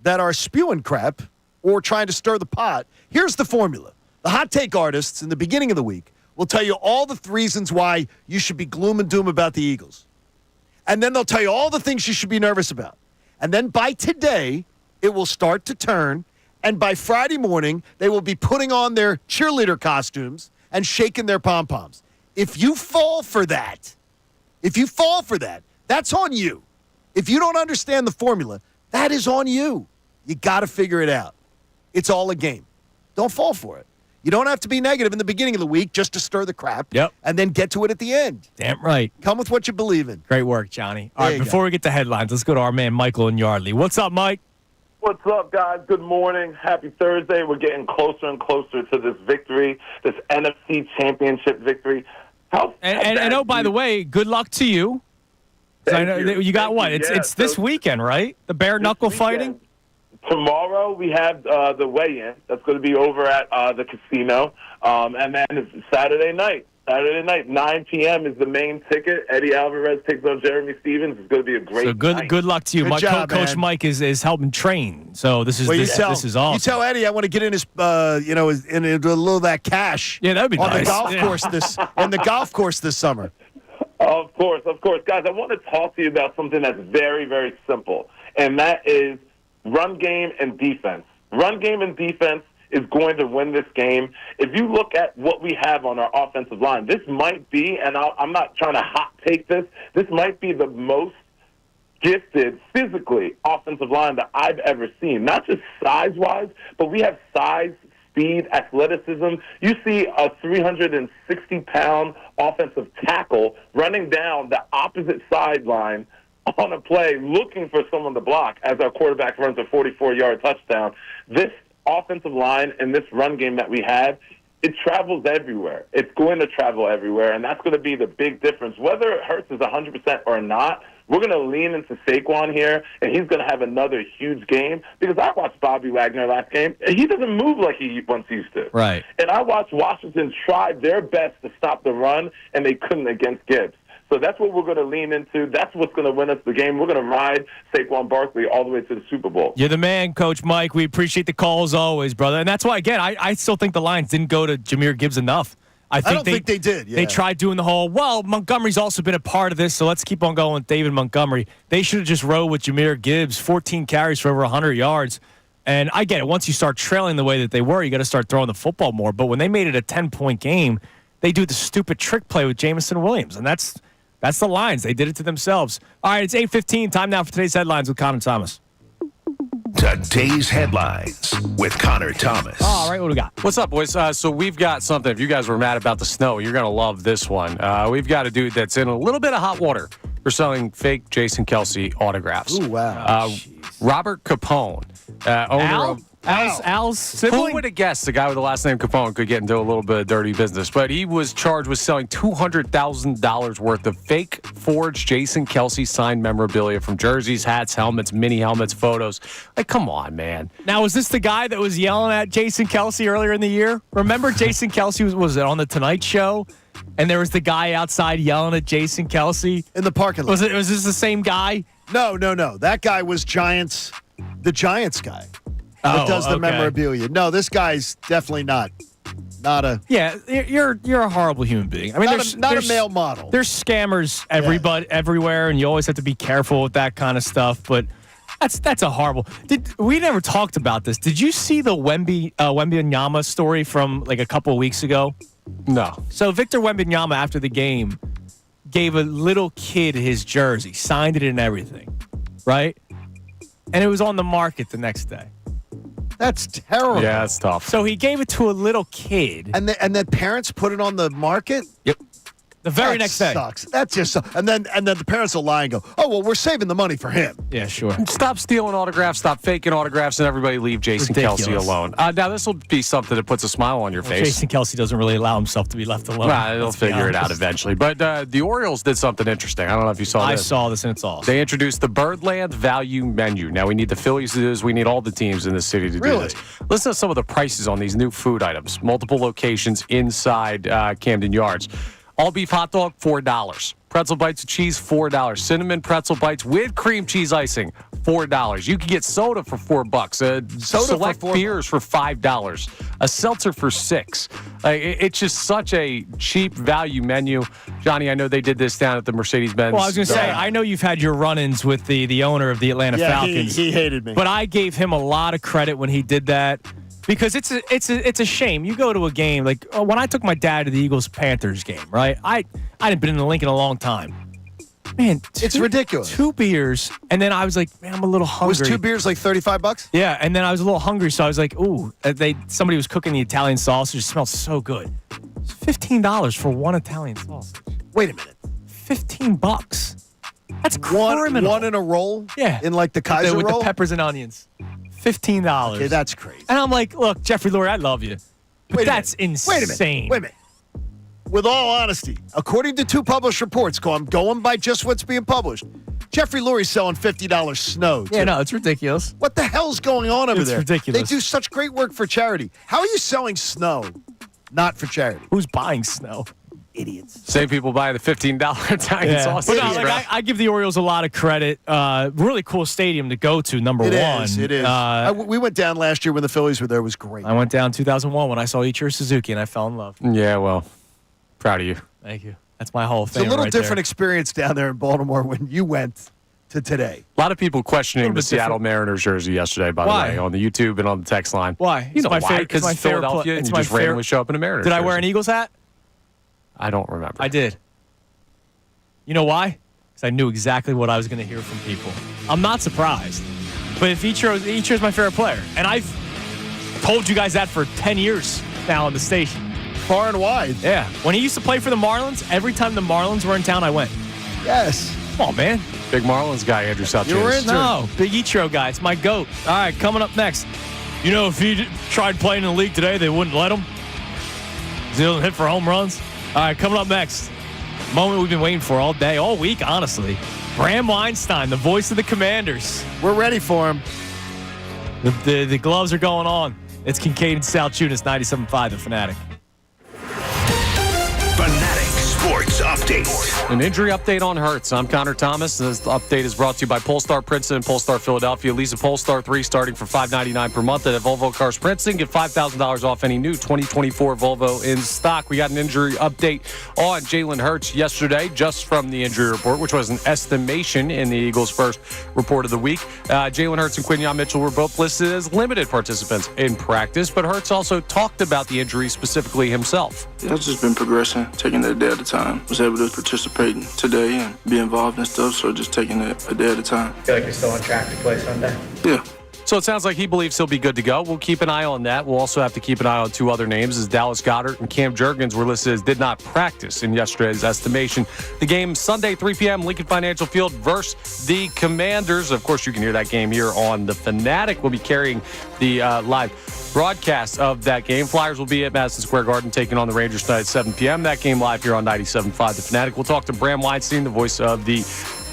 that are spewing crap or trying to stir the pot, here's the formula. The hot take artists in the beginning of the week will tell you all the reasons why you should be gloom and doom about the Eagles. And then they'll tell you all the things you should be nervous about. And then by today, it will start to turn. And by Friday morning, they will be putting on their cheerleader costumes and shaking their pom-poms. If you fall for that, that's on you. If you don't understand the formula, that is on you. You got to figure it out. It's all a game. Don't fall for it. You don't have to be negative in the beginning of the week just to stir the crap. Yep. And then get to it at the end. Damn right. Come with what you believe in. Great work, Johnny. All right, before we get to headlines, let's go to our man Michael in Yardley. What's up, Mike? What's up, guys? Good morning. Happy Thursday. We're getting closer and closer to this victory, this NFC Championship victory. And oh, by the way, good luck to you. I know you got what? It's this weekend, right? The bare knuckle fighting? Tomorrow we have the weigh-in. That's going to be over at the casino. And then it's Saturday night. 9 p.m. is the main ticket. Eddie Alvarez takes on Jeremy Stevens. It's going to be a great night. Good luck to you. Good job, Coach man. Mike is helping train. So this is awesome. You tell Eddie I want to get in his in a little of that cash. Yeah, that'd be on nice. the golf course this summer. Of course. Guys, I want to talk to you about something that's very, very simple, and that is run game and defense. Run game and defense is going to win this game. If you look at what we have on our offensive line, this might be, and I'm not trying to hot take this might be the most gifted physically offensive line that I've ever seen. Not just size-wise, but we have size, speed, athleticism. You see a 360-pound offensive tackle running down the opposite sideline on a play looking for someone to block as our quarterback runs a 44-yard touchdown. This offensive line and this run game that we have, it travels everywhere. It's going to travel everywhere, and that's going to be the big difference. Whether it hurts is 100% or not, we're going to lean into Saquon here, and he's going to have another huge game because I watched Bobby Wagner last game, and he doesn't move like he once used to. Right. And I watched Washington try their best to stop the run, and they couldn't against Gibbs. So that's what we're going to lean into. That's what's going to win us the game. We're going to ride Saquon Barkley all the way to the Super Bowl. You're the man, Coach Mike. We appreciate the call as always, brother. And that's why, again, I still think the Lions didn't go to Jahmyr Gibbs enough. I don't think they did. Yeah. They tried doing the whole, Montgomery's also been a part of this, so let's keep on going with David Montgomery. They should have just rode with Jahmyr Gibbs, 14 carries for over 100 yards. And I get it. Once you start trailing the way that they were, you got to start throwing the football more. But when they made it a 10-point game, they do the stupid trick play with Jameson Williams, and that's the Lions. They did it to themselves. All right, it's 8:15. Time now for today's headlines with Connor Thomas. Today's headlines with Connor Thomas. All right, what do we got? What's up, boys? So we've got something. If you guys were mad about the snow, you're going to love this one. We've got a dude that's in a little bit of hot water for selling fake Jason Kelce autographs. Ooh, wow. Robert Capone, owner of Al's sibling? Who would have guessed the guy with the last name Capone could get into a little bit of dirty business? But he was charged with selling $200,000 worth of fake forged Jason Kelce signed memorabilia from jerseys, hats, helmets, mini helmets, photos. Like, come on, man. Now, was this the guy that was yelling at Jason Kelce earlier in the year? Remember Jason Kelce was it on The Tonight Show? and there was the guy outside yelling at Jason Kelce in the parking lot. Was this the same guy? No. That guy was the Giants guy that does the memorabilia. No, this guy's definitely not a. Yeah, you're a horrible human being. I mean, not a male model. There's scammers everywhere, and you always have to be careful with that kind of stuff. But that's a horrible. We never talked about this? Did you see the Wembanyama story from like a couple of weeks ago? No. So Victor Wembanyama after the game gave a little kid his jersey, signed it and everything, right? And it was on the market the next day. That's terrible. Yeah, that's tough. So he gave it to a little kid. And the parents put it on the market? Yep. The very next day. Sucks. That just sucks. And then the parents will lie and go, "Oh, well, we're saving the money for him." Yeah, sure. Stop stealing autographs, stop faking autographs, and everybody leave Jason Kelce alone. Now, this will be something that puts a smile on your face. Jason Kelce doesn't really allow himself to be left alone. They'll figure it out eventually. But the Orioles did something interesting. I don't know if you saw this. I saw this, and it's awesome. They introduced the Birdland Value Menu. Now, we need the Phillies to do this. We need all the teams in the city to do this. Listen to some of the prices on these new food items. Multiple locations inside Camden Yards. All beef hot dog, $4. Pretzel bites with cheese, $4. Cinnamon pretzel bites with cream cheese icing, $4. You can get soda for $4. Select beers for $5. A seltzer for $6. It's just such a cheap value menu. Johnny, I know they did this down at the Mercedes-Benz. Well, I was going to say, I know you've had your run-ins with the owner of the Atlanta Falcons. He hated me. But I gave him a lot of credit when he did that. Because it's a shame. You go to a game, like when I took my dad to the Eagles-Panthers game, right? I hadn't been in the link in a long time. Man, it's ridiculous. 2 beers, and then I was like, man, I'm a little hungry. Was 2 beers like $35? Yeah, and then I was a little hungry, so I was like, ooh. Somebody was cooking the Italian sausage. It smelled so good. It's $15 for one Italian sausage. Wait a minute. $15. That's criminal. One in a roll? Yeah. In like the Kaiser with roll? The peppers and onions. $15. Okay, that's crazy. And I'm like, look, Jeffrey Lurie, I love you. But that's insane. Wait a minute. With all honesty, according to 2 published reports, I'm going by just what's being published, Jeffrey Lurie's selling $50 snow. Yeah, no, it's ridiculous. What the hell's going on over there? It's ridiculous. They do such great work for charity. How are you selling snow not for charity? Who's buying snow? Idiots. Same people buying the $15 Italian sausage. But no, I give the Orioles a lot of credit. Really cool stadium to go to, number one. It is. We went down last year when the Phillies were there. It was great. I went down 2001 when I saw Ichiro Suzuki, and I fell in love. Yeah, well, proud of you. Thank you. That's my Hall of Fame. It's a little different experience down there in Baltimore when you went to today. A lot of people questioning the Seattle Mariners jersey yesterday, by the way, on the YouTube and on the text line. Why? You know why? Because it's Philadelphia, and you just randomly show up in a Mariners jersey. Did I wear an Eagles hat? I don't remember. I did. You know why? Because I knew exactly what I was going to hear from people. I'm not surprised. But if Ichiro's my favorite player, and I've told you guys that for 10 years now on the station. Far and wide. Yeah. When he used to play for the Marlins, every time the Marlins were in town, I went. Yes. Come on, man. Big Marlins guy, Andrew Salciunas. You were into No, big Ichiro guy. It's my GOAT. All right, coming up next. You know, if he tried playing in the league today, they wouldn't let him. He doesn't hit for home runs. All right, coming up next. Moment we've been waiting for all day, all week, honestly. Bram Weinstein, the voice of the Commanders. We're ready for him. The gloves are going on. It's Kincade Salciunas, 97.5, The Fanatic. Fanatic Sports Update. An injury update on Hurts. I'm Connor Thomas. This update is brought to you by Polestar Princeton and Polestar Philadelphia. Lease a Polestar 3 starting for $599 per month at Volvo Cars Princeton. Get $5,000 off any new 2024 Volvo in stock. We got an injury update on Jalen Hurts yesterday, just from the injury report, which was an estimation in the Eagles' first report of the week. Jalen Hurts and Quinyon Mitchell were both listed as limited participants in practice, but Hurts also talked about the injury specifically himself. Yeah, I've just been progressing, taking it a day at a time. Was able to participate today and be involved in stuff, so just taking it a day at a time. Feel like you're still on track to play Sunday? Yeah. So it sounds like he believes he'll be good to go. We'll keep an eye on that. We'll also have to keep an eye on 2 other names, as Dallas Goedert and Cam Jurgens were listed as did not practice in yesterday's estimation. The game Sunday, 3 p.m., Lincoln Financial Field versus the Commanders. Of course, you can hear that game here on The Fanatic. We'll be carrying the live broadcast of that game. Flyers will be at Madison Square Garden taking on the Rangers tonight at 7 p.m. That game live here on 97.5 The Fanatic. We'll talk to Bram Weinstein, the voice of the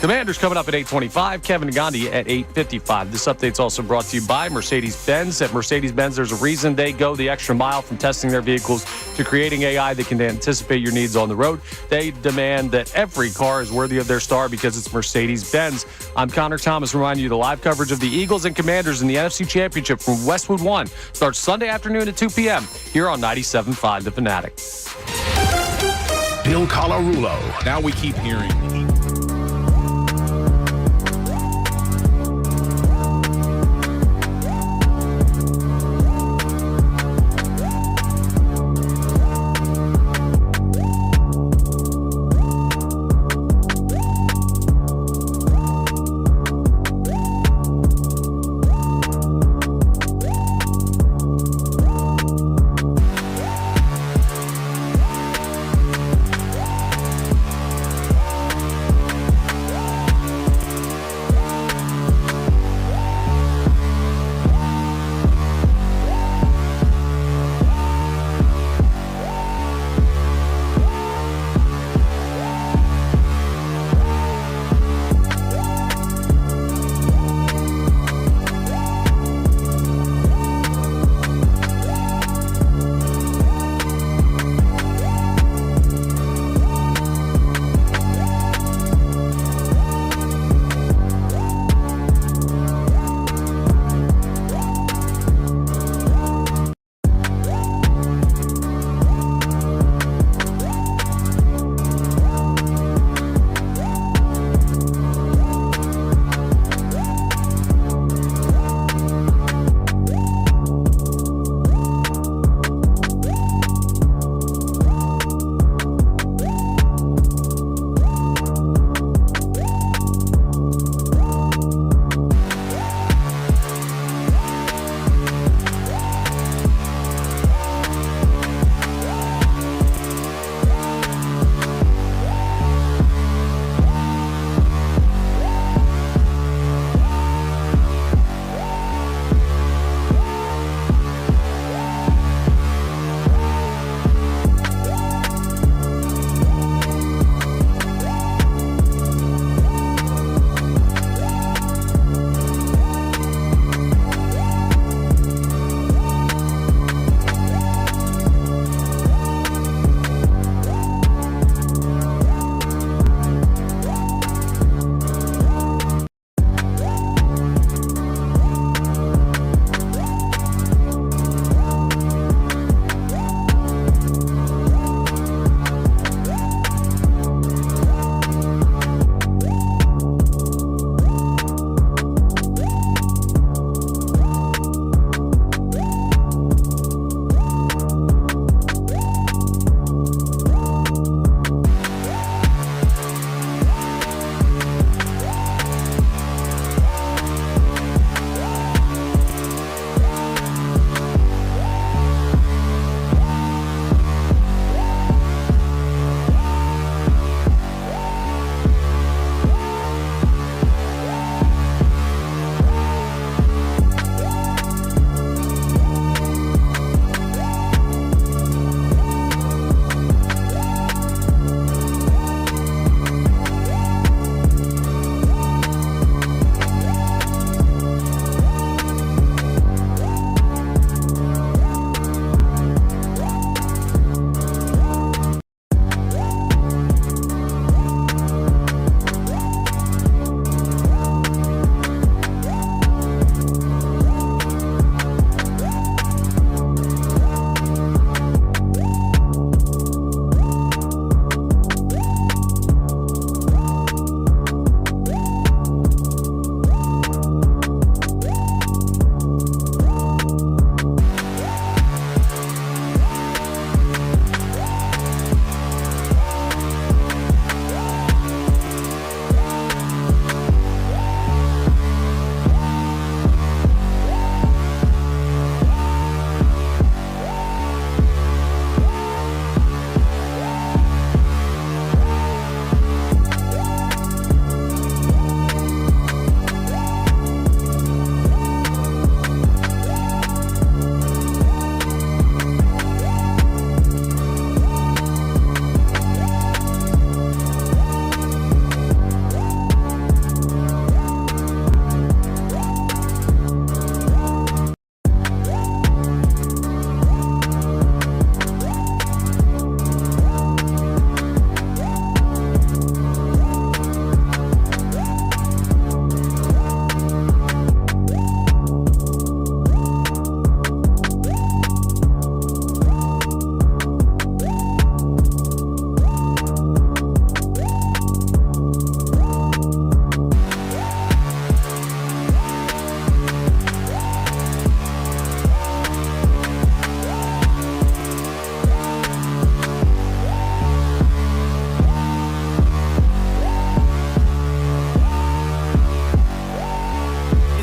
Commanders coming up at 8:25. Kevin Gandhi at 8:55. This update's also brought to you by Mercedes-Benz. At Mercedes-Benz, there's a reason they go the extra mile from testing their vehicles to creating AI that can anticipate your needs on the road. They demand that every car is worthy of their star because it's Mercedes-Benz. I'm Connor Thomas, reminding you the live coverage of the Eagles and Commanders in the NFC Championship from Westwood One starts Sunday afternoon at 2 p.m. here on 97.5 The Fanatic. Bill Colarulo. Now we keep hearing.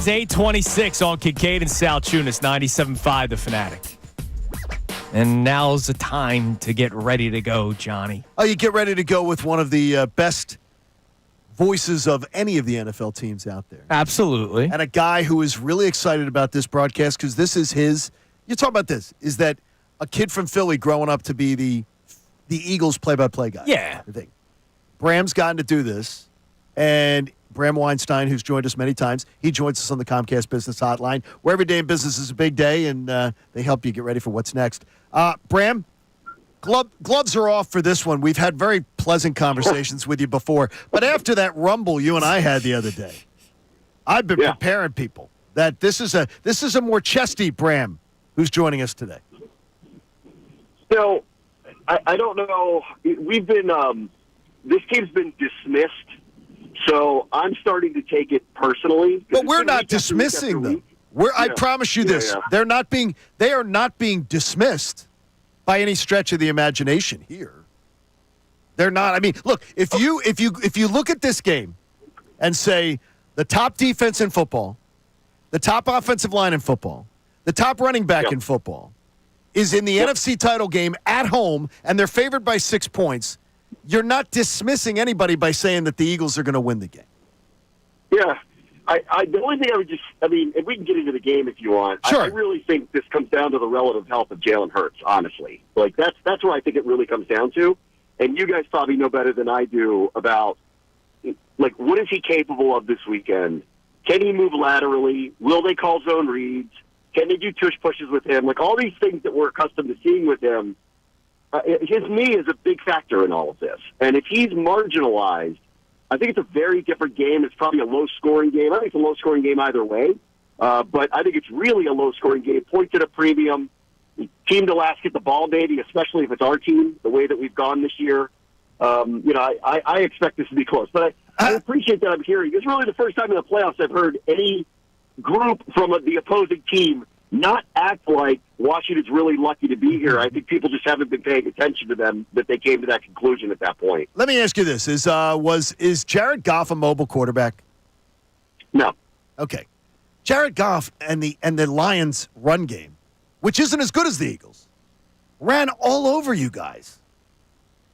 is 8:26 on Kincade and Salciunas, 97.5 The Fanatic. And now's the time to get ready to go, Johnny. Oh, you get ready to go with one of the best voices of any of the NFL teams out there. Absolutely. And a guy who is really excited about this broadcast because this is his. You talk about this. Is that a kid from Philly growing up to be the Eagles play-by-play guy? Yeah. I think. Bram's gotten to do this. And Bram Weinstein, who's joined us many times, he joins us on the Comcast Business Hotline, where every day in business is a big day, and they help you get ready for what's next. Bram, gloves are off for this one. We've had very pleasant conversations with you before, but after that rumble you and I had the other day, I've been preparing people that this is a more chesty Bram who's joining us today. So, I don't know. We've been this team's been dismissed. So I'm starting to take it personally. But we're not dismissing them. I promise you this. They are not being dismissed by any stretch of the imagination here. They're not. I mean, look, if you look at this game and say the top defense in football, the top offensive line in football, the top running back in football is in the NFC title game at home and they're favored by 6 points, you're not dismissing anybody by saying that the Eagles are going to win the game. Yeah. The only thing if we can get into the game if you want, sure. I really think this comes down to the relative health of Jalen Hurts, honestly. Like, that's where I think it really comes down to. And you guys probably know better than I do about, like, what is he capable of this weekend? Can he move laterally? Will they call zone reads? Can they do tush pushes with him? Like, all these things that we're accustomed to seeing with him. His knee is a big factor in all of this. And if he's marginalized, I think it's a very different game. It's probably a low-scoring game. I think it's a low-scoring game either way. But I think it's really a low-scoring game. Points at a premium. Team to last get the ball, maybe, especially if it's our team, the way that we've gone this year. I expect this to be close. But I appreciate that I'm hearing. It's really the first time in the playoffs I've heard any group from the opposing team not act like Washington's really lucky to be here. I think people just haven't been paying attention to them, that they came to that conclusion at that point. Let me ask you this. Is Jared Goff a mobile quarterback? No. Okay. Jared Goff and the Lions run game, which isn't as good as the Eagles, ran all over you guys.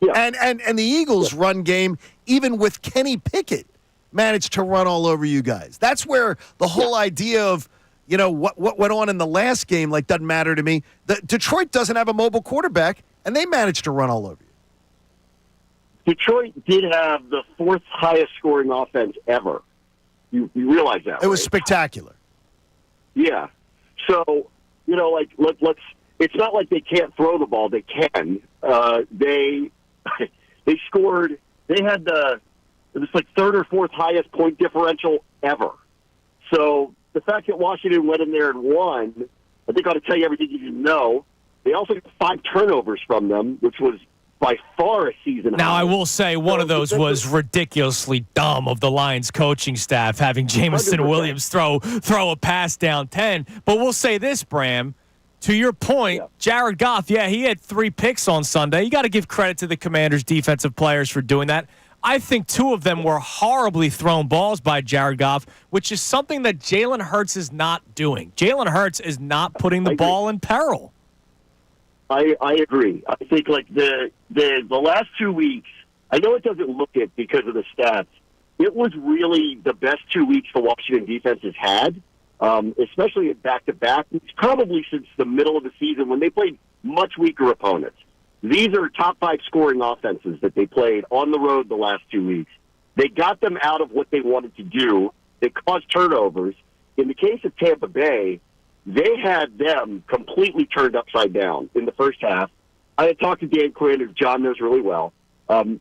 Yeah. And the Eagles run game, even with Kenny Pickett, managed to run all over you guys. That's where the whole idea of what went on in the last game, doesn't matter to me. Detroit doesn't have a mobile quarterback, and they managed to run all over you. Detroit did have the fourth highest scoring offense ever. You realize that, It was right? spectacular. Yeah. So, let's. It's not like they can't throw the ball. They can. They scored. They had it was third or fourth highest point differential ever. So the fact that Washington went in there and won, I think ought to tell you everything you need to know. They also got 5 turnovers from them, which was by far a season high. Now, I will say one of those was ridiculously dumb of the Lions coaching staff, having Jameson 100%. Williams throw a pass down 10. But we'll say this, Bram. To your point, Jared Goff, he had 3 picks on Sunday. You got to give credit to the Commanders' defensive players for doing that. I think 2 of them were horribly thrown balls by Jared Goff, which is something that Jalen Hurts is not doing. Jalen Hurts is not putting the ball in peril. I agree. I think the last 2 weeks, I know it doesn't look it because of the stats. It was really the best 2 weeks the Washington defense has had, especially at back-to-back. It's probably since the middle of the season when they played much weaker opponents. These are top 5 scoring offenses that they played on the road the last 2 weeks. They got them out of what they wanted to do. They caused turnovers. In the case of Tampa Bay, they had them completely turned upside down in the first half. I had talked to Dan Quinn, who John knows really well,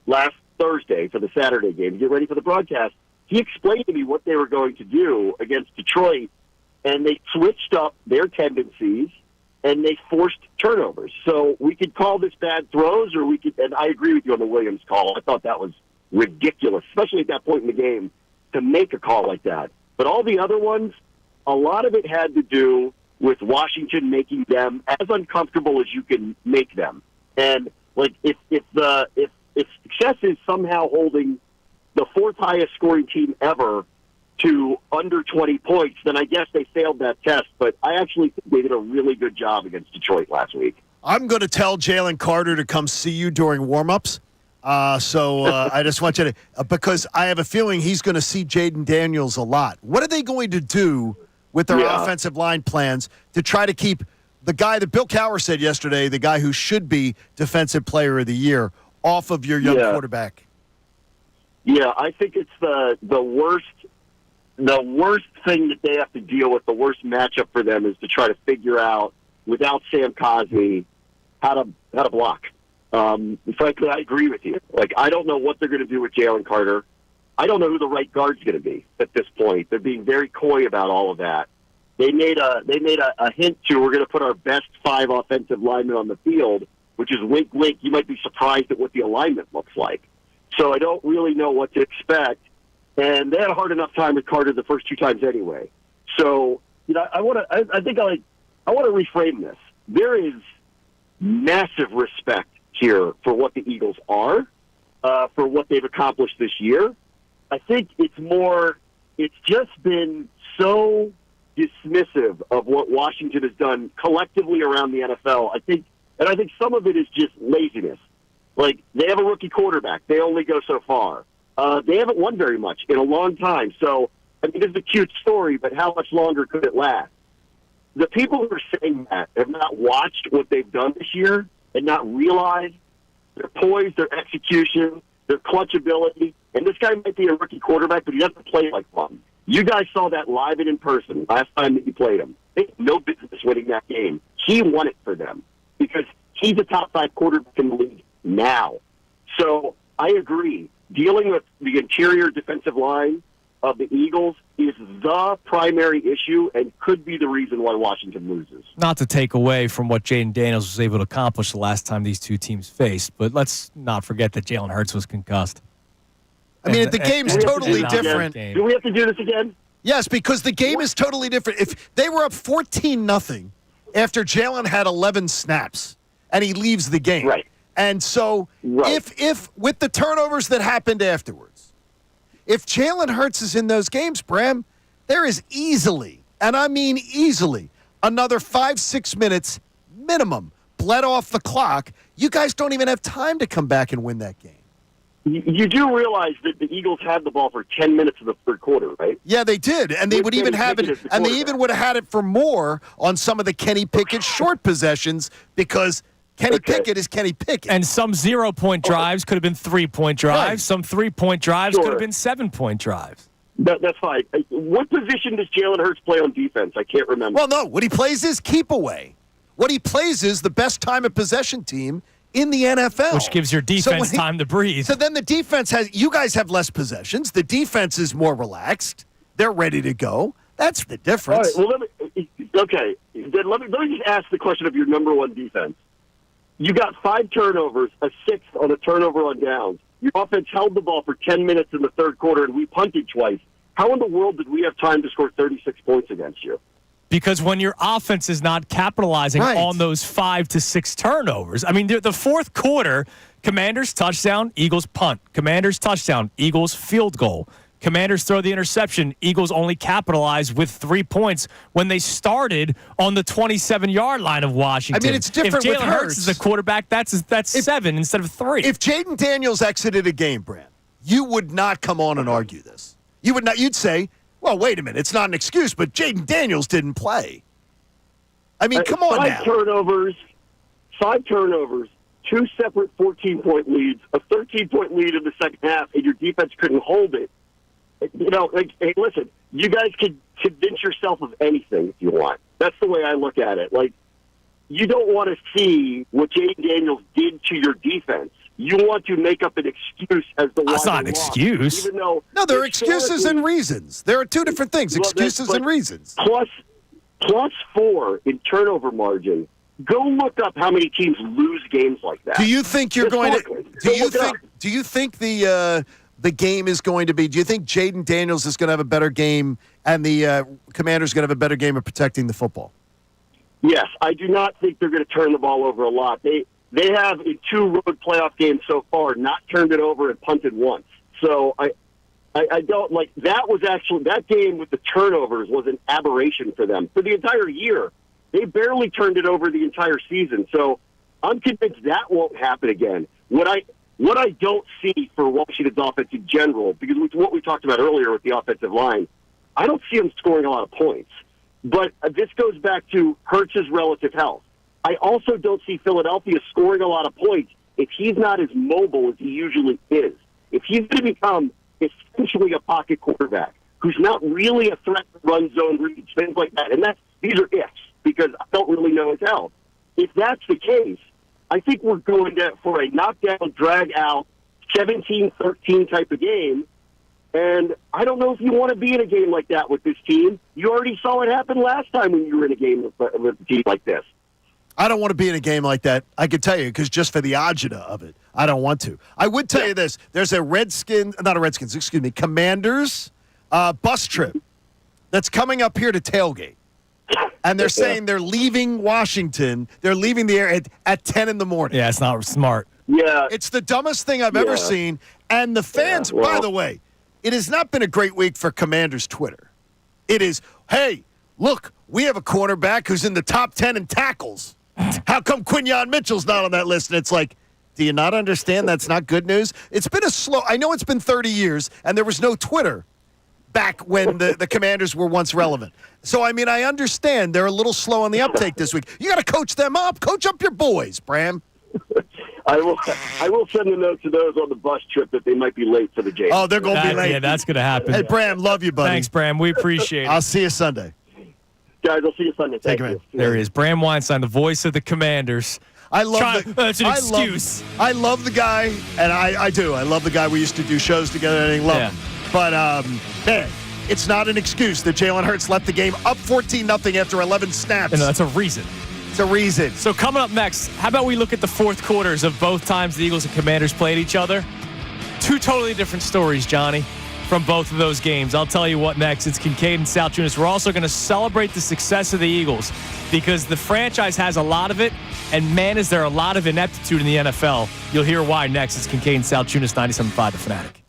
last Thursday for the Saturday game to get ready for the broadcast. He explained to me what they were going to do against Detroit, and they switched up their tendencies, and they forced turnovers. So we could call this bad throws, or we could, and I agree with you on the Williams call. I thought that was ridiculous, especially at that point in the game, to make a call like that. But all the other ones, a lot of it had to do with Washington making them as uncomfortable as you can make them. And if success is somehow holding the 4th highest scoring team ever to under 20 points, then I guess they failed that test. But I actually think they did a really good job against Detroit last week. I'm going to tell Jalen Carter to come see you during warmups. So I just want you to, because I have a feeling he's going to see Jaden Daniels a lot. What are they going to do with their offensive line plans to try to keep the guy that Bill Cowher said yesterday, the guy who should be Defensive Player of the Year, off of your young quarterback? Yeah, I think it's the worst thing that they have to deal with, the worst matchup for them is to try to figure out, without Sam Cosmi, how to block. Frankly, I agree with you. Like, I don't know what they're going to do with Jalen Carter. I don't know who the right guard's going to be at this point. They're being very coy about all of that. They made a hint to, we're going to put our best 5 offensive linemen on the field, which is wink, wink. You might be surprised at what the alignment looks like. So I don't really know what to expect. And they had a hard enough time with Carter the first 2 times anyway. So, I want to reframe this. There is massive respect here for what the Eagles are, for what they've accomplished this year. I think it's just been so dismissive of what Washington has done collectively around the NFL. I think some of it is just laziness. Like, they have a rookie quarterback. They only go so far. They haven't won very much in a long time. So, I mean, it's a cute story, but how much longer could it last? The people who are saying that have not watched what they've done this year and not realized their poise, their execution, their clutch ability. And this guy might be a rookie quarterback, but he doesn't play like one. You guys saw that live and in person last time that you played him. They had no business winning that game. He won it for them because he's a top 5 quarterback in the league now. So I agree. Dealing with the interior defensive line of the Eagles is the primary issue and could be the reason why Washington loses. Not to take away from what Jaden Daniels was able to accomplish the last time these two teams faced, but let's not forget that Jalen Hurts was concussed. I mean, the game's totally different. Do we have to do this again? Yes, because the game is totally different. If they were up 14-0 after Jalen had 11 snaps and he leaves the game. Right. And so if with the turnovers that happened afterwards, if Jalen Hurts is in those games, Bram, there is easily, and I mean easily, another 5-6 minutes minimum bled off the clock. You guys don't even have time to come back and win that game. You do realize that the Eagles had the ball for 10 minutes in the third quarter, right? Yeah, they did, and they would even have it, and they even would have had it for more on some of the Kenny Pickett short possessions because Kenny Pickett is Kenny Pickett. And some 0-point drives could have been 3-point drives. Right. Some 3-point drives could have been 7-point drives. That's fine. What position does Jalen Hurts play on defense? I can't remember. Well, no. What he plays is keep away. What he plays is the best time of possession team in the NFL. Which gives your defense time to breathe. So then the defense you guys have less possessions. The defense is more relaxed. They're ready to go. That's the difference. All right, well, then let me just ask the question of your number one defense. You got 5 turnovers, a 6th on a turnover on downs. Your offense held the ball for 10 minutes in the third quarter, and we punted twice. How in the world did we have time to score 36 points against you? Because when your offense is not capitalizing on those 5 to 6 turnovers. I mean, the fourth quarter, Commanders touchdown, Eagles punt. Commanders touchdown, Eagles field goal. Commanders throw the interception. Eagles only capitalize with 3 points when they started on the 27-yard line of Washington. I mean, it's different if with Jalen Hurts. Hurts is the quarterback, that's 7 instead of 3. If Jaden Daniels exited a game, Brand, you would not come on and argue this. You would not. You'd say, well, wait a minute. It's not an excuse, but Jaden Daniels didn't play. I mean, come on now. 5 turnovers, 2 separate 14-point leads, a 13-point lead in the second half, and your defense couldn't hold it. You know, hey, listen, you guys can convince yourself of anything if you want. That's the way I look at it. Like, you don't want to see what Jaden Daniels did to your defense. You want to make up an excuse as to why that's not an excuse. Even though no, there are excuses and reasons. There are two different things, excuses and reasons. Plus 4 in turnover margin. Go look up how many teams lose games like that. Do you think you're going to? Do you think the game is going to be? Do you think Jaden Daniels is going to have a better game, and the Commanders going to have a better game of protecting the football? Yes, I do not think they're going to turn the ball over a lot. They have in 2 road playoff games so far not turned it over and punted once. So I I don't like that. Was actually that game with the turnovers was an aberration for them for the entire year. They barely turned it over the entire season. So I'm convinced that won't happen again. What I don't see for Washington's offense in general, because it's what we talked about earlier with the offensive line, I don't see them scoring a lot of points. But this goes back to Hurts's relative health. I also don't see Philadelphia scoring a lot of points if he's not as mobile as he usually is. If he's going to become essentially a pocket quarterback who's not really a threat to run zone reads, things like that. And these are ifs because I don't really know his health. If that's the case, I think we're going for a knockdown, drag out, 17-13 type of game. And I don't know if you want to be in a game like that with this team. You already saw it happen last time when you were in a game with a team like this. I don't want to be in a game like that. I can tell you, because just for the agita of it, I don't want to. I would tell you this. There's a Commanders bus trip that's coming up here to tailgate. And they're saying they're leaving Washington. They're leaving the air at 10 in the morning. Yeah, it's not smart. Yeah. It's the dumbest thing I've ever seen. And the fans, by the way, it has not been a great week for Commanders Twitter. It is, hey, look, we have a cornerback who's in the top 10 in tackles. How come Quinyon Mitchell's not on that list? And it's like, do you not understand that's not good news? It's been I know it's been 30 years, and there was no Twitter back when the Commanders were once relevant. So, I mean, I understand they're a little slow on the uptake this week. You got to coach them up. Coach up your boys, Bram. I will send a note to those on the bus trip that they might be late for the game. Oh, they're going to be late. Yeah, that's going to happen. Hey, Bram, love you, buddy. Thanks, Bram. We appreciate it. I'll see you Sunday. Guys, I'll see you Sunday. Thank you, man. There he is, Bram Weinstein, the voice of the Commanders. I love That's an excuse. I love the guy, and I do. I love the guy. We used to do shows together, and I love him. But, man, it's not an excuse that Jalen Hurts left the game up 14-0 after 11 snaps. No, that's a reason. It's a reason. So coming up next, how about we look at the fourth quarters of both times the Eagles and Commanders played each other? Two totally different stories, Johnny, from both of those games. I'll tell you what next. It's Kincade and Salciunas. We're also going to celebrate the success of the Eagles because the franchise has a lot of it, and man, is there a lot of ineptitude in the NFL. You'll hear why next. It's Kincade and Salciunas, 97.5 The Fanatic.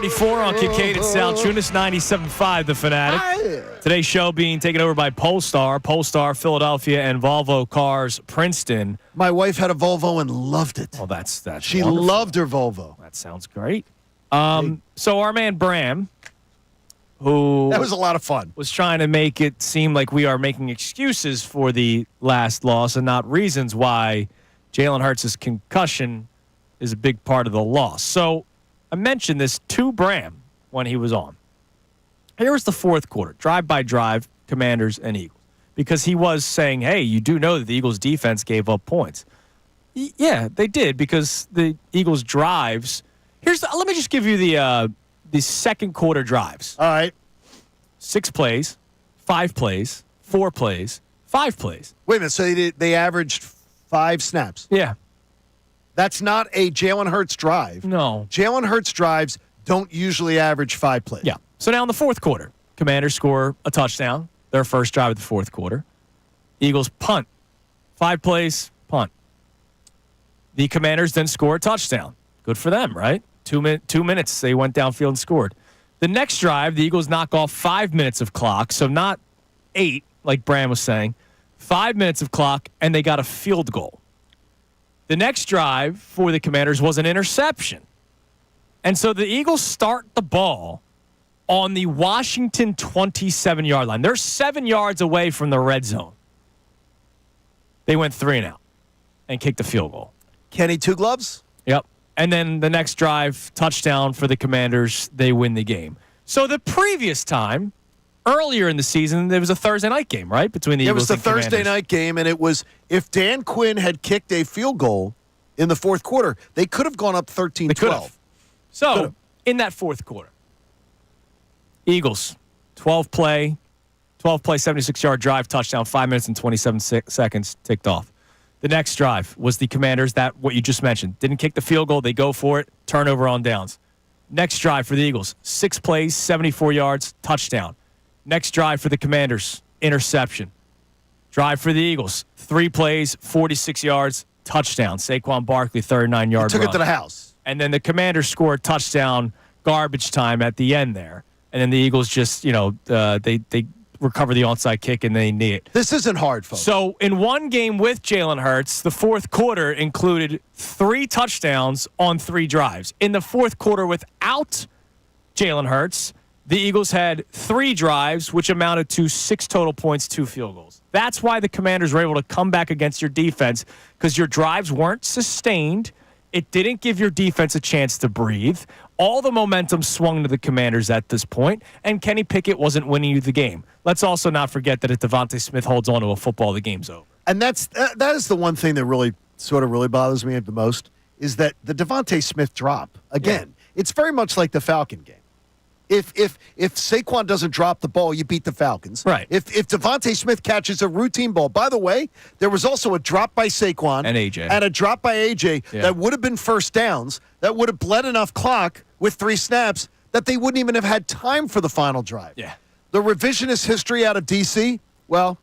6:44 on Kincade Salciunas, 97.5 The Fanatic. Today's show being taken over by Polestar, Philadelphia, and Volvo Cars, Princeton. My wife had a Volvo and loved it. Well, that's She wonderful. loved her Volvo. That sounds great. So our man Bram, who that was a lot of fun, was trying to make it seem like we are making excuses for the last loss and not reasons why Jalen Hurts' concussion is a big part of the loss. So I mentioned this to Bram when he was on. Here was the fourth quarter, drive by drive, Commanders and Eagles, because he was saying, hey, you do know that the Eagles defense gave up points. Yeah, they did, because the Eagles drives. Let me just give you the second quarter drives. All right. 6 plays, 5 plays, 4 plays, 5 plays. Wait a minute. So they averaged 5 snaps. Yeah. That's not a Jalen Hurts drive. No. Jalen Hurts drives don't usually average 5 plays. Yeah. So now in the fourth quarter, Commanders score a touchdown, their first drive of the fourth quarter. Eagles punt. 5 plays, punt. The Commanders then score a touchdown. Good for them, right? 2 minutes, they went downfield and scored. The next drive, the Eagles knock off 5 minutes of clock, so not 8, like Bram was saying. 5 minutes of clock, and they got a field goal. The next drive for the Commanders was an interception. And so the Eagles start the ball on the Washington 27-yard line. They're 7 yards away from the red zone. They went 3 and out and kicked a field goal. Kenny Two Gloves? Yep. And then the next drive, touchdown for the Commanders. They win the game. So the previous time, earlier in the season, there was a Thursday night game, right? Between the Eagles and It was the Thursday Commanders. night game, and it was, if Dan Quinn had kicked a field goal in the fourth quarter, they could have gone up 13-12. So, in that fourth quarter, Eagles, 12 play, 76-yard drive, touchdown, 5 minutes and 27 seconds ticked off. The next drive was the Commanders, that what you just mentioned. Didn't kick the field goal. They go for it. Turnover on downs. Next drive for the Eagles, 6 plays, 74 yards, touchdown. Next drive for the Commanders, interception. Drive for the Eagles, 3 plays, 46 yards, touchdown. Saquon Barkley, 39-yard Took run. it to the house. And then the Commanders scored a touchdown, garbage time at the end there. And then the Eagles just, they recover the onside kick and they knee it. This isn't hard, folks. So in one game with Jalen Hurts, the fourth quarter included 3 touchdowns on 3 drives. In the fourth quarter without Jalen Hurts, the Eagles had 3 drives, which amounted to 6 total points, 2 field goals. That's why the Commanders were able to come back against your defense, because your drives weren't sustained. It didn't give your defense a chance to breathe. All the momentum swung to the Commanders at this point, and Kenny Pickett wasn't winning you the game. Let's also not forget that if Devontae Smith holds on to a football, the game's over. And that is the one thing that really bothers me the most, is that the Devontae Smith drop, again, it's very much like the Falcon game. If Saquon doesn't drop the ball, you beat the Falcons. Right. If Devontae Smith catches a routine ball, by the way, there was also a drop by Saquon and AJ and a drop by AJ that would have been first downs, that would have bled enough clock with 3 snaps that they wouldn't even have had time for the final drive. Yeah. The revisionist history out of D.C., well,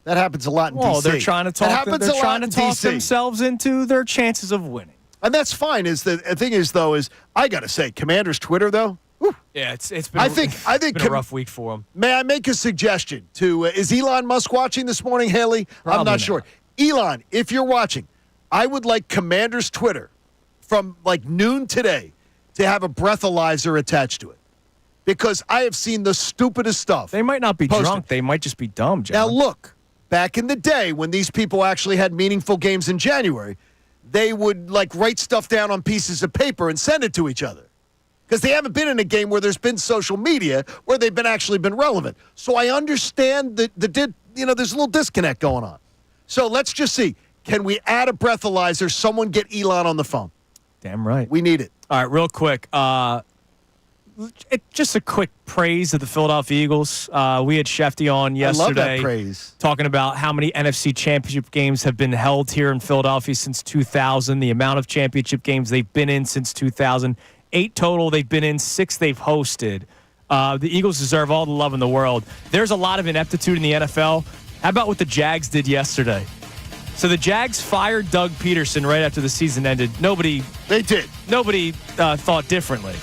that happens a lot in D.C. Well, they're trying to talk. They're trying to talk DC. themselves into their chances of winning. And that's fine. The thing is, though, I got to say, Commanders Twitter, though. Whew. Yeah, it's been. I think been a rough week for them. May I make a suggestion to? Is Elon Musk watching this morning, Haley? I'm not sure. Elon, if you're watching, I would like Commanders Twitter from like noon today to have a breathalyzer attached to it, because I have seen the stupidest stuff. They might not be posted. drunk. They might just be dumb, John. Now look, back in the day when these people actually had meaningful games in January, they would like write stuff down on pieces of paper and send it to each other, because they haven't been in a game where there's been social media where they've actually been relevant. So I understand that there's a little disconnect going on. So let's just see. Can we add a breathalyzer? Someone get Elon on the phone. Damn right. We need it. All right, real quick. Just a quick praise of the Philadelphia Eagles. We had Shefty on yesterday. I love that praise. Talking about how many NFC championship games have been held here in Philadelphia since 2000, the amount of championship games they've been in since 2000. 8 total they've been in, 6 they've hosted. The Eagles deserve all the love in the world. There's a lot of ineptitude in the NFL. How about what the Jags did yesterday? So the Jags fired Doug Peterson right after the season ended. Nobody thought differently.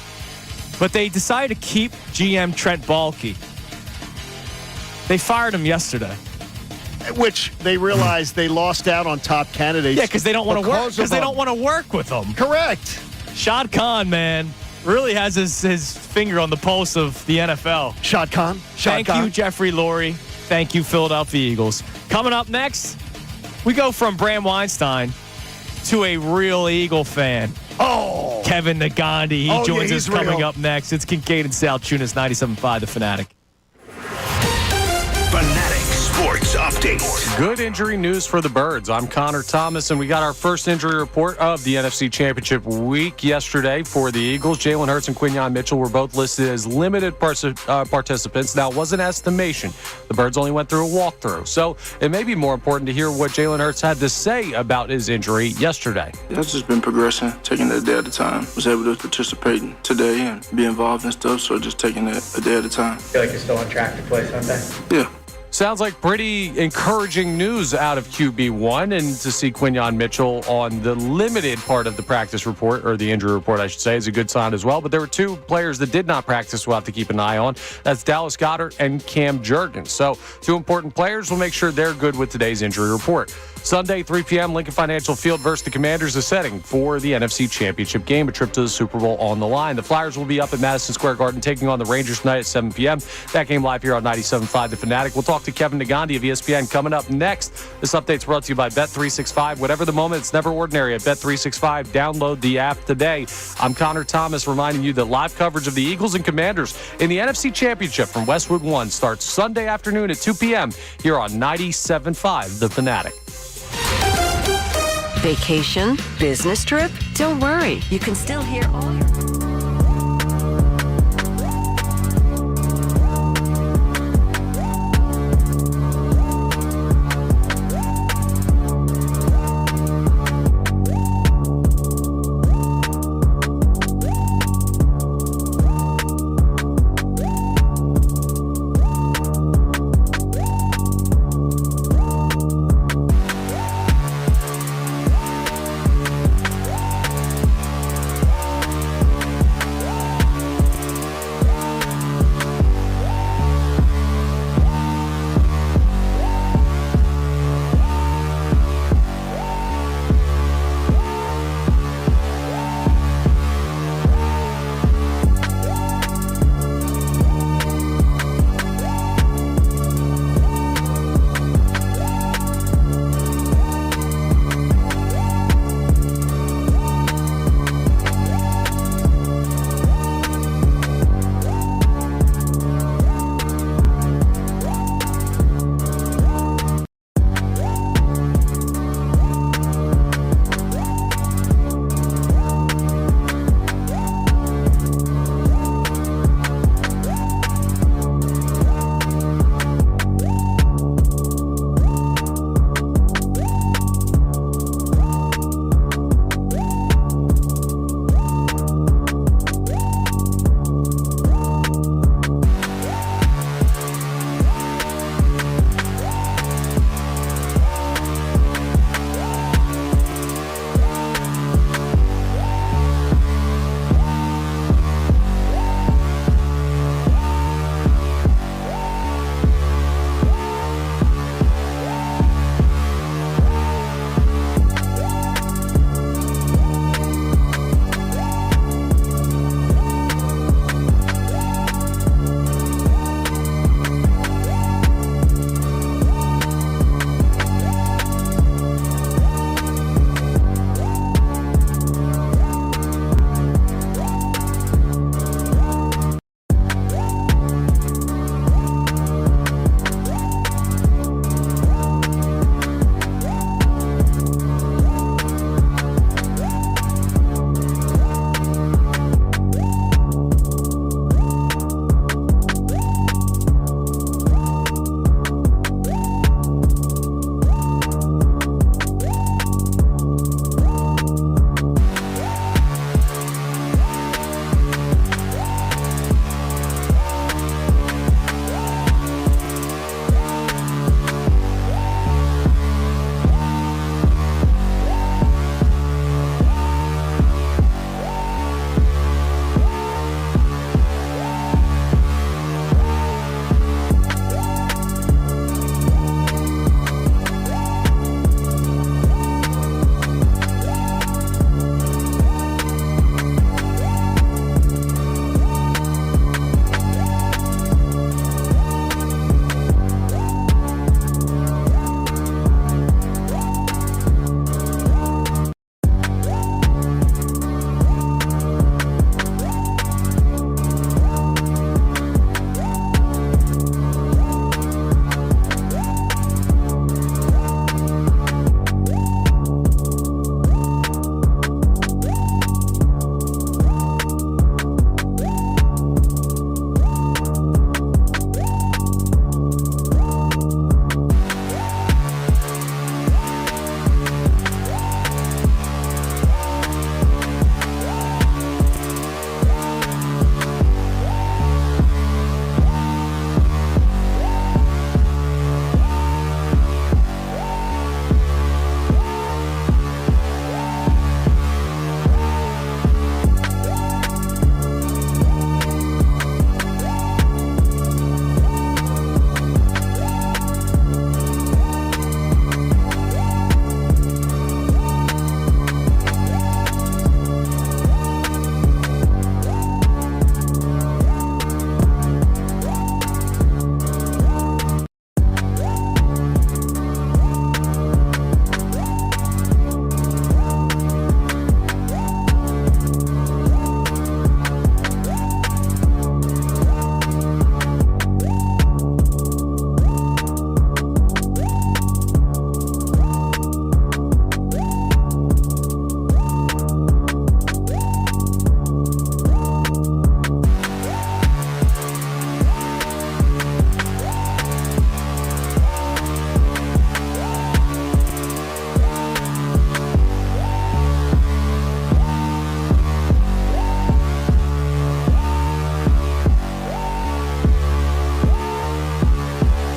but they decided to keep GM Trent Baalke. They fired him yesterday. Which they realized they lost out on top candidates. Yeah, because they don't want to work. Because they don't want to work with them. Correct. Shad Khan, man, really has his finger on the pulse of the NFL. Shad Khan. Thank you, Jeffrey Lurie. Thank you, Philadelphia Eagles. Coming up next, we go from Bram Weinstein to a real Eagle fan. Oh, Kevin Nagandi. He joins us coming up next. It's Kincade and Salciunas, 97.5 The Fanatic. Fanatic Sports Update. Good injury news for the Birds. I'm Connor Thomas, and we got our first injury report of the NFC Championship week yesterday for the Eagles. Jalen Hurts and Quinyon Mitchell were both listed as limited participants. Now, it was an estimation. The Birds only went through a walkthrough, so it may be more important to hear what Jalen Hurts had to say about his injury yesterday. I've just been progressing, taking it a day at a time. Was able to participate today and be involved in stuff, so just taking it a day at a time. Feel like you're still on track to play Sunday? Yeah. Sounds like pretty encouraging news out of QB1, and to see Quinyon Mitchell on the limited part of the practice report, or the injury report, I should say, is a good sign as well. But there were two players that did not practice we'll have to keep an eye on. That's Dallas Goedert and Cam Jurgens. So two important players. We'll make sure they're good with today's injury report. Sunday, 3 p.m., Lincoln Financial Field versus the Commanders, the setting for the NFC Championship game, a trip to the Super Bowl on the line. The Flyers will be up at Madison Square Garden taking on the Rangers tonight at 7 p.m. That game live here on 97.5 The Fanatic. We'll talk to Kevin Nagandi of ESPN coming up next. This update's brought to you by Bet365. Whatever the moment, it's never ordinary at Bet365. Download the app today. I'm Connor Thomas, reminding you that live coverage of the Eagles and Commanders in the NFC Championship from Westwood One starts Sunday afternoon at 2 p.m. here on 97.5 The Fanatic. Vacation? Business trip? Don't worry. You can still hear all your...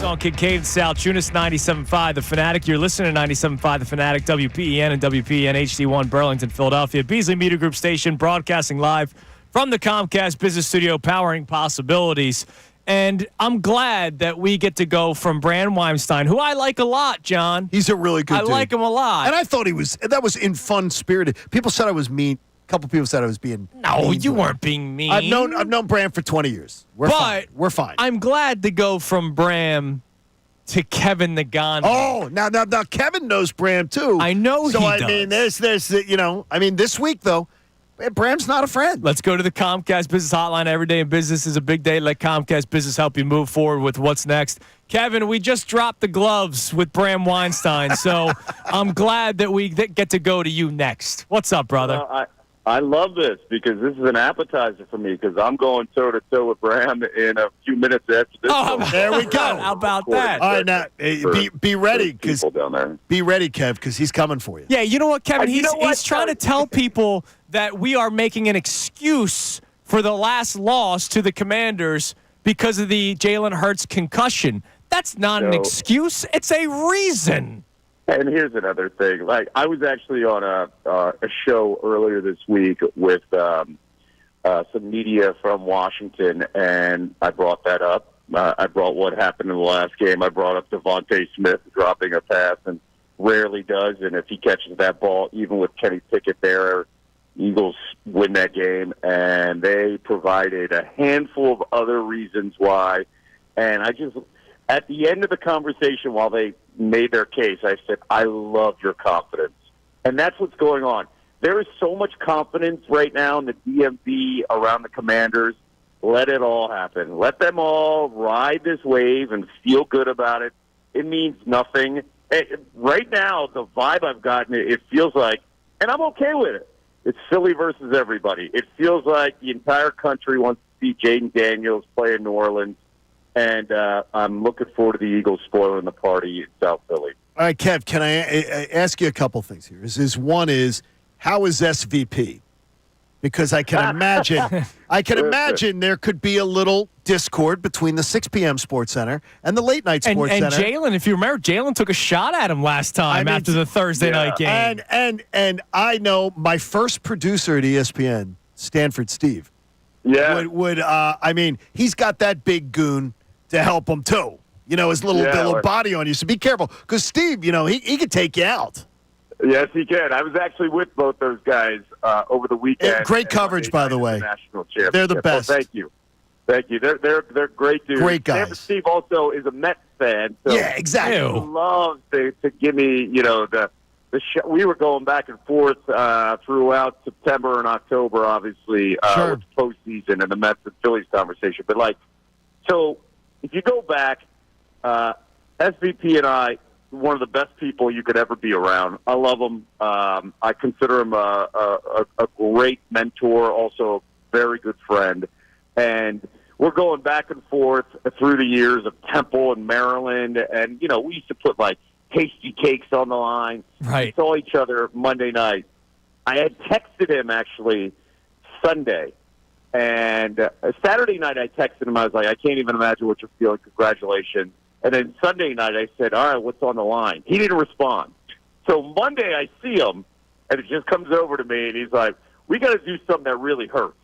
on Kincade Salciunas, 97.5 The Fanatic. You're listening to 97.5 The Fanatic, WPEN and WPEN HD1 Burlington, Philadelphia. Beasley Media Group station, broadcasting live from the Comcast Business Studio, powering possibilities. And I'm glad that we get to go from Bran Weinstein, who I like a lot, John. He's a really good dude. I like him a lot. And I thought that was in fun spirited. People said I was mean. A couple people said I was being No, mean you weren't being mean. I've known Bram for 20 years. We're fine. I'm glad to go from Bram to Kevin the Gandhi. Oh, now Kevin knows Bram too. I know so he I does. mean, there's this week though, Bram's not a friend. Let's go to the Comcast Business Hotline. Every day in business is a big day. Let Comcast Business help you move forward with what's next. Kevin, we just dropped the gloves with Bram Weinstein, so I'm glad that we get to go to you next. What's up, brother? I love this because this is an appetizer for me because I'm going toe-to-toe with Bram in a few minutes after this. Oh, there we go. How about that? All right, now be ready because be ready, Kev, because he's coming for you. Yeah, you know what, Kevin? He's what? trying to tell people that we are making an excuse for the last loss to the Commanders because of the Jalen Hurts concussion. That's not an excuse. It's a reason. And here's another thing. Like, I was actually on a show earlier this week with some media from Washington, and I brought that up. I brought what happened in the last game. I brought up Devontae Smith dropping a pass, and rarely does. And if he catches that ball, even with Kenny Pickett there, Eagles win that game. And they provided a handful of other reasons why. And I just, at the end of the conversation, while they made their case, I said, I love your confidence. And that's what's going on. There is so much confidence right now in the DMV around the Commanders. Let it all happen. Let them all ride this wave and feel good about it. It means nothing. Right now, the vibe I've gotten, it feels like, and I'm okay with it, it's Philly versus everybody. It feels like the entire country wants to see Jaden Daniels play in New Orleans. And I'm looking forward to the Eagles spoiling the party in South Philly. All right, Kev, can I ask you a couple things here? One is, how is SVP? Because I can imagine there could be a little discord between the 6 p.m. Sports Center and the late night Sports Center. And Jalen, if you remember, Jalen took a shot at him last time after the Thursday night game. And I know my first producer at ESPN, Stanford Steve. Yeah. I mean, he's got that big goon to help him too. His little body on you. So be careful, because Steve, he could take you out. Yes, he can. I was actually with both those guys over the weekend. And great coverage, by the way. National championship. They're the best. Well, thank you. They're great dudes. Great guys. Stanford Steve also is a Mets fan. So yeah, exactly. He loves to give me, the show. We were going back and forth throughout September and October, obviously, with the postseason and the Mets and Phillies conversation. But so if you go back, SVP and I, one of the best people you could ever be around. I love him. I consider him a great mentor, also a very good friend. And we're going back and forth through the years of Temple and Maryland. And, we used to put, tasty cakes on the line. Right. We saw each other Monday night. I had texted him, actually, Sunday. And Saturday night, I texted him. I was like, I can't even imagine what you're feeling. Congratulations. And then Sunday night, I said, all right, what's on the line? He didn't respond. So Monday, I see him, and it just comes over to me, and he's like, we got to do something that really hurts.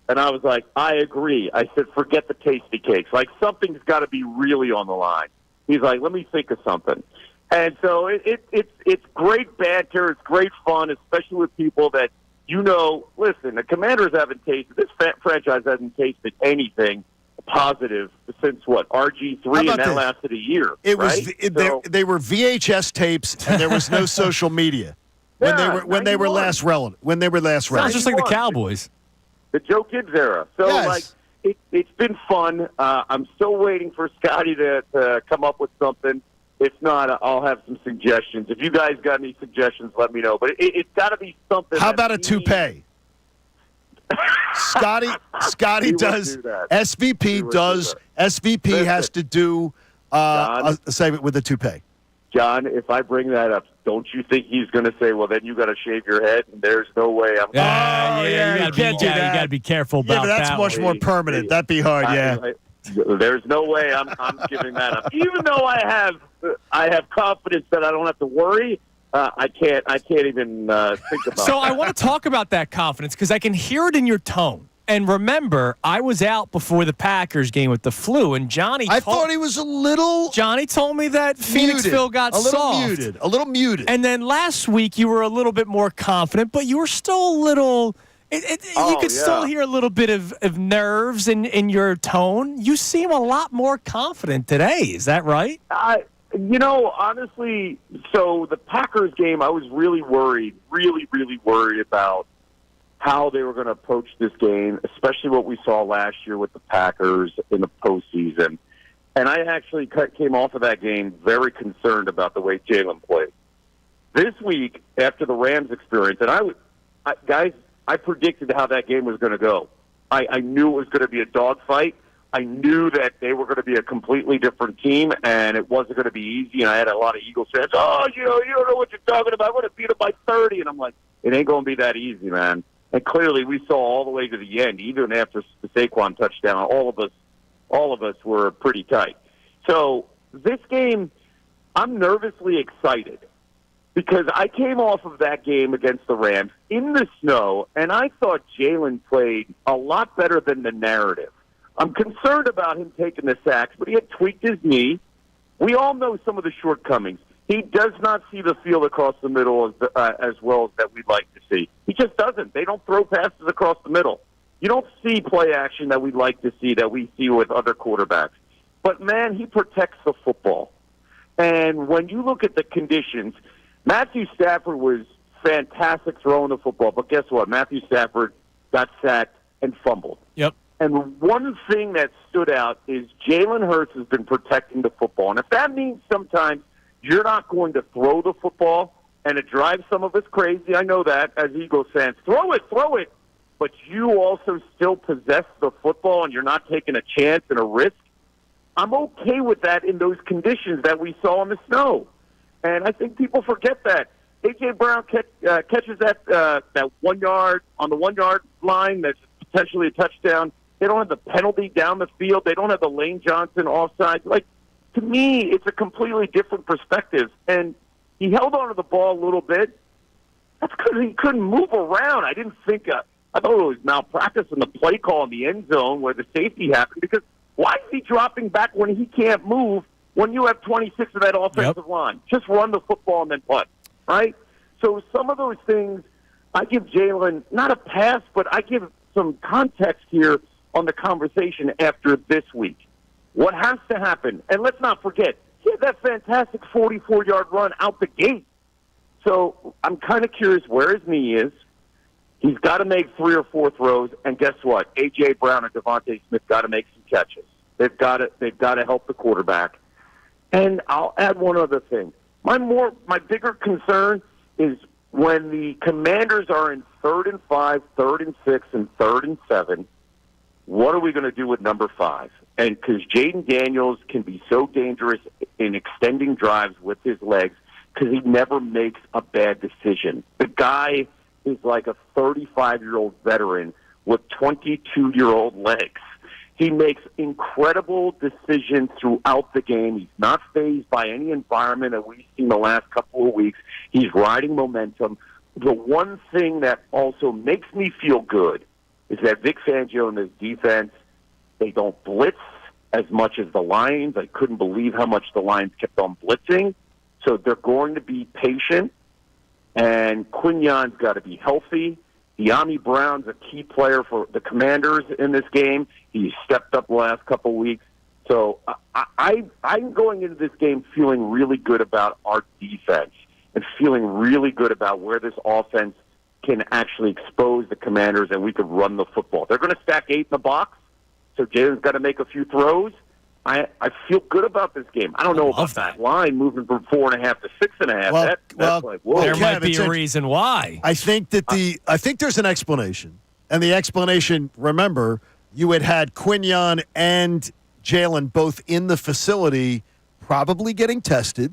And I was like, I agree. I said, forget the tasty cakes. Something's got to be really on the line. He's like, let me think of something. And so it's great banter. It's great fun, especially with people that, listen, the Commanders haven't tasted, this franchise hasn't tasted anything positive since RG3, and that lasted a year. It right? was they were VHS tapes, and there was no social media when they were last relevant. Sounds just like the Cowboys, the Joe Gibbs era. So yes. It's been fun. I'm still waiting for Scotty to come up with something. If not, I'll have some suggestions. If you guys got any suggestions, let me know. But it's got to be something. How about a toupee? Scotty does. SVP does. SVP has to do a segment with a toupee. John, if I bring that up, don't you think he's going to say, well, then you got to shave your head, and there's no way I'm you got to be careful about that. Yeah, but that's much more permanent. That'd be hard, There's no way I'm giving that up. Even though I have confidence that I don't have to worry, I can't even think about So that. I want to talk about that confidence because I can hear it in your tone. And remember, I was out before the Packers game with the flu, and I thought he was a little. Johnny told me that Phoenixville got a little soft. a little muted. And then last week you were a little bit more confident, but you were still a little. You could still hear a little bit of nerves in your tone. You seem a lot more confident today. Is that right? Honestly, so the Packers game, I was really worried about how they were going to approach this game, especially what we saw last year with the Packers in the postseason. And I actually came off of that game very concerned about the way Jalen played. This week, after the Rams experience, and I predicted how that game was going to go. I knew it was going to be a dogfight. I knew that they were going to be a completely different team, and it wasn't going to be easy. And I had a lot of Eagles fans, you don't know what you're talking about. I'm going to beat them by 30. And I'm like, it ain't going to be that easy, man. And clearly, we saw all the way to the end, even after the Saquon touchdown. All of us were pretty tight. So this game, I'm nervously excited because I came off of that game against the Rams in the snow, and I thought Jalen played a lot better than the narrative. I'm concerned about him taking the sacks, but he had tweaked his knee. We all know some of the shortcomings. He does not see the field across the middle as well as that we'd like to see. He just doesn't. They don't throw passes across the middle. You don't see play action that we'd like to see, that we see with other quarterbacks. But, man, he protects the football. And when you look at the conditions, Matthew Stafford was fantastic throwing the football. But guess what? Matthew Stafford got sacked and fumbled. Yep. And one thing that stood out is Jalen Hurts has been protecting the football. And if that means sometimes you're not going to throw the football, and it drives some of us crazy, I know that, as Eagles fans. Throw it. But you also still possess the football, and you're not taking a chance and a risk. I'm okay with that in those conditions that we saw in the snow. And I think people forget that. A.J. Brown catches that 1 yard on the 1 yard line that's potentially a touchdown. They don't have the penalty down the field. They don't have the Lane Johnson offside. To me, it's a completely different perspective. And he held on to the ball a little bit. That's because he couldn't move around. I didn't think I thought it was malpractice in the play call in the end zone where the safety happened, because why is he dropping back when he can't move when you have 26 of that offensive line? Just run the football and then punt, right? So some of those things, I give Jalen not a pass, but I give some context here on the conversation after this week. What has to happen? And let's not forget, he had that fantastic 44-yard run out the gate. So I'm kind of curious where his knee is. He's got to make 3 or 4 throws, and guess what? A.J. Brown and Devontae Smith got to make some catches. They've got to help the quarterback. And I'll add one other thing. My bigger concern is when the Commanders are in 3rd and 5, 3rd and 6, and 3rd and 7. What are we going to do with number 5? And because Jaden Daniels can be so dangerous in extending drives with his legs, because he never makes a bad decision. The guy is like a 35-year-old veteran with 22-year-old legs. He makes incredible decisions throughout the game. He's not fazed by any environment that we've seen the last couple of weeks. He's riding momentum. The one thing that also makes me feel good is that Vic Fangio and his defense, they don't blitz as much as the Lions. I couldn't believe how much the Lions kept on blitzing. So they're going to be patient, and Quignon's got to be healthy. De'Ami Brown's a key player for the Commanders in this game. He's stepped up the last couple weeks. So I'm going into this game feeling really good about our defense and feeling really good about where this offense can actually expose the Commanders, and we could run the football. They're going to stack 8 in the box, so Jalen's got to make a few throws. I feel good about this game. I don't know about that line moving from 4.5 to 6.5. That's like, whoa. There might be a reason why. I think that I think there's an explanation, and the explanation. Remember, you had Quignon and Jalen both in the facility, probably getting tested,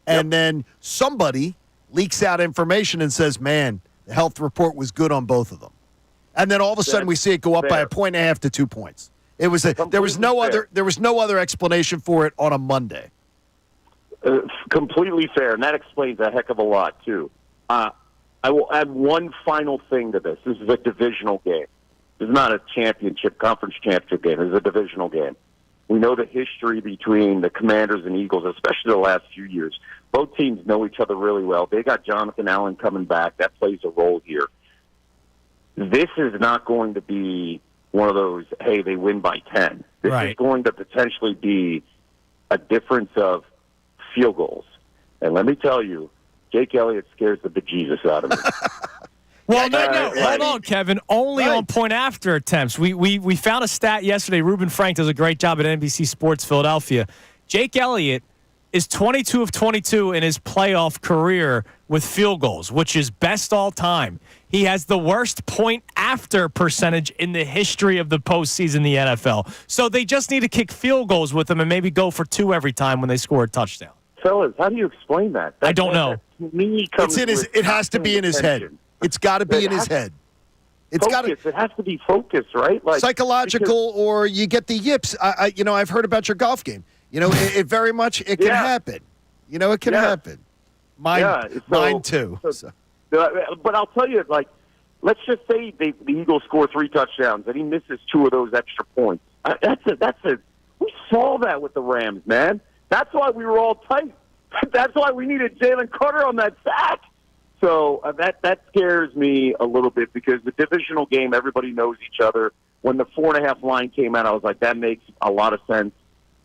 and then somebody leaks out information and says, "Man, the health report was good on both of them," and then all of a sudden we see it go up by 1.5 to 2 points. It was there was no other explanation for it on a Monday. Completely fair, and that explains a heck of a lot too. I will add one final thing to this. This is a divisional game. This is not a conference championship game. This is a divisional game. We know the history between the Commanders and Eagles, especially the last few years. Both teams know each other really well. They got Jonathan Allen coming back. That plays a role here. This is not going to be one of those, hey, they win by 10. This is going to potentially be a difference of field goals. And let me tell you, Jake Elliott scares the bejesus out of me. Well, no, hold on, Kevin. Only on point after attempts. We found a stat yesterday. Ruben Frank does a great job at NBC Sports Philadelphia. Jake Elliott is 22 of 22 in his playoff career with field goals, which is best all time. He has the worst point after percentage in the history of the postseason in the NFL. So they just need to kick field goals with him and maybe go for 2 every time when they score a touchdown. Fellas, how do you explain that? I don't know. It has to be in his head. It's got to be in his head. It has to be focused, right? Like psychological, or you get the yips. I've heard about your golf game. It very much can happen. It can happen. Mine too. But I'll tell you, let's just say the Eagles score 3 touchdowns and he misses 2 of those extra points. We saw that with the Rams, man. That's why we were all tight. That's why we needed Jalen Carter on that sack. So that scares me a little bit because the divisional game, everybody knows each other. When the 4.5 line came out, I was like, that makes a lot of sense.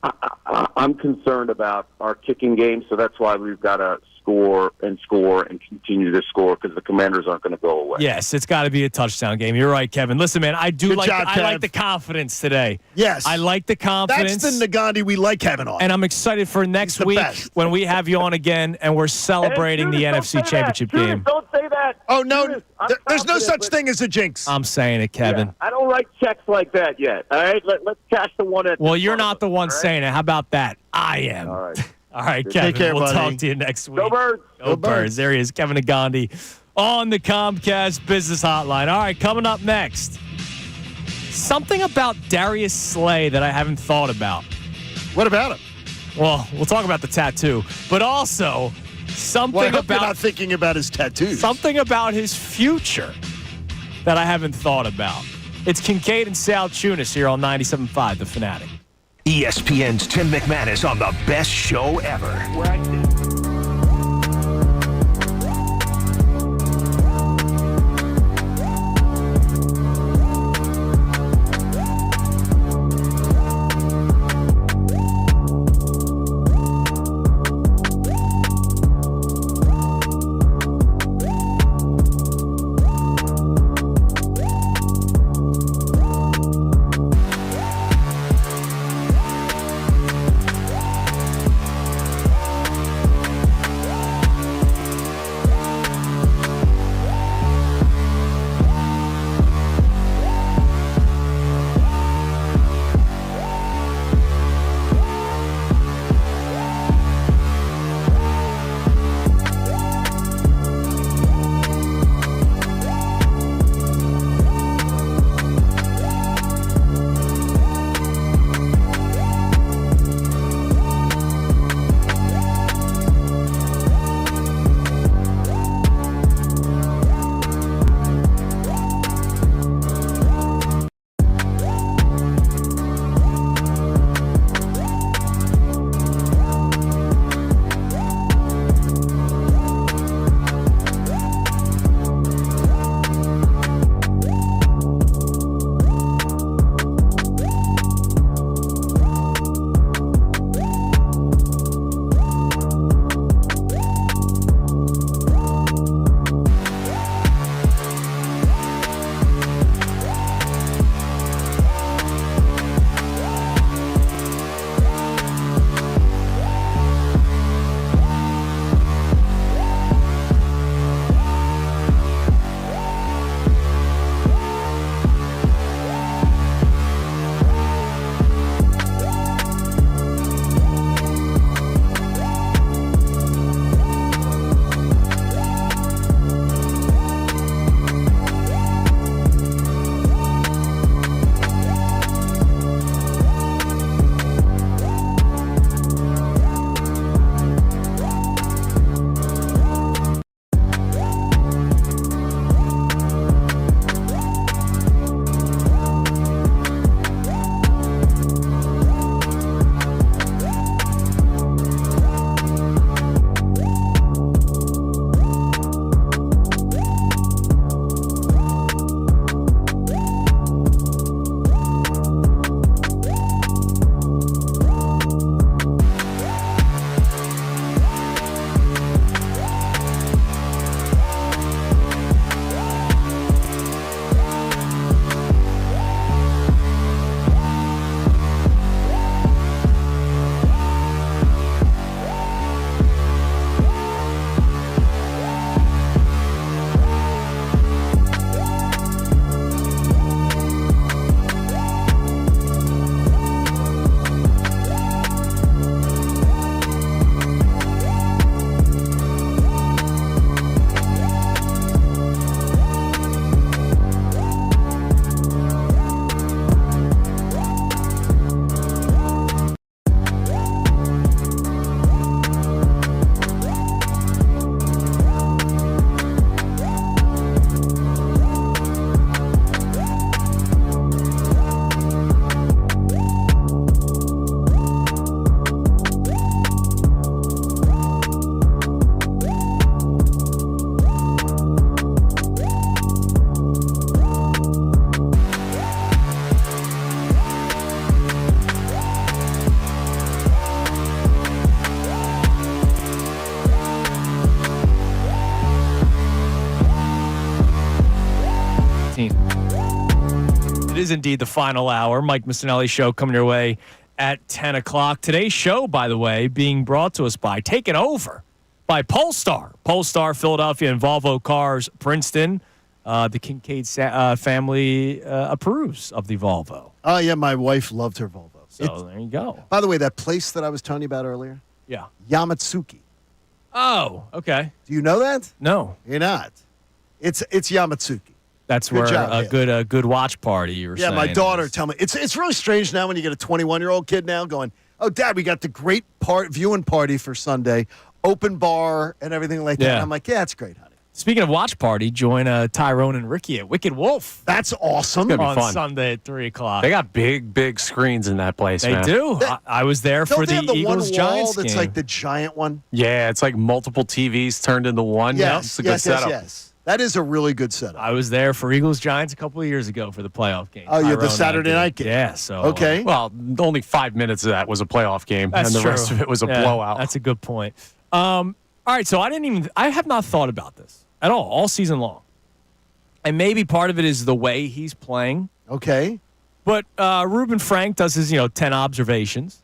I'm concerned about our kicking game, so that's why we've got to score and continue to score because the Commanders aren't going to go away. Yes, it's got to be a touchdown game. You're right, Kevin. Listen, man, I like the confidence today. Yes. I like the confidence. That's the Nagandi we like having on. And I'm excited for next week when we have you on again and we're celebrating the NFC Championship game. Don't say that. Oh, no. There's no such thing as a jinx. I'm saying it, Kevin. Yeah, I don't write checks like that yet. All right? Let's cash the one at Well, you're not the one saying it. How about that? I am. All right. All right, Kevin. Take care, we'll buddy. talk to you next week. Go Birds. Go Birds. There he is, Kevin Nagandi on the Comcast Business Hotline. All right, coming up next, something about Darius Slay that I haven't thought about. What about him? Well, we'll talk about the tattoo, but also something I hope about you're not thinking about his tattoos. Something about his future that I haven't thought about. It's Kincade and Salciunas here on 97.5 The Fanatic. ESPN's Tim McManus on the best show ever. It is indeed the final hour. Mike Missanelli Show coming your way at 10 o'clock. Today's show, by the way, being brought to us by, taken over by Polestar. Polestar, Philadelphia, and Volvo Cars, Princeton. The Kincade family approves of the Volvo. Oh, yeah, my wife loved her Volvo. So there you go. By the way, that place that I was telling you about earlier? Yeah. Yamatsuki. Oh, okay. Do you know that? No. You're not. It's Yamatsuki. That's Good where job, a good watch party, you were saying. Yeah, my daughter tell me. It's really strange now when you get a 21-year-old kid now going, oh, Dad, we got the great viewing party for Sunday, open bar and everything like that. Yeah. And I'm like, yeah, it's great, honey. Speaking of watch party, join Tyrone and Ricky at Wicked Wolf. That's awesome. It's gonna be on fun. Sunday at 3 o'clock. They got big screens in that place, They man. do. I was there Don't for they the have the Eagles one Giants wall that's game. like the giant one? Yeah, it's like multiple TVs turned into one. Yeah, it's a good setup. Yes. That is a really good setup. I was there for Eagles Giants a couple of years ago for the playoff game. Oh, yeah, the Tyrone Saturday and I night did. game. Yeah, so Okay. Well, only 5 minutes of that was a playoff game, that's and the true. rest of it was a Yeah, blowout. That's a good point. All right, so I have not thought about this at all season long. And maybe part of it is the way he's playing. Okay. But Reuben Frank does his, 10 observations.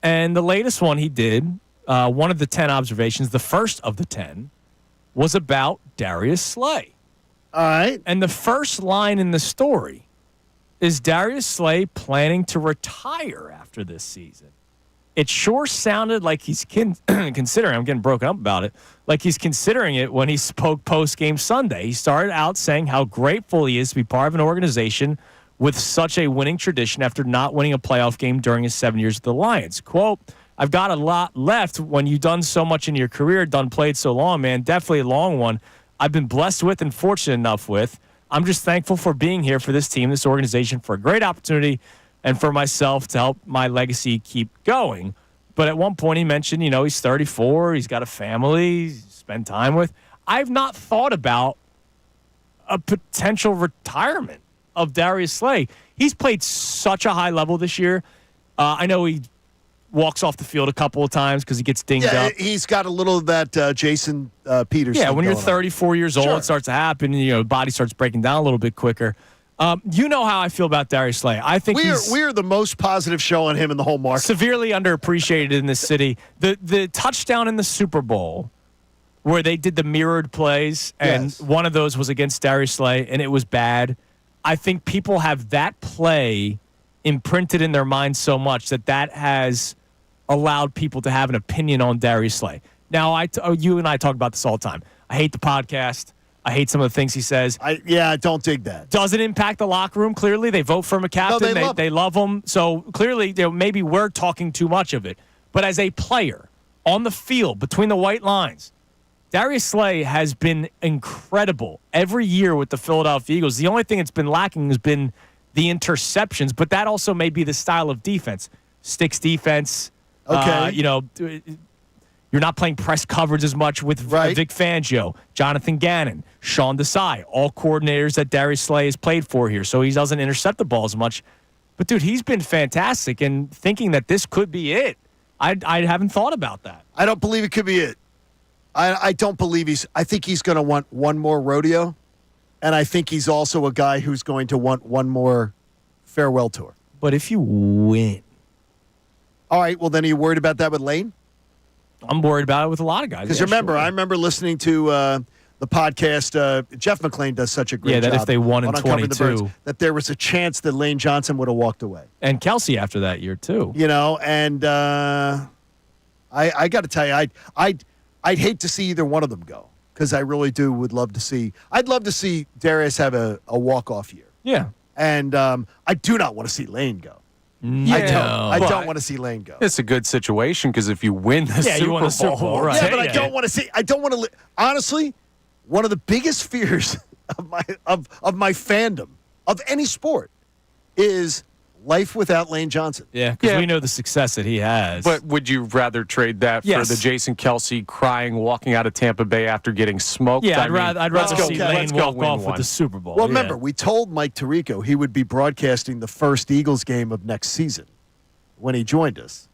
And the latest one he did, one of the 10 observations, the first of the 10, was about Darius Slay. All right. And the first line in the story is Darius Slay planning to retire after this season. It sure sounded like he's considering, I'm getting broken up about it, like he's considering it when he spoke post-game Sunday. He started out saying how grateful he is to be part of an organization with such a winning tradition after not winning a playoff game during his 7 years with the Lions. Quote, I've got a lot left when you've done so much in your career, played so long, man, definitely a long one. I've been blessed with and fortunate enough with. I'm just thankful for being here for this team, this organization, for a great opportunity, and for myself to help my legacy keep going. But at one point he mentioned, he's 34, he's got a family, he's spent time with. I've not thought about a potential retirement of Darius Slay. He's played such a high level this year. I know he walks off the field a couple of times because he gets dinged up. He's got a little of that Jason Peterson. Yeah, when you're going on. 34 years old, Sure. it starts to happen. Body starts breaking down a little bit quicker. You know how I feel about Darius Slay. I think we're the most positive show on him in the whole market. Severely underappreciated in this city. The touchdown in the Super Bowl where they did the mirrored plays, and one of those was against Darius Slay, and it was bad. I think people have that play imprinted in their mind so much that has allowed people to have an opinion on Darius Slay. Now, you and I talk about this all the time. I hate the podcast. I hate some of the things he says. I don't dig that. Does it impact the locker room? Clearly, they vote for him a captain. No, they love him. So clearly, maybe we're talking too much of it. But as a player on the field, between the white lines, Darius Slay has been incredible every year with the Philadelphia Eagles. The only thing that's been lacking has been the interceptions, but that also may be the style of defense. Sticks defense. Okay. You're not playing press coverage as much with Vic Fangio, Jonathan Gannon, Sean Desai, all coordinators that Darius Slay has played for here, so he doesn't intercept the ball as much. But, dude, he's been fantastic, and thinking that this could be it, I haven't thought about that. I don't believe it could be it. I don't believe I think he's going to want one more rodeo, and I think he's also a guy who's going to want one more farewell tour. But if you win. All right, well, then are you worried about that with Lane? I'm worried about it with a lot of guys. Because remember, I remember listening to the podcast. Jeff McClain does such a great job. Yeah, that if they won in Uncovering the 22. Birds, that there was a chance that Lane Johnson would have walked away. And Kelsey after that year, too. And I got to tell you, I'd hate to see either one of them go because I really would love to see. I'd love to see Darius have a walk-off year. Yeah. And I do not want to see Lane go. Yeah, I don't want to see Lane go. It's a good situation because if you win the you won the Super Bowl, right? Yeah, but I don't want to see. I don't want to. Honestly, one of the biggest fears of my fandom of any sport is life without Lane Johnson. Yeah, because we know the success that he has. But would you rather trade that for the Jason Kelsey crying, walking out of Tampa Bay after getting smoked? Yeah, I'd rather see Lane walk off one. with the Super Bowl. Well, remember, we told Mike Tirico he would be broadcasting the first Eagles game of next season when he joined us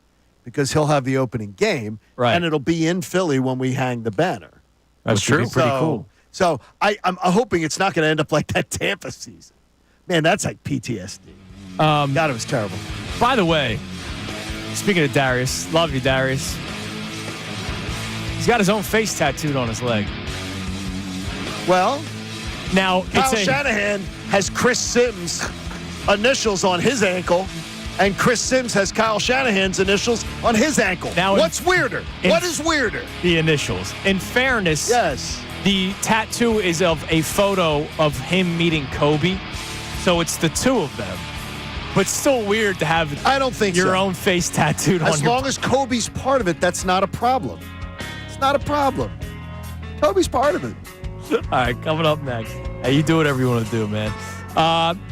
because he'll have the opening game, and it'll be in Philly when we hang the banner. That's true. Pretty cool. So I'm hoping it's not going to end up like that Tampa season. Man, that's like PTSD. God, it was terrible. By the way, speaking of Darius, love you, Darius. He's got his own face tattooed on his leg. Well, now Kyle Shanahan has Chris Sims' initials on his ankle, and Chris Sims has Kyle Shanahan's initials on his ankle. Now, what's weirder? What is weirder? The initials. In fairness, yes, the tattoo is of a photo of him meeting Kobe, so it's the two of them. But still weird to have I don't think your so. own face tattooed on As long as Kobe's part of it, that's not a problem. It's not a problem. Kobe's part of it. All right, coming up next. Hey, you do whatever you want to do, man.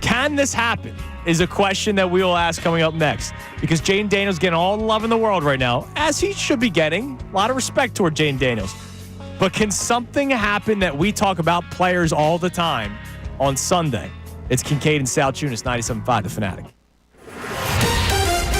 Can this happen is a question that we will ask coming up next, because Jaden Daniels getting all the love in the world right now, as he should be getting. A lot of respect toward Jaden Daniels. But can something happen that we talk about players all the time on Sunday? It's Kincade and Salciunas, 97.5 The Fanatic.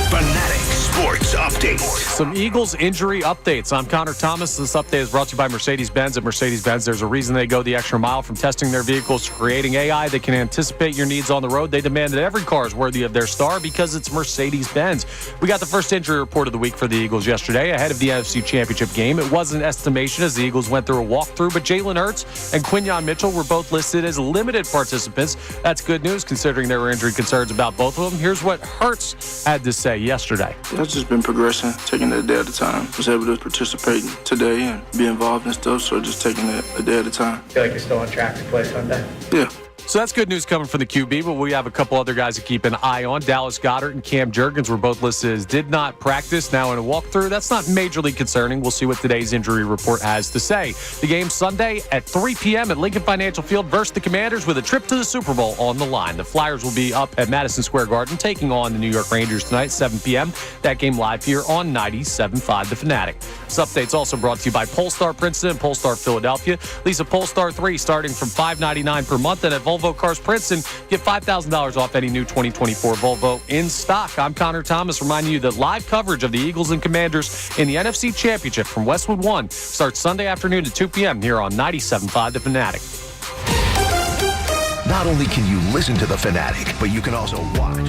Fanatic Sports Update. Some Eagles injury updates. I'm Connor Thomas. This update is brought to you by Mercedes-Benz. At Mercedes-Benz, there's a reason they go the extra mile, from testing their vehicles to creating AI that can anticipate your needs on the road. They demand that every car is worthy of their star because it's Mercedes-Benz. We got the first injury report of the week for the Eagles yesterday ahead of the NFC Championship game. It was an estimation as the Eagles went through a walkthrough, but Jalen Hurts and Quinyon Mitchell were both listed as limited participants. That's good news considering there were injury concerns about both of them. Here's what Hurts had to say yesterday. I've just been progressing, taking it a day at a time. Was able to participate today and be involved in stuff, so just taking it a day at a time. Feel like you're still on track to play Sunday? Yeah. So that's good news coming from the QB, but we have a couple other guys to keep an eye on. Dallas Goedert and Cam Jurgens were both listed as did not practice. Now in a walkthrough, that's not majorly concerning. We'll see what today's injury report has to say. The game Sunday at 3 p.m. at Lincoln Financial Field versus the Commanders with a trip to the Super Bowl on the line. The Flyers will be up at Madison Square Garden taking on the New York Rangers tonight, 7 p.m. That game live here on 97.5 The Fanatic. This update's also brought to you by Polestar Princeton and Polestar Philadelphia. Lease a Polestar 3 starting from $599 per month, and at Volvo Cars Princeton, get $5,000 off any new 2024 Volvo in stock. I'm Connor Thomas, reminding you that live coverage of the Eagles and Commanders in the NFC Championship from Westwood One starts Sunday afternoon at 2 p.m. here on 97.5 The Fanatic. Not only can you listen to The Fanatic, but you can also watch.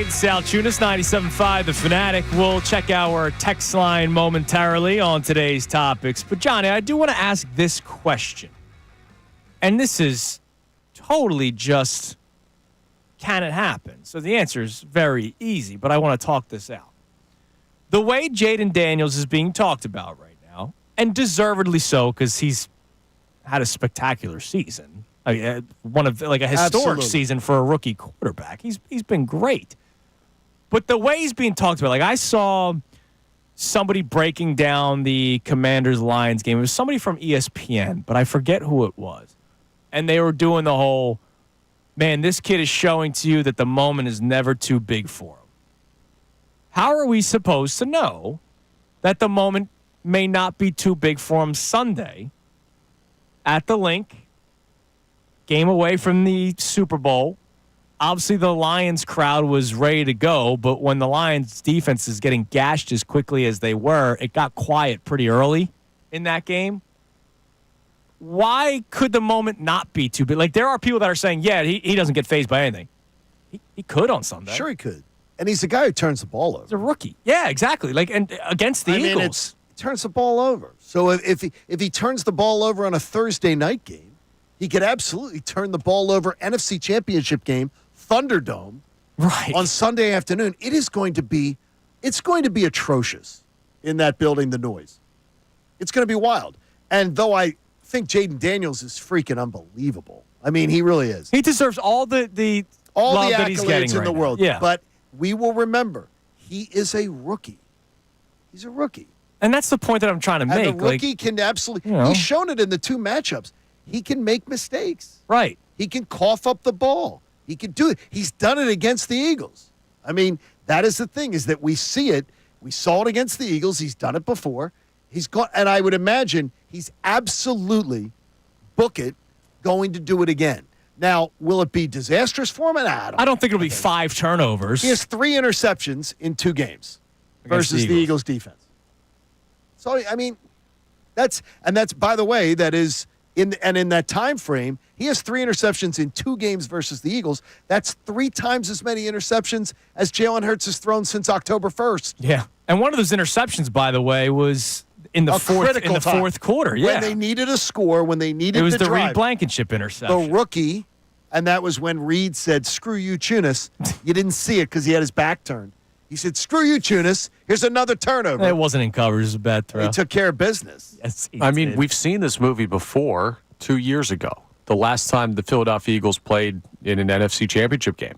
Salciunas, 97.5, The Fanatic. We'll check our text line momentarily on today's topics. But, Johnny, I do want to ask this question. And this is totally just, can it happen? So the answer is very easy, but I want to talk this out. The way Jaden Daniels is being talked about right now, and deservedly so because he's had a spectacular season. I mean, one of a historic season for a rookie quarterback. He's been great. But the way he's being talked about, I saw somebody breaking down the Commanders-Lions game. It was somebody from ESPN, but I forget who it was. And they were doing the whole, man, this kid is showing to you that the moment is never too big for him. How are we supposed to know that the moment may not be too big for him Sunday at the Link, game away from the Super Bowl? Obviously, the Lions crowd was ready to go, but when the Lions defense is getting gashed as quickly as they were, it got quiet pretty early in that game. Why could the moment not be too big? There are people that are saying, yeah, he doesn't get fazed by anything. He could on Sunday. Sure he could. And he's the guy who turns the ball over. He's a rookie. Yeah, exactly. And against the Eagles. He turns the ball over. So if he turns the ball over on a Thursday night game, he could absolutely turn the ball over NFC Championship game, Thunderdome, right, on Sunday afternoon. It's going to be atrocious in that building, the noise. It's going to be wild. And though I think Jaden Daniels is freaking unbelievable. I mean, he really is. He deserves all the love that he's getting accolades in right the now. world. Yeah. But we will remember, he is a rookie. He's a rookie. And that's the point that I'm trying to make. And the rookie can absolutely, he's shown it in the two matchups. He can make mistakes. Right. He can cough up the ball. He can do it. He's done it against the Eagles. I mean, that is the thing, is that we see it. We saw it against the Eagles. He's done it before. He's got, and I would imagine he's absolutely, book it, going to do it again. Now, will it be disastrous for him? I don't think it'll be 5 turnovers. He has 3 interceptions in 2 games versus the Eagles defense. So, I mean, that's by the way, that is in that time frame, he has 3 interceptions in 2 games versus the Eagles. That's 3 times as many interceptions as Jalen Hurts has thrown since October 1st. Yeah. And one of those interceptions, by the way, was in the fourth quarter. Yeah. When they needed a score, when they needed it was to the drive. Reed Blankenship interception. The rookie, and that was when Reed said, "Screw you, Chunas." You didn't see it because he had his back turned. He said, "Screw you, Chunas. Here's another turnover." It wasn't in coverage. It was a bad throw. He took care of business. Yes, he I mean, did. we've seen this movie before 2 years ago. The last time the Philadelphia Eagles played in an NFC Championship game.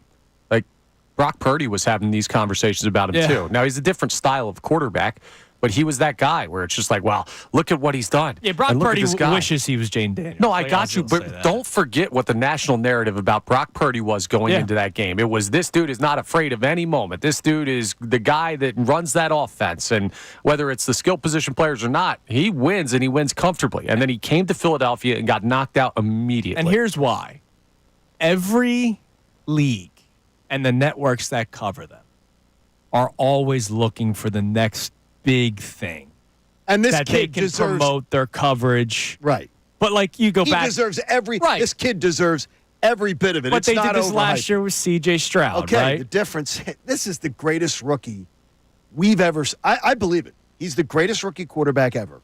Brock Purdy was having these conversations about him, too. Now, he's a different style of quarterback, but he was that guy where it's just like, wow, look at what he's done. Yeah, Brock Purdy wishes he was Jane Daniels. No, I got you, but don't forget what the national narrative about Brock Purdy was going into that game. It was, this dude is not afraid of any moment. This dude is the guy that runs that offense, and whether it's the skill position players or not, he wins, and he wins comfortably. And then he came to Philadelphia and got knocked out immediately. And here's why. Every league and the networks that cover them are always looking for the next big thing. And this that kid they can deserves, promote their coverage. Right. But you go back. He deserves this kid deserves every bit of it. But it's they not did this overhyped. last year with C.J. Stroud, Okay, right? the difference, this is the greatest rookie we've ever, I believe it. He's the greatest rookie quarterback ever.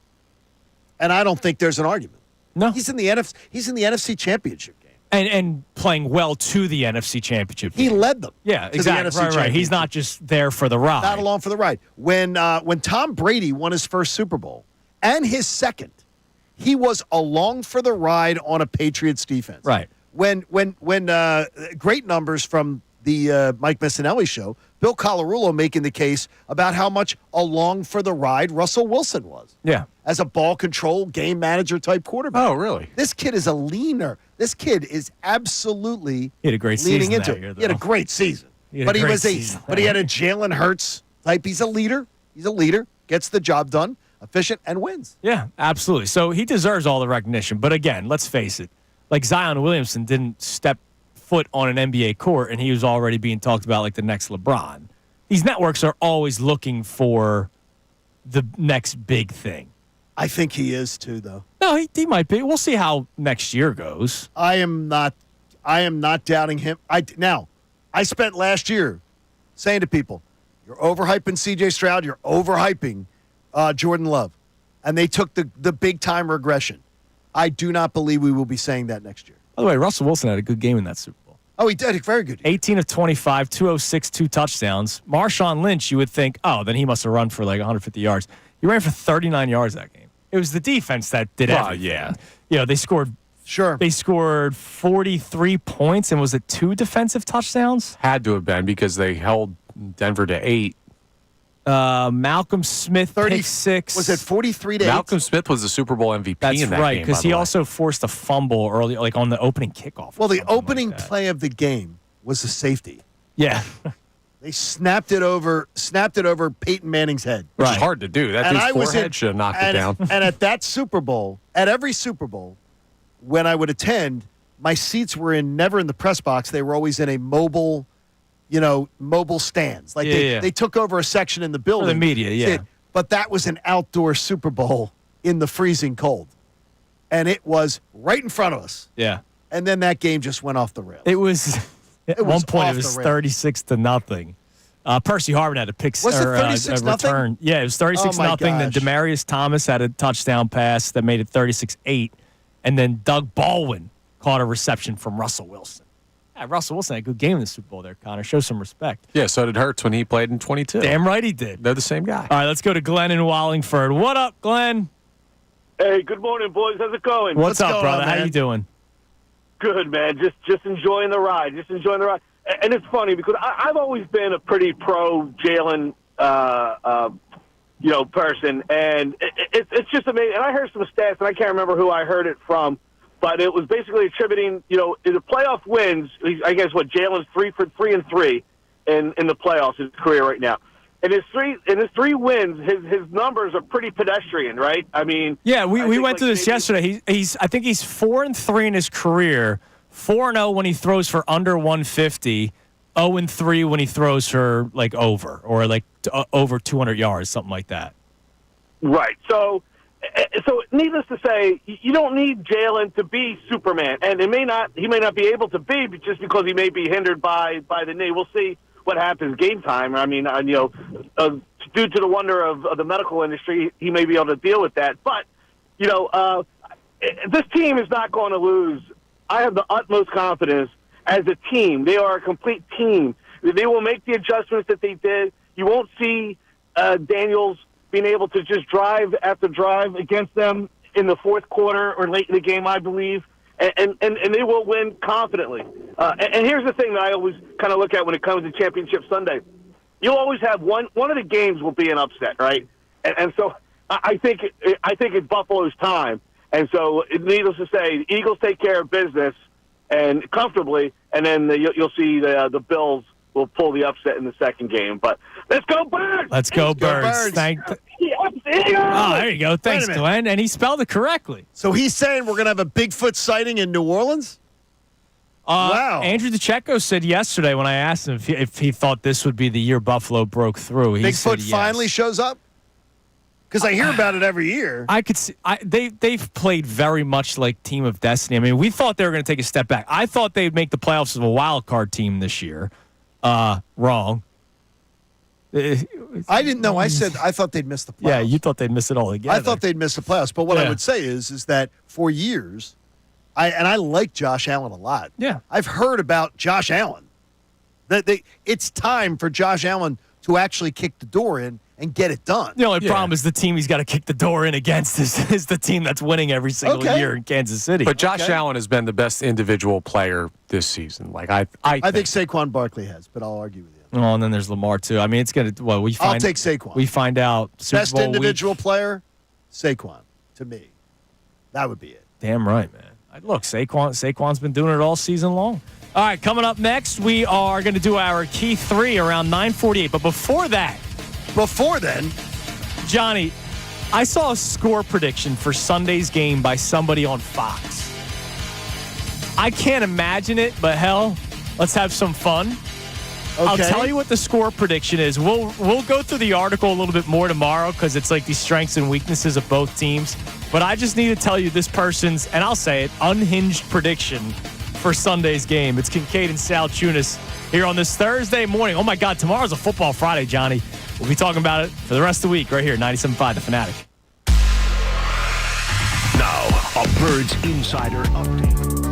And I don't think there's an argument. No. He's in the NFC Championship game. And playing well to the NFC Championship game. He led them. Yeah, to the exactly. NFC Right. He's not just there for the ride. Not along for the ride. When Tom Brady won his first Super Bowl and his second, he was along for the ride on a Patriots defense. Right. When great numbers from the Mike Missanelli show, Bill Colarulo making the case about how much along for the ride Russell Wilson was. Yeah. As a ball control, game manager type quarterback. Oh, really? This kid is a leaner. This kid is absolutely he had a great leaning season into that year, it. He had a great season. He had a Jalen Hurts type. He's a leader. Gets the job done, efficient, and wins. Yeah, absolutely. So he deserves all the recognition. But again, let's face it. Zion Williamson didn't step foot on an NBA court, and he was already being talked about like the next LeBron. These networks are always looking for the next big thing. I think he is too, though. No, he might be. We'll see how next year goes. I am not doubting him. I spent last year saying to people, you're overhyping C.J. Stroud, you're overhyping Jordan Love. And they took the big-time regression. I do not believe we will be saying that next year. By the way, Russell Wilson had a good game in that Super Bowl. Oh, he did. Very good. 18 of 25, 206, 2 touchdowns. Marshawn Lynch, you would think, oh, then he must have run for like 150 yards. He ran for 39 yards that game. It was the defense that did everything. Yeah. You know, they scored. Sure. They scored 43 points, and was it 2 defensive touchdowns? Had to have been because they held Denver to 8. Malcolm Smith, 36. Was it 43 to 8? Malcolm Smith was the Super Bowl MVP That's in that right, game. because he also forced a fumble early, like on the opening kickoff. Well, the opening play of the game was the safety. Yeah. They snapped it over Peyton Manning's head. Which is hard to do. That dude's forehead should have knocked it down. And at that Super Bowl, at every Super Bowl, when I would attend, my seats were never in the press box. They were always in a mobile stands. Like they took over a section in the building. For the media, yeah. But that was an outdoor Super Bowl in the freezing cold. And it was right in front of us. Yeah. And then that game just went off the rails. It was at one point it was off the rails. 36-0. Percy Harvin had a pick Was it or 36-0? a return. Yeah, it was 36-0. Then Demaryius Thomas had a touchdown pass that made it 36-8. And then Doug Baldwin caught a reception from Russell Wilson. Yeah, Russell Wilson had a good game in the Super Bowl there, Connor. Show some respect. Yeah, so did Hurts when he played in 22. Damn right he did. They're the same guy. All right, let's go to Glenn in Wallingford. What up, Glenn? Hey, good morning, boys. How's it going? What's up, brother? How you doing? Good, man. Just enjoying the ride. And it's funny because I've always been a pretty pro Jalen, person, and it's just amazing. And I heard some stats, and I can't remember who I heard it from, but it was basically attributing, in the playoff wins. I guess Jalen's 3-for-3 in the playoffs in his career right now. And his three wins, his numbers are pretty pedestrian, right? I mean, yeah, we went through this yesterday. I think he's 4-3 in his career. 4-0 when he throws for under 150. 0-3 when he throws for over or over 200 yards, something like that. Right. So needless to say, you don't need Jalen to be Superman, and he may not be able to be just because he may be hindered by the knee. We'll see what happens game time. I mean, due to the wonder of the medical industry, he may be able to deal with that. But this team is not going to lose. I have the utmost confidence as a team. They are a complete team. They will make the adjustments that they did. You won't see Daniels being able to just drive after drive against them in the fourth quarter or late in the game, I believe. And they will win confidently. And here's the thing that I always kind of look at when it comes to Championship Sunday. You'll always have one of the games will be an upset, right? And so I think it's Buffalo's time. And so, needless to say, the Eagles take care of business and comfortably, and then you'll see the Bills will pull the upset in the second game. But let's go Birds! Let's go Birds. There you go. Thanks, Glenn. And he spelled it correctly. So he's saying we're going to have a Bigfoot sighting in New Orleans? Wow. Andrew DeCecco said yesterday when I asked him if he thought this would be the year Buffalo broke through. He said Bigfoot yes. finally shows up? Because I hear about it every year. I could see they've played very much like Team of Destiny. I mean, we thought they were going to take a step back. I thought they'd make the playoffs as a wild card team this year. Wrong. I didn't know. I said I thought they'd miss the playoffs. Yeah, you thought they'd miss it all together. I thought they'd miss the playoffs. But what I would say is that for years, I like Josh Allen a lot. Yeah. I've heard about Josh Allen. It's time for Josh Allen to actually kick the door in and get it done. The only problem is the team he's got to kick the door in against is the team that's winning every single year in Kansas City. But Josh Allen has been the best individual player this season. I think Saquon Barkley has, but I'll argue with you. Oh, and then there's Lamar too. I mean, it's gonna. Well, I'll take Saquon. We find out Super best Bowl individual week. player, Saquon. To me, that would be it. Damn right, man. Look, Saquon's been doing it all season long. All right, coming up next, we are going to do our key three around 9:48. But before then, Johnny, I saw a score prediction for Sunday's game by somebody on Fox. I can't imagine it, but hell, let's have some fun. Okay. I'll tell you what the score prediction is. We'll go through the article a little bit more tomorrow because it's like the strengths and weaknesses of both teams. But I just need to tell you this person's, and I'll say it, unhinged prediction for Sunday's game. It's Kincade and Salciunas here on this Thursday morning. Oh, my God, tomorrow's a Football Friday, Johnny. We'll be talking about it for the rest of the week right here, 97.5 The Fanatic. Now, a Birds Insider Update.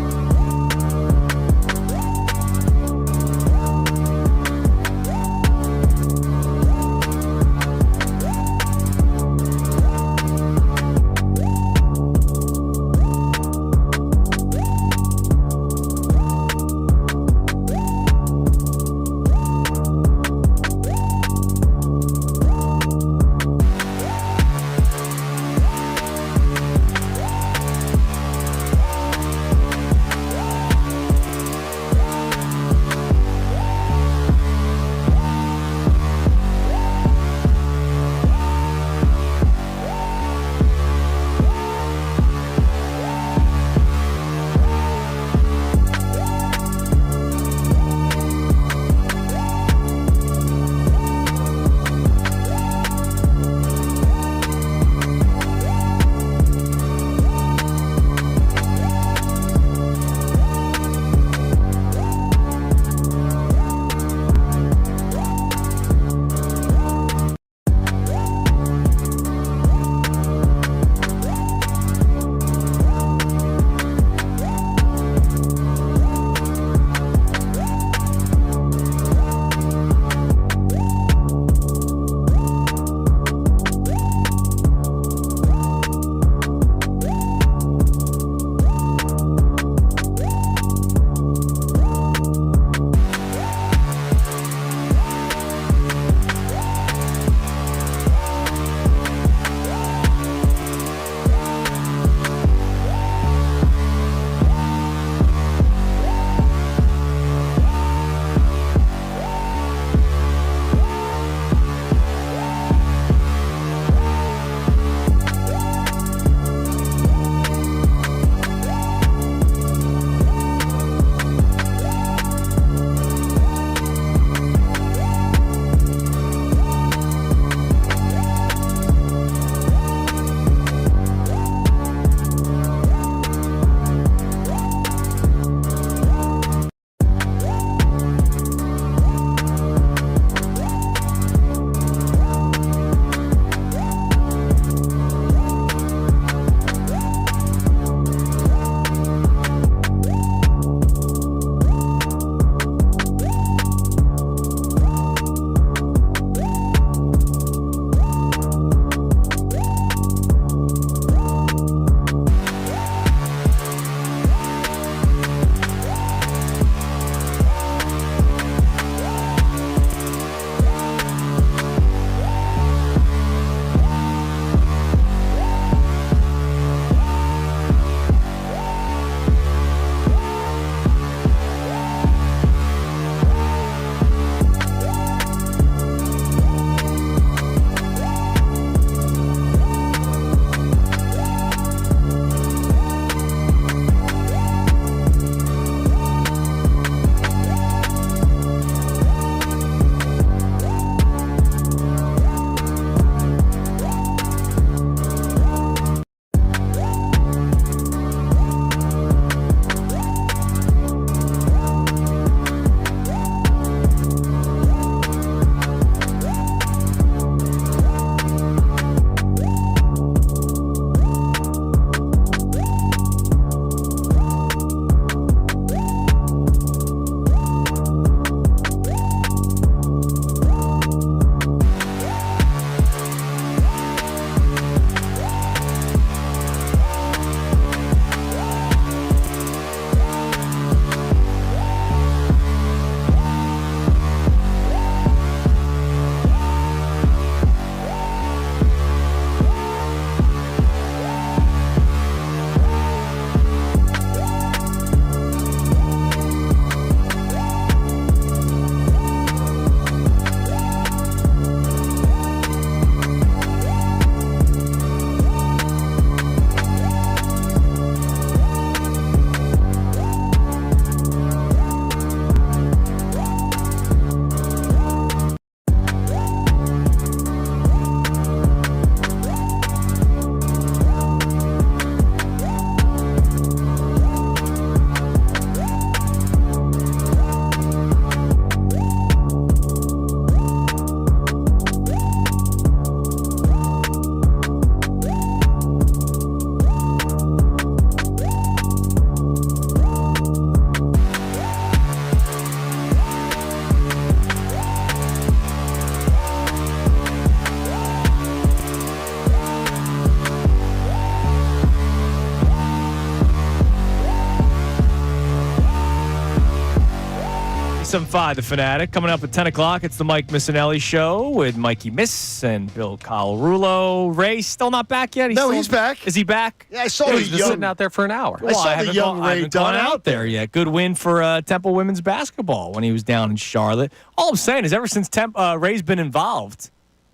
97.5 The Fanatic. Coming up at 10 o'clock, it's the Mike Missanelli Show with Mikey Miss and Bill Colarulo. Ray still not back yet? He's back. Is he back? Yeah, I saw He was just sitting out there for an hour. I saw the young I Ray haven't Dunn gone out there yet. Good win for Temple women's basketball when he was down in Charlotte. All I'm saying is ever since Ray's been involved,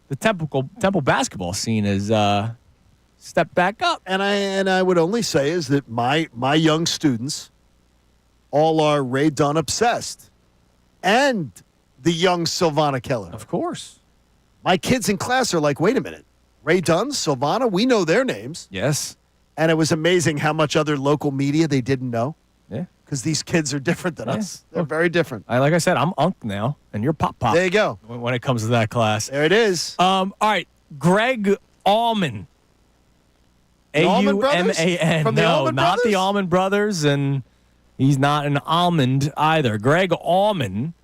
the Temple basketball scene has stepped back up. And I would only say is that my young students all are Ray Dunn obsessed. And the young Silvana Keller. Of course. My kids in class are like, wait a minute. Ray Dunn, Silvana, we know their names. Yes. And it was amazing how much other local media they didn't know. Yeah. Because these kids are different than us. They're very different. Like I said, I'm Unc now, and you're Pop. There you go. When it comes to that class. There it is. All right. Greg Allman. A-U-M-A-N. From the No, Allman not Brothers? the Allman Brothers, and he's not an almond either. Greg Allman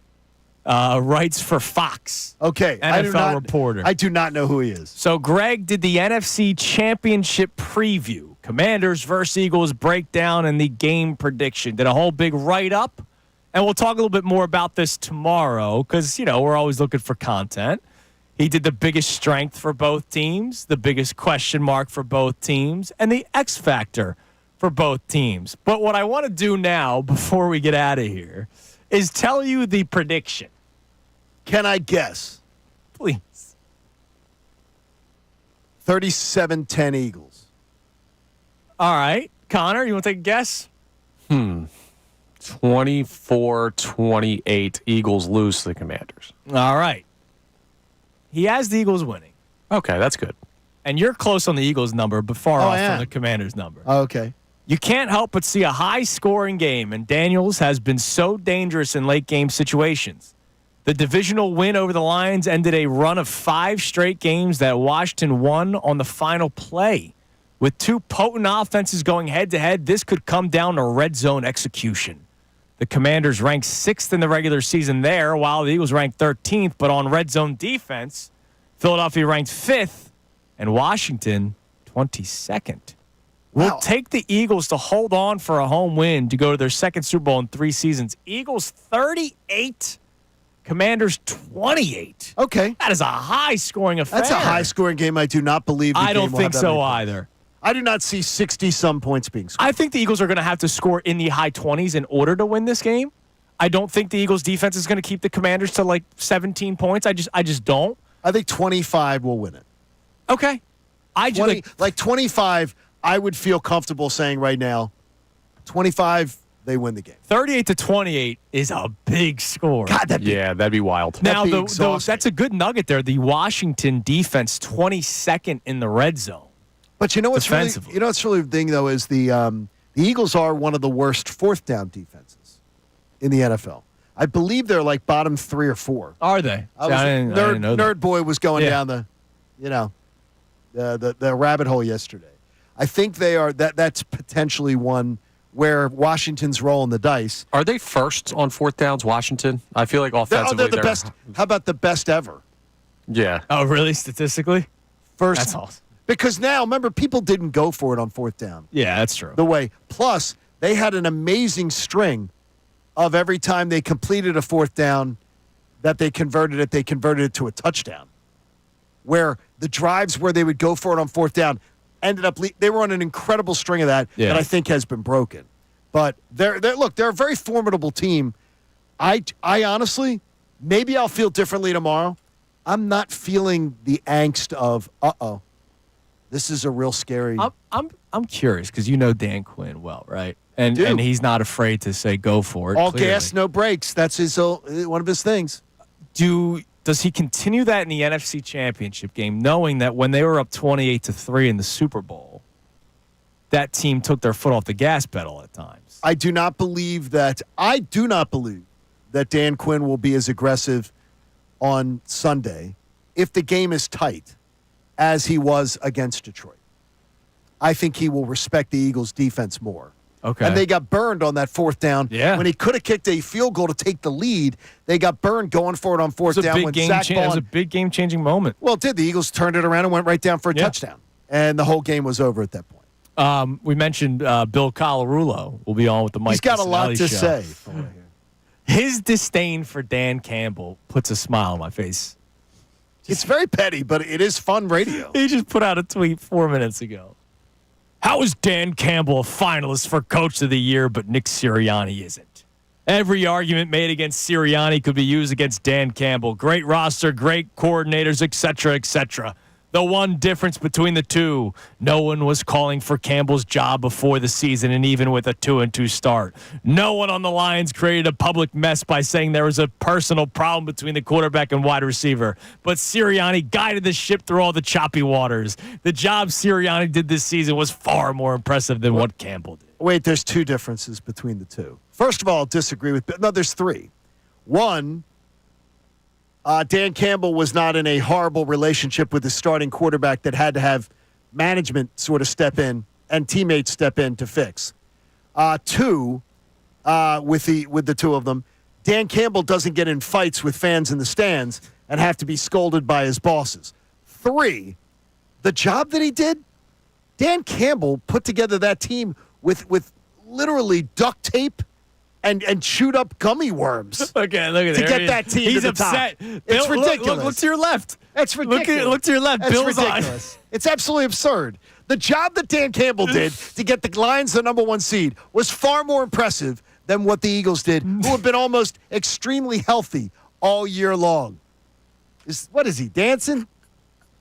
writes for Fox. Okay. NFL reporter. I do not know who he is. So Greg did the NFC Championship preview. Commanders versus Eagles breakdown and the game prediction. Did a whole big write-up. And we'll talk a little bit more about this tomorrow because, we're always looking for content. He did the biggest strength for both teams, the biggest question mark for both teams, and the X factor for both teams. But what I want to do now, before we get out of here, is tell you the prediction. Can I guess? Please. 37-10 Eagles. All right. Connor, you want to take a guess? 24-28 Eagles lose to the Commanders. All right. He has the Eagles winning. Okay, that's good. And you're close on the Eagles number, but far off am. from the Commanders number. Okay. You can't help but see a high-scoring game, and Daniels has been so dangerous in late-game situations. The divisional win over the Lions ended a run of 5 straight games that Washington won on the final play. With 2 potent offenses going head-to-head, this could come down to red zone execution. The Commanders ranked 6th in the regular season there, while the Eagles ranked 13th. But on red zone defense, Philadelphia ranked 5th, and Washington 22nd. We'll take the Eagles to hold on for a home win to go to their second Super Bowl in 3 seasons. Eagles 38, Commanders 28. Okay. That is a high-scoring affair. That's a high-scoring game. I do not believe the I game don't will think have that so many points. either. I do not see 60-some points being scored. I think the Eagles are going to have to score in the high 20s in order to win this game. I don't think the Eagles defense is going to keep the Commanders to like 17 points. I just don't. I think 25 will win it. Okay. 25, I would feel comfortable saying right now, 25, they win the game. 38-28 is a big score. God, that'd be wild. Now, That'd be exhausting. that's a good nugget there. The Washington defense, 22nd in the red zone. But you know what's really the thing though is the Eagles are one of the worst 4th down defenses in the NFL. I believe they're like bottom 3 or 4. Are they? I didn't know that. Nerd boy was going down the rabbit hole yesterday. I think they are that's potentially one where Washington's rolling the dice. Are they first on 4th downs, Washington? I feel like offensively they're the best. How about the best ever? Yeah. Oh, really? Statistically? First. That's awesome. Because now, remember, people didn't go for it on 4th down. Yeah, that's true. The way. Plus, they had an amazing string of every time they completed a 4th down that they converted it to a touchdown. Where the drives where they would go for it on 4th down ended up they were on an incredible string of that I think has been broken. But they're a very formidable team. I honestly, maybe I'll feel differently tomorrow. I'm not feeling the angst of this is a real scary. I'm curious because you know Dan Quinn well, right? And he's not afraid to say go for it. All clearly. gas, no brakes. That's one of his things. Does he continue that in the NFC Championship game, knowing that when they were up 28-3 in the Super Bowl, that team took their foot off the gas pedal at times? I do not believe that Dan Quinn will be as aggressive on Sunday if the game is tight as he was against Detroit. I think he will respect the Eagles' defense more. Okay. And they got burned on that 4th down. Yeah. When he could have kicked a field goal to take the lead, they got burned going for it on 4th down when Zach Bond. It was a big game-changing moment. Well, it did. The Eagles turned it around and went right down for a touchdown. And the whole game was over at that point. We mentioned Bill Colarulo will be on with the Mike. He's got a lot Missanelli to show. say. His disdain for Dan Campbell puts a smile on my face. It's very petty, but it is fun radio. He just put out a tweet 4 minutes ago. How is Dan Campbell a finalist for Coach of the Year, but Nick Sirianni isn't? Every argument made against Sirianni could be used against Dan Campbell. Great roster, great coordinators, etc., etc. The one difference between the two, no one was calling for Campbell's job before the season, and even with a 2-2 start. No one on the Lions created a public mess by saying there was a personal problem between the quarterback and wide receiver. But Sirianni guided the ship through all the choppy waters. The job Sirianni did this season was far more impressive than what Campbell did. Wait, there's two differences between the two. First of all, I'll disagree with – no, there's three. One – Dan Campbell was not in a horrible relationship with his starting quarterback that had to have management sort of step in and teammates step in to fix. Two, with the two of them, Dan Campbell doesn't get in fights with fans in the stands and have to be scolded by his bosses. Three, the job that he did, Dan Campbell put together that team with literally duct tape and chewed up gummy worms. Okay, look at to get that team He's to the upset. top. It's Bill, ridiculous. Look to your left. That's ridiculous. Look to your left. That's Bill's ridiculous. on. It's absolutely absurd. The job that Dan Campbell did to get the Lions the number one seed was far more impressive than what the Eagles did, who have been almost extremely healthy all year long. What is he, dancing?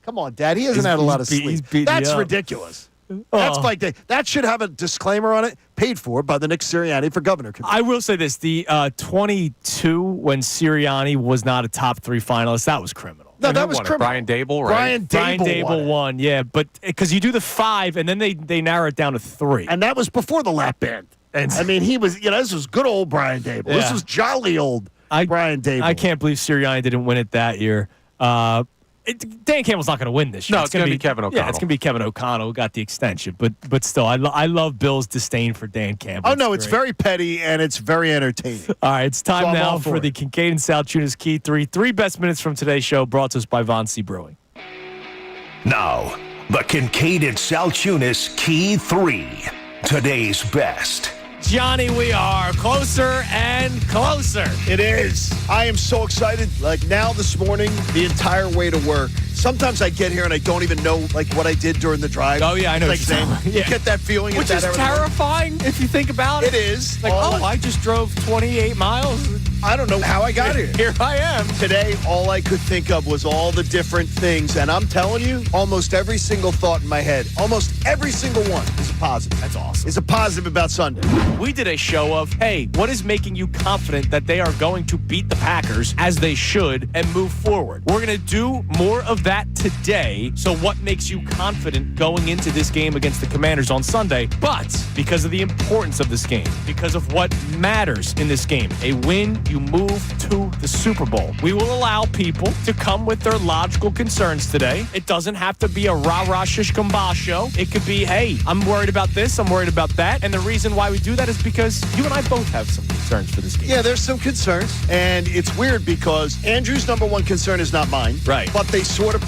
Come on, Dad. He hasn't had a lot of sleep. That's ridiculous. That's like that should have a disclaimer on it, paid for by the Nick Sirianni for governor. I will say this: the 22 when Sirianni was not a top 3 finalist, that was criminal. No, that was criminal. Brian Dable, right? Brian Dable won, yeah, but because you do the 5 and then they narrow it down to 3, and that was before the lap band. And I mean, he was, this was good old Brian Dable. Yeah. This was jolly old Brian Dable. I can't believe Sirianni didn't win it that year. Dan Campbell's not going to win this year. No, it's going to be Kevin O'Connell. Yeah, it's going to be Kevin O'Connell who got the extension. But still, I love Bill's disdain for Dan Campbell. Oh, no, it's very petty, and it's very entertaining. All right, it's time So I'm now all for it. the Kincade Salciunas Key 3. 3 best minutes from today's show brought to us by Von C. Brewing. Now, the Kincade Salciunas Key 3. Today's best. Johnny, we are closer and closer. It is. I am so excited. Like now this morning, the entire way to work. Sometimes I get here and I don't even know what I did during the drive. Oh, yeah, I know. Like you get that feeling. Which is terrifying if you think about it. It is. Like, I just drove 28 miles. I don't know how I got here. Here I am. Today, all I could think of was all the different things. And I'm telling you, almost every single thought in my head, almost every single one is a positive. That's awesome. Is a positive about Sunday. We did a show of, hey, what is making you confident that they are going to beat the Packers as they should and move forward? We're going to do more of that today. So what makes you confident going into this game against the Commanders on Sunday? But because of the importance of this game, because of what matters in this game, a win, you move to the Super Bowl. We will allow people to come with their logical concerns today. It doesn't have to be a rah-rah shish-kambah show. It could be, hey, I'm worried about this, I'm worried about that. And the reason why we do that is because you and I both have some concerns for this game. Yeah, there's some concerns. And it's weird because Andrew's number one concern is not mine. Right. But they sort of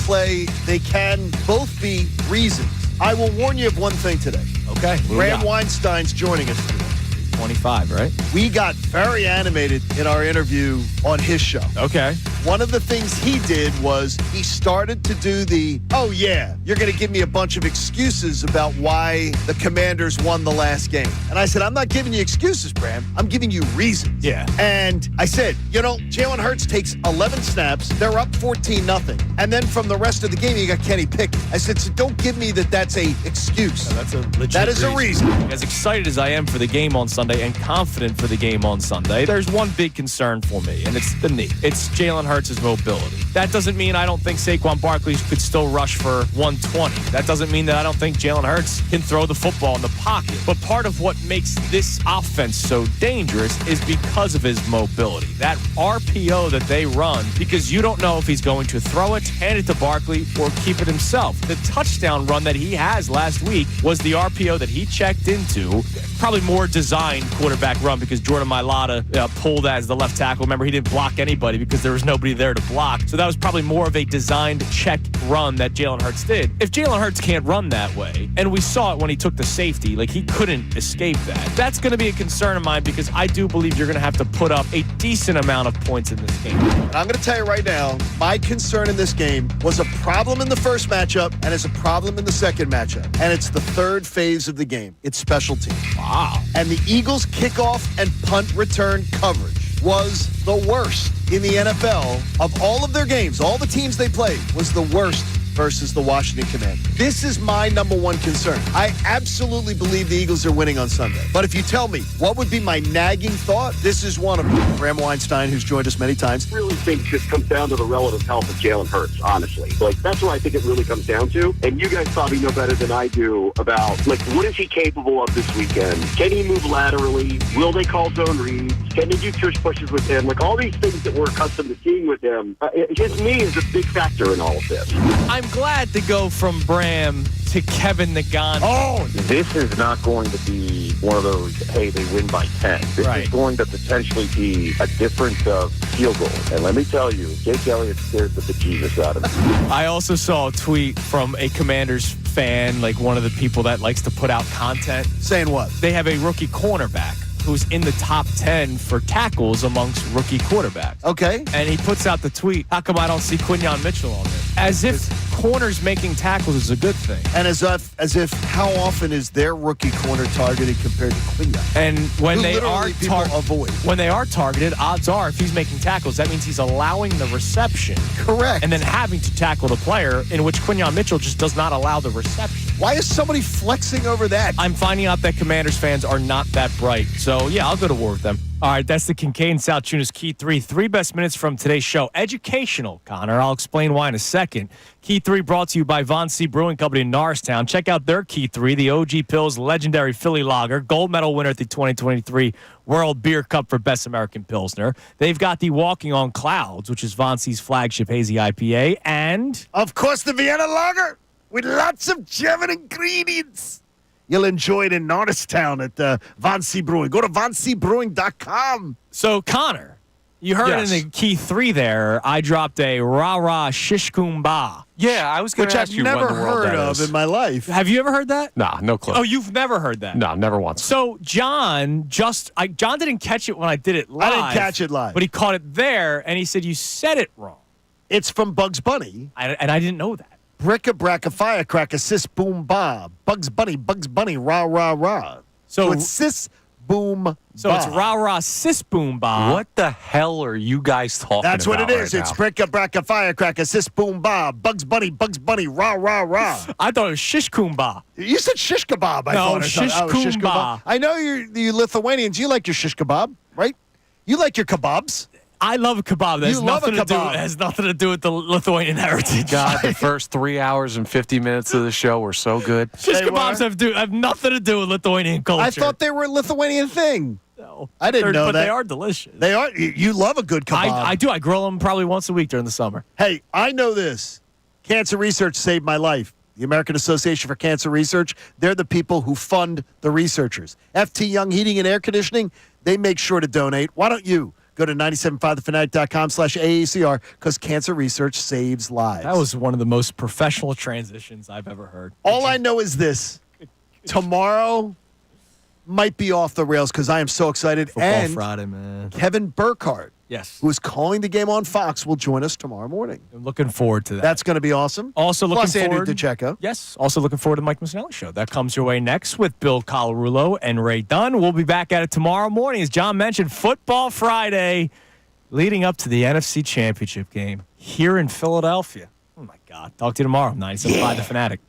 they can both be reasons. I will warn you of one thing today. Okay. Graham Weinstein's joining us today. 25, right? We got very animated in our interview on his show. Okay. One of the things he did was he started to do oh yeah, you're going to give me a bunch of excuses about why the Commanders won the last game. And I said, I'm not giving you excuses, Bram. I'm giving you reasons. Yeah. And I said, Jalen Hurts takes 11 snaps. They're up 14-0. And then from the rest of the game, you got Kenny Pickett. I said, so don't give me that's a excuse. No, that's a legit That is a reason. As excited as I am for the game on Sunday and confident for the game on Sunday, there's one big concern for me, and it's the knee. It's Jalen Hurts' mobility. That doesn't mean I don't think Saquon Barkley could still rush for 120. That doesn't mean that I don't think Jalen Hurts can throw the football in the pocket. But part of what makes this offense so dangerous is because of his mobility. That RPO that they run, because you don't know if he's going to throw it, hand it to Barkley, or keep it himself. The touchdown run that he has last week was the RPO that he checked into, probably more designed designed quarterback run because Jordan Mailata pulled as the left tackle. Remember, he didn't block anybody because there was nobody there to block. So that was probably more of a designed check run that Jalen Hurts did. If Jalen Hurts can't run that way, and we saw it when he took the safety, like he couldn't escape that. That's going to be a concern of mine because I do believe you're going to have to put up a decent amount of points in this game. And I'm going to tell you right now, my concern in this game was a problem in the first matchup and is a problem in the second matchup. And it's the third phase of the game. It's special teams. Wow. And the Eagles' kickoff and punt return coverage was the worst in the NFL of all of their games. All the teams they played was the worst versus the Washington Commanders. This is my number one concern. I absolutely believe the Eagles are winning on Sunday. But if you tell me what would be my nagging thought, this is one of them. Graham Weinstein, who's joined us many times. I really think this comes down to the relative health of Jalen Hurts, honestly. Like, that's what I think it really comes down to. And you guys probably know better than I do about, like, what is he capable of this weekend? Can he move laterally? Will they call zone reads? Can they do tush pushes with him? Like, all these things that we're accustomed to seeing with him, it just me is a big factor in all of this. I'm glad to go from Bram to Kevin Nagano. Oh, this is not going to be one of those, hey, they win by 10. This is going to potentially be a difference of field goal. And let me tell you, Jake Elliott scares the bejesus out of me. I also saw a tweet from a Commanders fan, like one of the people that likes to put out content. Saying what? They have a rookie cornerback who's in the top 10 for tackles amongst rookie quarterbacks. Okay. And he puts out the tweet, how come I don't see Quinyon Mitchell on there? As if corners making tackles is a good thing. And as if how often is their rookie corner targeted compared to Quinyon? And when they are targeted, odds are if he's making tackles, that means he's allowing the reception. Correct. And then having to tackle the player, in which Quinyon Mitchell just does not allow the reception. Why is somebody flexing over that? I'm finding out that Commanders fans are not that bright. So, yeah, I'll go to war with them. All right, that's the Kincade Salciunas Key 3. 3 best minutes from today's show. Educational, Connor. I'll explain why in a second. Key 3 brought to you by Von C. Brewing Company in Norristown. Check out their Key 3, the OG Pils legendary Philly Lager, gold medal winner at the 2023 World Beer Cup for Best American Pilsner. They've got the Walking on Clouds, which is Von C.'s flagship hazy IPA, and... of course, the Vienna Lager with lots of German ingredients. You'll enjoy it in Norristown at Von C. Brewing. Go to VonCBrewing.com. So, Connor, you heard in the Key 3 there, I dropped a rah-rah shish kumbah. Yeah, I was going to ask you what in the world that is. Which I've never heard of in my life. Have you ever heard that? Nah, no clue. Oh, you've never heard that? No, never once. So, John didn't catch it when I did it live. I didn't catch it live. But he caught it there, and he said, you said it wrong. It's from Bugs Bunny. And I didn't know that. Brick-a-brack, firecracker, sis, boom, ba. Bugs Bunny, rah, rah, rah. So it's sis, boom, ba. So it's rah, rah, sis, boom, ba. What the hell are you guys talking about? That's what it is. Right It's now? brick-a-brack, firecracker, sis, boom, ba. Bugs Bunny, rah, rah, rah. I thought it was shish kumbah. You said shish kebab, I thought. Shish kumbah. I know you Lithuanians, you like your shish kebab, right? You like your kebabs. I love a kebab. That has You love nothing a to do. kebab. It has nothing to do with the Lithuanian heritage. God, the first 3 hours and 50 minutes of the show were so good. Shish kebabs have nothing to do with Lithuanian culture. I thought they were a Lithuanian thing. No, I didn't know but that. They are delicious. They are. You love a good kebab. I do. I grill them probably once a week during the summer. Hey, I know this. Cancer research saved my life. The American Association for Cancer Research, they're the people who fund the researchers. FT Young Heating and Air Conditioning, they make sure to donate. Why don't you? Go to 975thefanatic.com/AACR because cancer research saves lives. That was one of the most professional transitions I've ever heard. All I know is this. Tomorrow might be off the rails because I am so excited. Football and Friday, man. Kevin Burkhardt, yes, who is calling the game on Fox, will join us tomorrow morning. I'm looking forward to that. That's going to be awesome. Also looking Plus forward Andrew DeCecco. Yes. Also looking forward to the Mike Missanelli show. That comes your way next with Bill Colarulo and Ray Dunn. We'll be back at it tomorrow morning. As John mentioned, Football Friday leading up to the NFC Championship game here in Philadelphia. Oh, my God. Talk to you tomorrow. 97.5 The Fanatic.